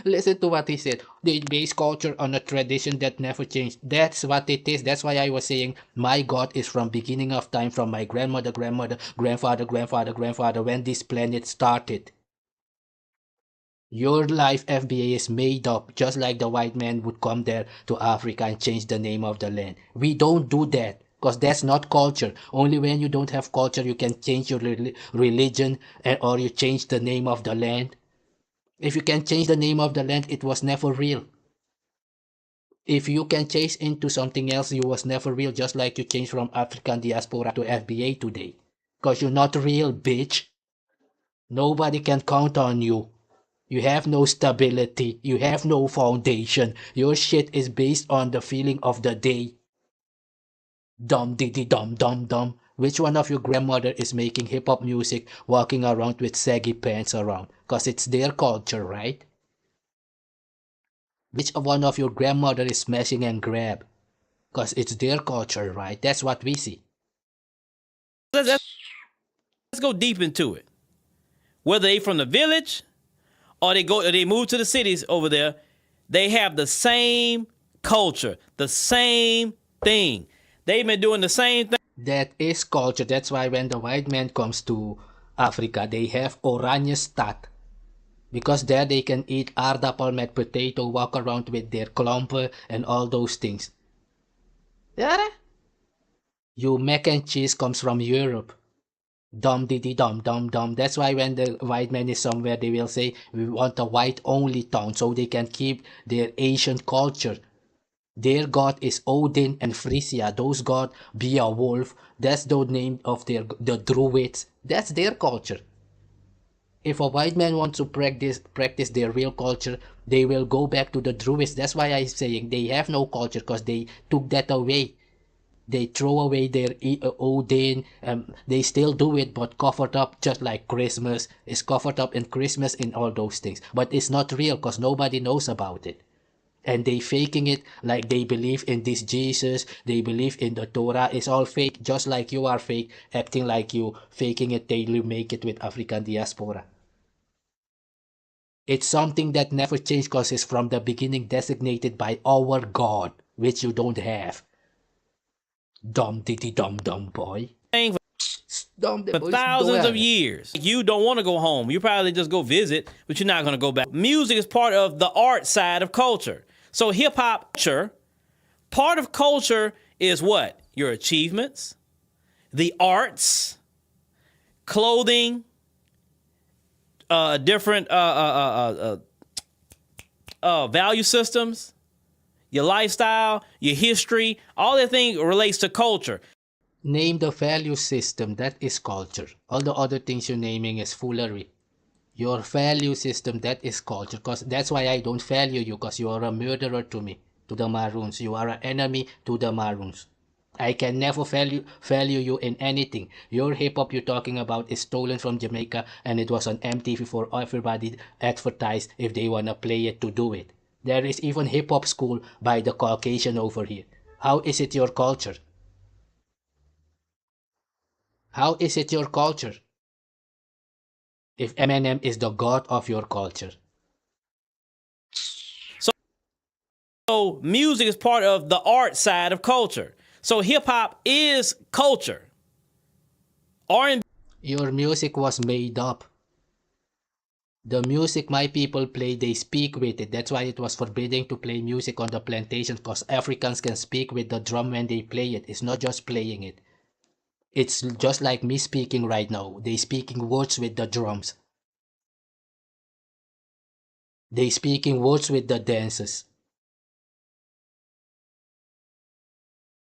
Listen to what he said. They base culture on a tradition that never changed. That's what it is. That's why I was saying my God is from beginning of time, from my grandmother, grandfather, when this planet started. Your life FBA is made up, just like the white man would come there to Africa and change the name of the land. We don't do that, because that's not culture. Only when you don't have culture you can change your religion or you change the name of the land. If you can change the name of the land, it was never real. If you can chase into something else, you was never real, just like you changed from African diaspora to FBA today. Because you're not real, bitch. Nobody can count on you. You have no stability. You have no foundation. Your shit is based on the feeling of the day. Dum diddy dum dum dum. Which one of your grandmother is making hip-hop music, walking around with saggy pants around? Because it's their culture, right? Which one of your grandmother is smashing and grab? Because it's their culture, right? That's what we see. Let's go deep into it. Whether they from the village or they move to the cities over there, they have the same culture, the same thing. They've been doing the same thing. That is culture. That's why when the white man comes to Africa, they have oranje stad. Because there they can eat aardappel met potato, walk around with their klompen and all those things. Yeah? Your mac and cheese comes from Europe. Dum diddy dum dum dum. That's why when the white man is somewhere, they will say, we want a white only town so they can keep their Asian culture. Their god is Odin and Frisia. Those gods be a wolf. That's the name of the Druids. That's their culture. If a white man wants to practice their real culture, they will go back to the Druids. That's why I'm saying they have no culture, because they took that away. They throw away their Odin. They still do it, but covered up, just like Christmas is covered up in Christmas and all those things. But it's not real because nobody knows about it. And they faking it like they believe in this Jesus, they believe in the Torah. It's all fake, just like you are fake, acting like you, faking it till you make it with African diaspora. It's something that never changed because it's from the beginning designated by our God, which you don't have. Dumb diddy dum dum boy. For thousands of years. You don't want to go home. You probably just go visit, but you're not going to go back. Music is part of the art side of culture. So hip-hop culture, part of culture is what? Your achievements, the arts, clothing, different value systems, your lifestyle, your history, all that thing relates to culture. Name the value system, that is culture. All the other things you're naming is foolery. Your value system, that is culture. Because that's why I don't value you, because you are a murderer to me, to the Maroons. You are an enemy to the Maroons. I can never value you in anything. Your hip-hop you're talking about is stolen from Jamaica, and it was on MTV for everybody advertised if they want to play it to do it. There is even hip-hop school by the Caucasian over here. How is it your culture? How is it your culture? If Eminem is the god of your culture. So music is part of the art side of culture. So hip-hop is culture. R&B. Your music was made up. The music my people play, they speak with it. That's why it was forbidden to play music on the plantation, because Africans can speak with the drum when they play it. It's not just playing it. It's just like me speaking right now. They speaking words with the drums. They speaking words with the dances.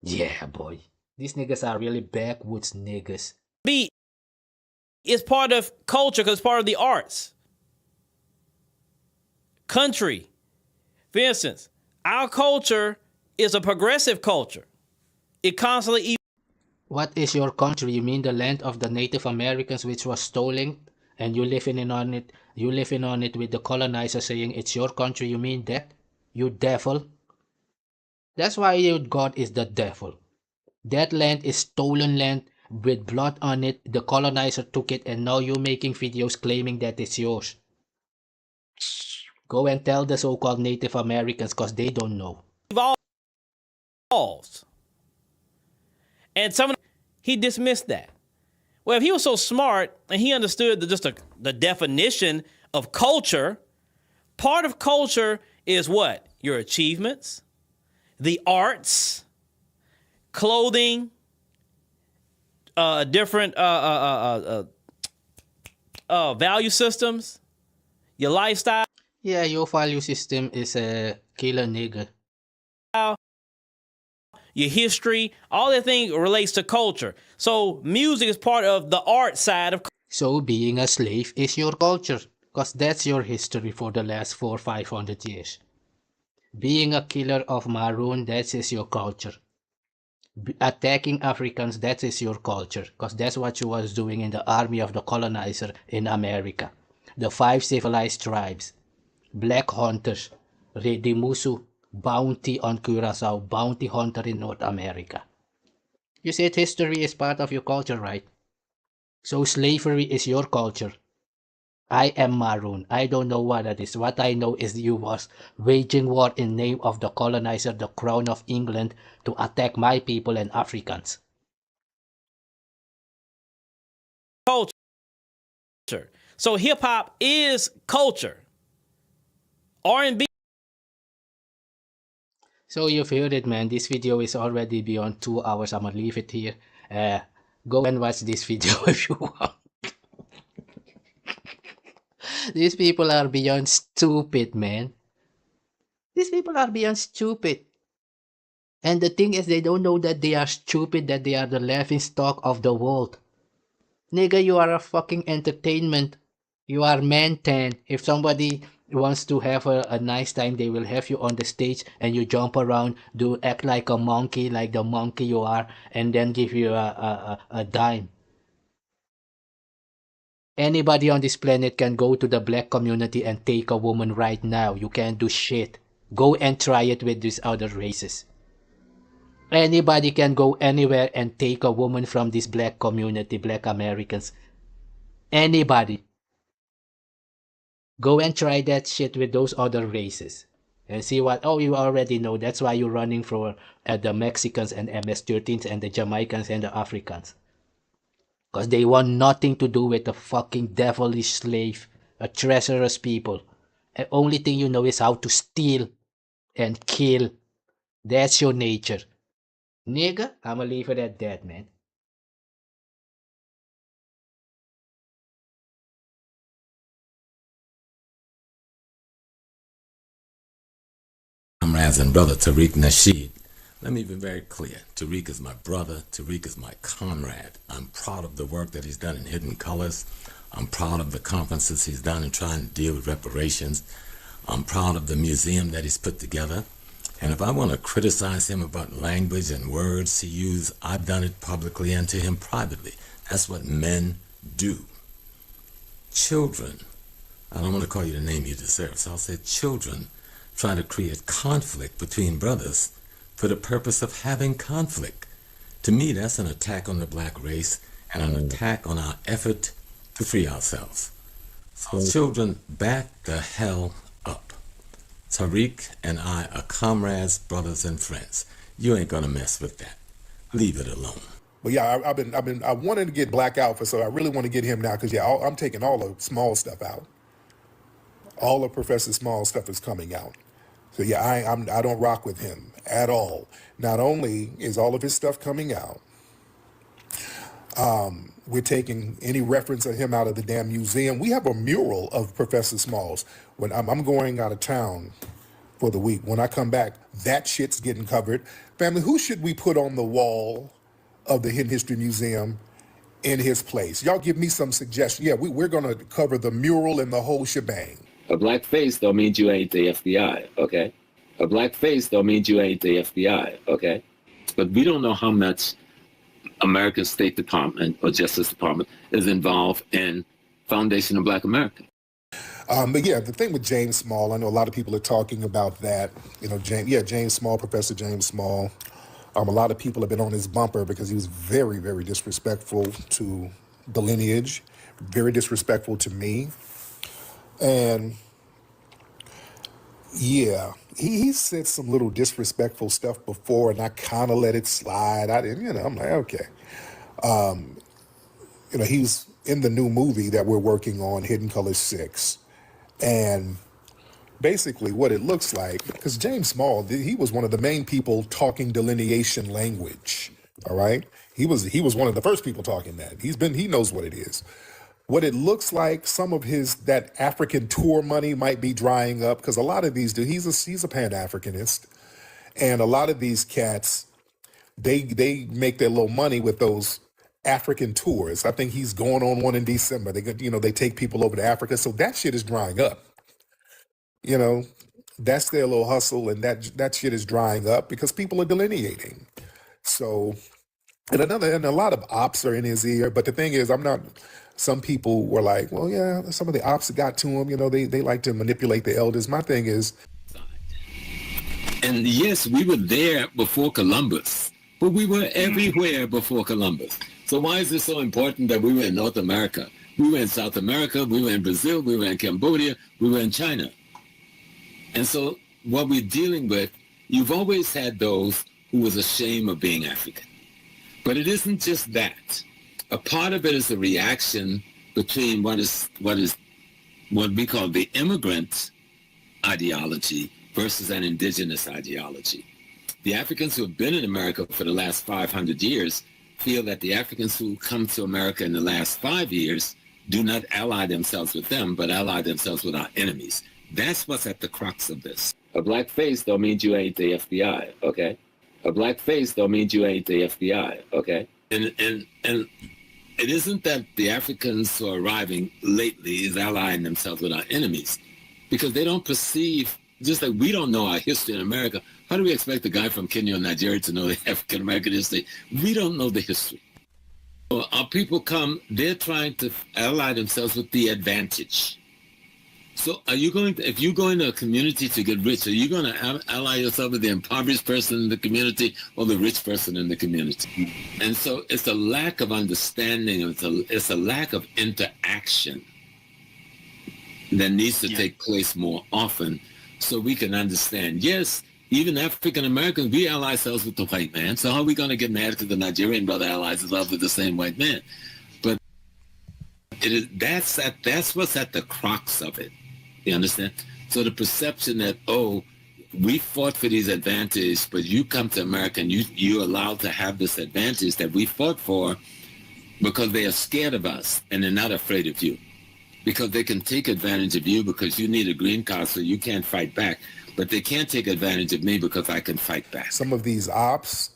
Yeah, boy. These niggas are really backwoods niggas. Beat is part of culture because it's part of the arts. Country. For instance, our culture is a progressive culture. It constantly... What is your country? You mean the land of the Native Americans which was stolen and you living in on it? You living on it with the colonizer saying it's your country. You mean that? You devil? That's why your God is the devil. That land is stolen land with blood on it. The colonizer took it and now you're making videos claiming that it's yours. Go and tell the so-called Native Americans because they don't know. And he dismissed that. Well, if he was so smart and he understood the definition of culture, part of culture is what? Your achievements, the arts, clothing, different value systems, your lifestyle. Yeah, your value system is a killer nigga. your history, all that thing relates to culture. So music is part of the art side of. So being a slave is your culture, because that's your history for the last 400-500 years. Being a killer of Maroon, that is your culture. Attacking Africans, that is your culture, because that's what you was doing in the army of the colonizer in America. The 5 civilized tribes, black hunters, Redimusu, bounty on Curacao, bounty hunter in North America. You said history is part of your culture, right? So slavery is your culture. I am Maroon. I don't know what that is. What I know is you was waging war in name of the colonizer, the crown of England, to attack my people and Africans. Culture. So hip hop is culture. R&B. So you've heard it, man. This video is already beyond 2 hours. I'm gonna leave it here. Go and watch this video if you want. These people are beyond stupid, man. These people are beyond stupid. And the thing is, they don't know that they are stupid, that they are the laughing stock of the world. Nigga, you are a fucking entertainment. You are man 10. If somebody wants to have a nice time, they will have you on the stage and you jump around, act like a monkey, like the monkey you are, and then give you a dime. Anybody on this planet can go to the black community and take a woman right now. You can't do shit. Go and try it with these other races. Anybody can go anywhere and take a woman from this black community, black Americans. Anybody. Go and try that shit with those other races. And see what, oh, you already know. That's why you're running for the Mexicans and MS-13s and the Jamaicans and the Africans. Because they want nothing to do with a fucking devilish slave, a treacherous people. The only thing you know is how to steal and kill. That's your nature. Nigga, I'ma leave it at that, man. Comrades and brother Tariq Nasheed. Let me be very clear. Tariq is my brother. Tariq is my comrade. I'm proud of the work that he's done in Hidden Colors. I'm proud of the conferences he's done in trying to deal with reparations. I'm proud of the museum that he's put together. And if I want to criticize him about language and words he used, I've done it publicly and to him privately. That's what men do. Children, I don't want to call you the name you deserve, so I'll say children try to create conflict between brothers for the purpose of having conflict. To me, that's an attack on the black race and an attack on our effort to free ourselves. So children, back the hell up. Tariq and I are comrades, brothers, and friends. You ain't gonna mess with that. Leave it alone. But yeah, I wanted to get Black Alpha, so I really want to get him now because yeah, I'm taking all the small stuff out. All of Professor Small stuff is coming out. So yeah, I don't rock with him at all. Not only is all of his stuff coming out, we're taking any reference of him out of the damn museum. We have a mural of Professor Smalls. When I'm going out of town for the week, when I come back, that shit's getting covered. Family, who should we put on the wall of the Hidden History Museum in his place? Y'all give me some suggestions. Yeah, we're going to cover the mural and the whole shebang. A black face don't mean you ain't the FBI, okay? A black face don't mean you ain't the FBI, okay? But we don't know how much American State Department or Justice Department is involved in Foundation of Black America. But yeah, the thing with James Small, I know a lot of people are talking about that. You know, James Small, Professor James Small. A lot of people have been on his bumper because he was very, very disrespectful to the lineage, very disrespectful to me. And yeah, he said some little disrespectful stuff before, and I kind of let it slide. I didn't, I'm like, okay. He's in the new movie that we're working on, Hidden Colors 6. And basically what it looks like, because James Small, he was one of the main people talking delineation language, all right? He was one of the first people talking that. He knows what it is. What it looks like, some of that African tour money might be drying up because a lot of these he's a Pan-Africanist, And a lot of these cats, they make their little money with those African tours. I think he's going on one in December. They take people over to Africa. So that shit is drying up. That's their little hustle, and that shit is drying up because people are delineating. So, and a lot of ops are in his ear. But the thing is, some people were like, well, yeah, some of the ops got to him. They like to manipulate the elders. My thing is, and yes, we were there before Columbus, but we were everywhere before Columbus. So why is it so important that we were in North America? We were in South America, we were in Brazil, we were in Cambodia, we were in China. And so what we're dealing with, you've always had those who was ashamed of being African. But it isn't just that. A part of it is a reaction between what we call the immigrant ideology versus an indigenous ideology. The Africans who have been in America for the last 500 years feel that the Africans who come to America in the last 5 years do not ally themselves with them, but ally themselves with our enemies. That's what's at the crux of this. A black face don't mean you ain't the FBI, okay? A black face don't mean you ain't the FBI, okay? And it isn't that the Africans who are arriving lately is allying themselves with our enemies, because they don't perceive, just like we don't know our history in America. How do we expect the guy from Kenya or Nigeria to know the African-American history? We don't know the history. So our people come, they're trying to ally themselves with the advantage. So are you going to, if you go into a community to get rich, are you going to ally yourself with the impoverished person in the community or the rich person in the community? And so it's a lack of understanding, it's a lack of interaction that needs to take place more often so we can understand. Yes, even African Americans, we ally ourselves with the white man. So how are we going to get mad because the Nigerian brother allies himself with the same white man? But that's what's at the crux of it. You understand? So the perception that, oh, we fought for these advantages, but you come to America and you're allowed to have this advantage that we fought for because they are scared of us and they're not afraid of you. Because they can take advantage of you because you need a green card so you can't fight back. But they can't take advantage of me because I can fight back. Some of these ops,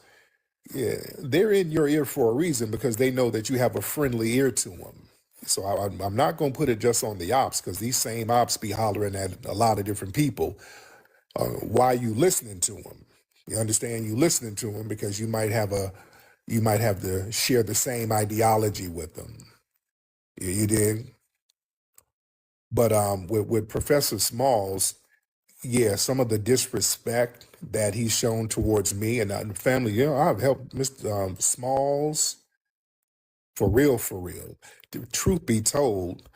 they're in your ear for a reason because they know that you have a friendly ear to them. So I'm not going to put it just on the ops because these same ops be hollering at a lot of different people. Why you listening to them? You understand? You listening to them because you might have to share the same ideology with them. You did. But with Professor Smalls, some of the disrespect that he's shown towards me and the family, I've helped Mr. Smalls for real. The truth be told,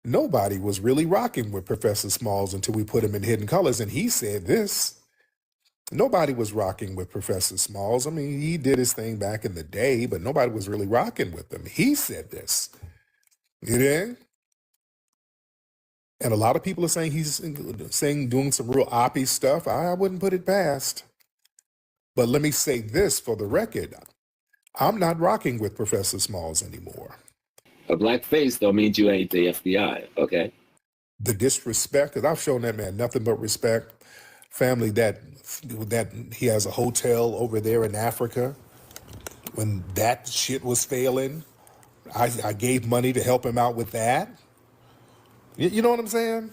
nobody was really rocking with Professor Smalls until we put him in Hidden Colors, and he said this. Nobody was rocking with Professor Smalls. I mean, he did his thing back in the day, but nobody was really rocking with him. He said this. You know? And a lot of people are saying he's doing some real oppie stuff. I wouldn't put it past. But let me say this for the record. I'm not rocking with Professor Smalls anymore. A black face don't mean you ain't the FBI, okay? The disrespect, because I've shown that man nothing but respect. Family that he has a hotel over there in Africa. When that shit was failing, I gave money to help him out with that. You know what I'm saying?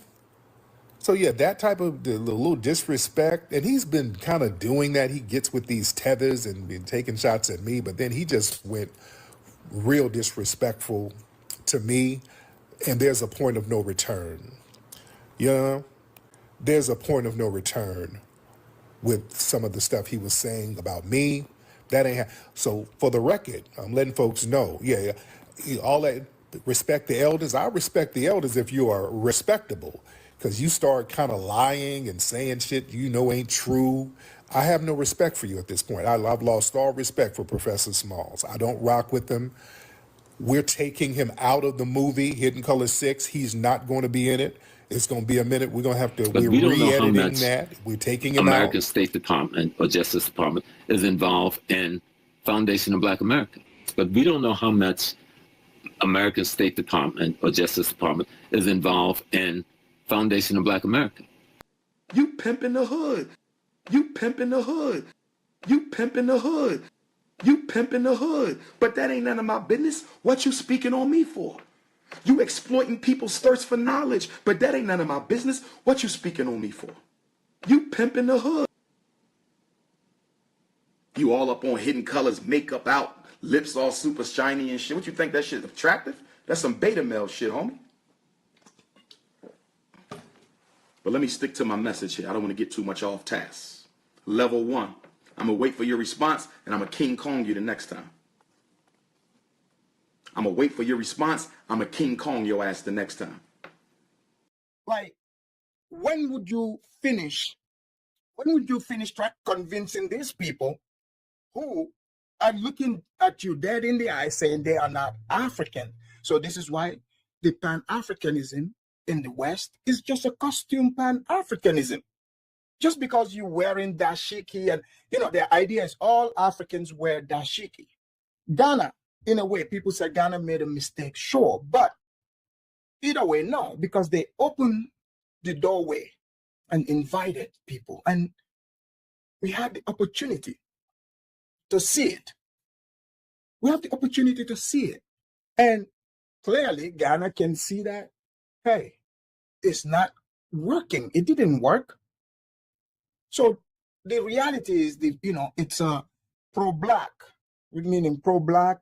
So that type of the little disrespect, and he's been kind of doing that. He gets with these tethers and been taking shots at me, but then he just went real disrespectful to me, and there's a point of no return. There's a point of no return with some of the stuff he was saying about me. That ain't so for the record, I'm letting folks know, all that respect the elders. I respect the elders if you are respectable, because you start kind of lying and saying shit ain't true. I have no respect for you at this point. I've lost all respect for Professor Smalls. I don't rock with him. We're taking him out of the movie Hidden Color 6. He's not going to be in it. It's going to be a minute. We're going to have to, we're re-editing that. We're taking him out. American State Department or Justice Department is involved in Foundation of Black America. But we don't know how much American State Department or Justice Department is involved in Foundation of Black America. You pimping the hood. You pimping the hood. You pimping the hood. You pimping the hood. But that ain't none of my business. What you speaking on me for? You exploiting people's thirst for knowledge, but that ain't none of my business. What you speaking on me for? You pimping the hood. You all up on Hidden Colors, makeup out, lips all super shiny and shit. What you think that shit attractive? That's some beta male shit, homie. But let me stick to my message here. I don't want to get too much off task. Level 1. I'm going to wait for your response, and I'm going to King Kong you the next time. I'm going to wait for your response. I'm going to King Kong your ass the next time. Like, when would you finish convincing these people who are looking at you dead in the eye saying they are not African? So this is why the Pan-Africanism in the West is just a costume Pan-Africanism. Just because you're wearing dashiki and, the idea is all Africans wear dashiki. Ghana, in a way, people say Ghana made a mistake, sure. But either way, no, because they opened the doorway and invited people. And we had the opportunity to see it. We have the opportunity to see it. And clearly, Ghana can see that, hey, it's not working. It didn't work. So the reality is, it's a pro-black, meaning pro-black,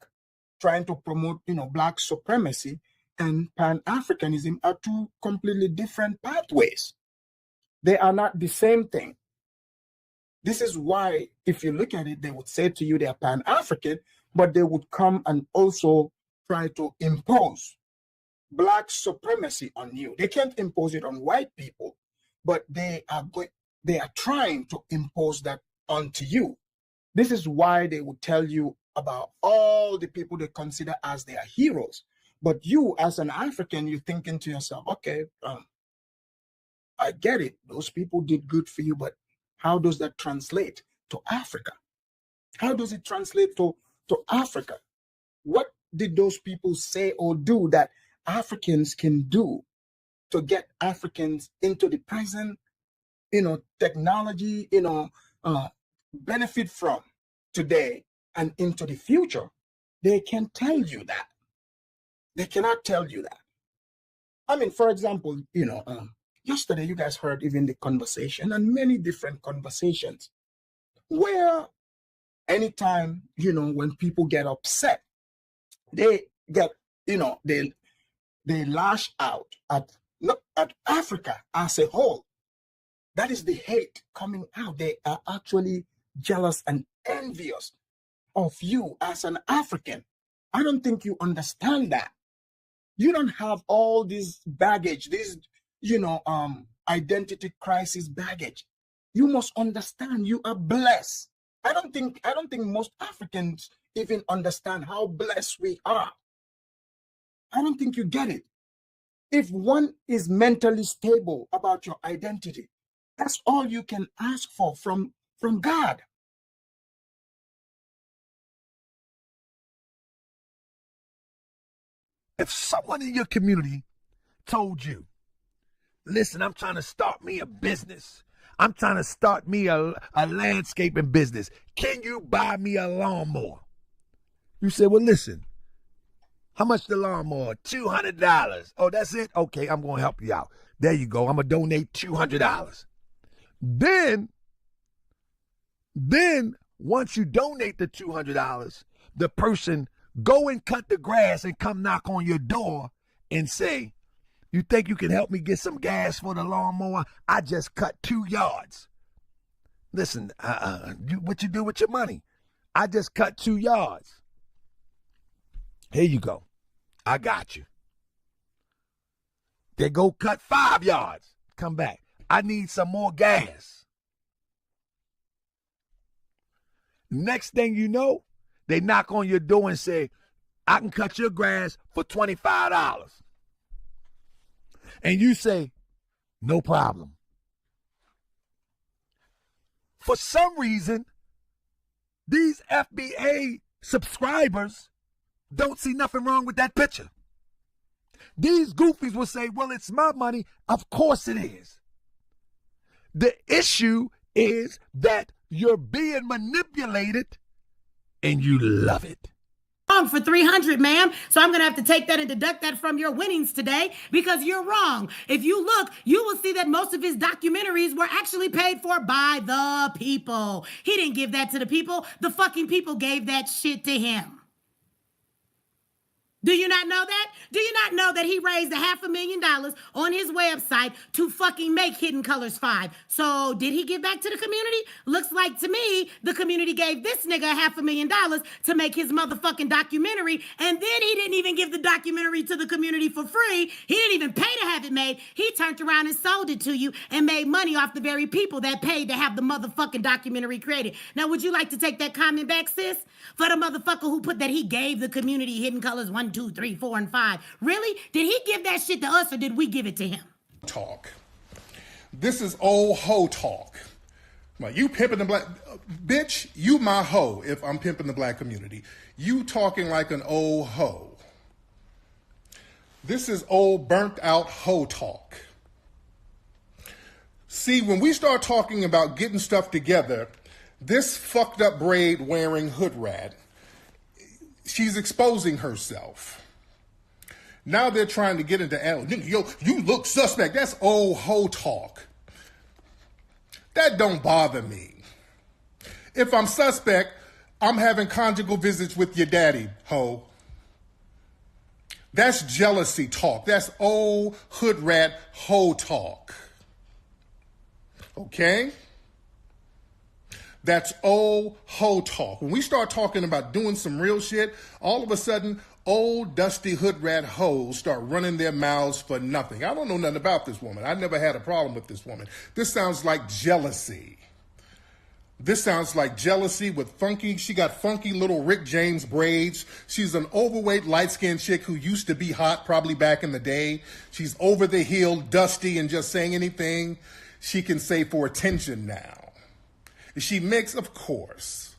trying to promote, black supremacy, and Pan-Africanism are two completely different pathways. They are not the same thing. This is why, if you look at it, they would say to you they are Pan-African, but they would come and also try to impose black supremacy on you. They can't impose it on white people, but they are trying to impose that onto you. This is why they would tell you about all the people they consider as their heroes. But you, as an African, you're thinking to yourself, okay, I get it. Those people did good for you, but how does that translate to Africa? How does it translate to Africa? What did those people say or do that Africans can do to get Africans into the present, technology, benefit from today and into the future? They can tell you that. They cannot tell you that. I mean, for example, yesterday you guys heard even the conversation and many different conversations where anytime, when people get upset, they get, they lash out at Africa as a whole. That is the hate coming out. They are actually jealous and envious of you as an African. I don't think you understand that. You don't have all this baggage, this, identity crisis baggage. You must understand you are blessed. I don't think most Africans even understand how blessed we are. I don't think you get it. If one is mentally stable about your identity, that's all you can ask for from God. If someone in your community told you, listen, I'm trying to start me a business. I'm trying to start me a landscaping business. Can you buy me a lawnmower? You say, well, listen, how much the lawnmower? $200. Oh, that's it? Okay, I'm going to help you out. There you go. I'm going to donate $200. Then, once you donate the $200, the person go and cut the grass and come knock on your door and say, you think you can help me get some gas for the lawnmower? I just cut 2 yards. Listen, what you do with your money? I just cut 2 yards. Here you go. I got you. They go cut 5 yards. Come back. I need some more gas. Next thing you know, they knock on your door and say, I can cut your grass for $25. And you say, no problem. For some reason, these FBA subscribers don't see nothing wrong with that picture. These goofies will say, well, it's my money. Of course it is. The issue is that you're being manipulated and you love it. Wrong for 300, ma'am. So I'm going to have to take that and deduct that from your winnings today because you're wrong. If you look, you will see that most of his documentaries were actually paid for by the people. He didn't give that to the people. The fucking people gave that shit to him. Do you not know that? Do you not know that he raised $500,000 on his website to fucking make Hidden Colors 5? So did he give back to the community? Looks like to me, the community gave this nigga $500,000 to make his motherfucking documentary. And then he didn't even give the documentary to the community for free. He didn't even pay to have it made. He turned around and sold it to you and made money off the very people that paid to have the motherfucking documentary created. Now, would you like to take that comment back, sis? For the motherfucker who put that he gave the community Hidden Colors 1, 2, 3, 4, and 5. Really? Did he give that shit to us or did we give it to him? Talk. This is old hoe talk. Like, you pimping the black... Bitch, you my hoe if I'm pimping the black community. You talking like an old hoe. This is old burnt out hoe talk. See, when we start talking about getting stuff together, this fucked up braid wearing hood rat, she's exposing herself. Now they're trying to get into, yo, you look suspect. That's old hoe talk. That don't bother me. If I'm suspect, I'm having conjugal visits with your daddy, hoe. That's jealousy talk. That's old hood rat hoe talk. Okay? That's old hoe talk. When we start talking about doing some real shit, all of a sudden, old dusty hood rat hoes start running their mouths for nothing. I don't know nothing about this woman. I never had a problem with this woman. This sounds like jealousy. This sounds like jealousy with funky, she got funky little Rick James braids. She's an overweight, light-skinned chick who used to be hot probably back in the day. She's over the hill, dusty, and just saying anything she can say for attention now. Is she mixed? Of course.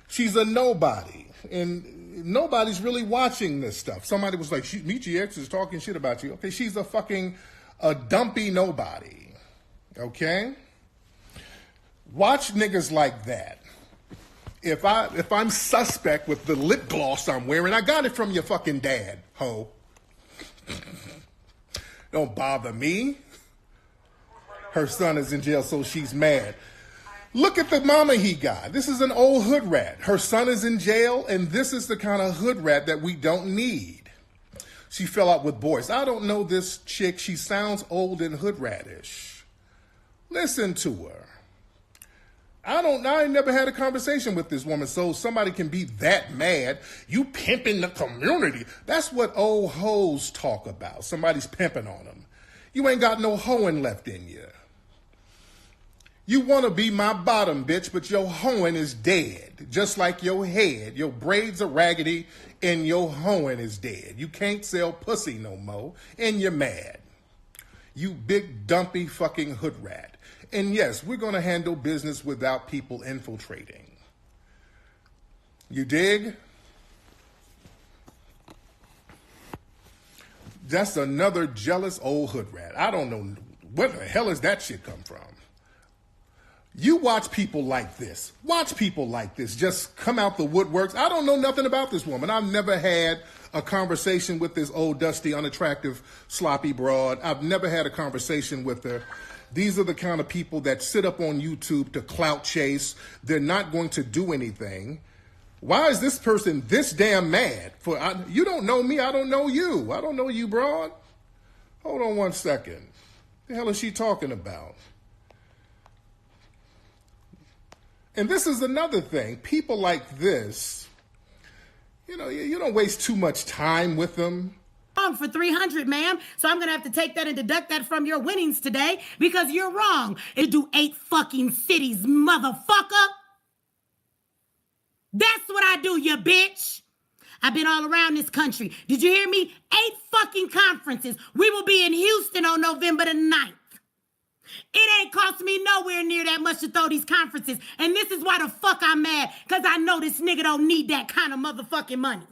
She's a nobody, and nobody's really watching this stuff. Somebody was like, Meet X is talking shit about you. Okay, she's a dumpy nobody. Okay? Watch niggas like that. If I'm suspect with the lip gloss I'm wearing, I got it from your fucking dad, ho. Don't bother me. Her son is in jail, so she's mad. Look at the mama he got. This is an old hood rat. Her son is in jail, and this is the kind of hood rat that we don't need. She fell out with Boyce. I don't know this chick. She sounds old and hood ratish. Listen to her. I ain't never had a conversation with this woman, so somebody can be that mad. You pimping the community. That's what old hoes talk about. Somebody's pimping on them. You ain't got no hoeing left in you. You want to be my bottom, bitch, but your hoeing is dead. Just like your head. Your braids are raggedy and your hoeing is dead. You can't sell pussy no more and you're mad. You big dumpy fucking hood rat. And yes, we're going to handle business without people infiltrating. You dig? That's another jealous old hood rat. I don't know where the hell is that shit come from. You watch people like this. Watch people like this just come out the woodworks. I don't know nothing about this woman. I've never had a conversation with this old, dusty, unattractive, sloppy broad. I've never had a conversation with her. These are the kind of people that sit up on YouTube to clout chase. They're not going to do anything. Why is this person this damn mad? You don't know me. I don't know you. I don't know you, broad. Hold on one second. What the hell is she talking about? And this is another thing. People like this, you don't waste too much time with them. Wrong for 300, ma'am. So I'm going to have to take that and deduct that from your winnings today because you're wrong. It do 8 fucking cities, motherfucker. That's what I do, you bitch. I've been all around this country. Did you hear me? 8 fucking conferences. We will be in Houston on November the 9th. It ain't cost me nowhere near that much to throw these conferences. And this is why the fuck I'm mad. Because I know this nigga don't need that kind of motherfucking money.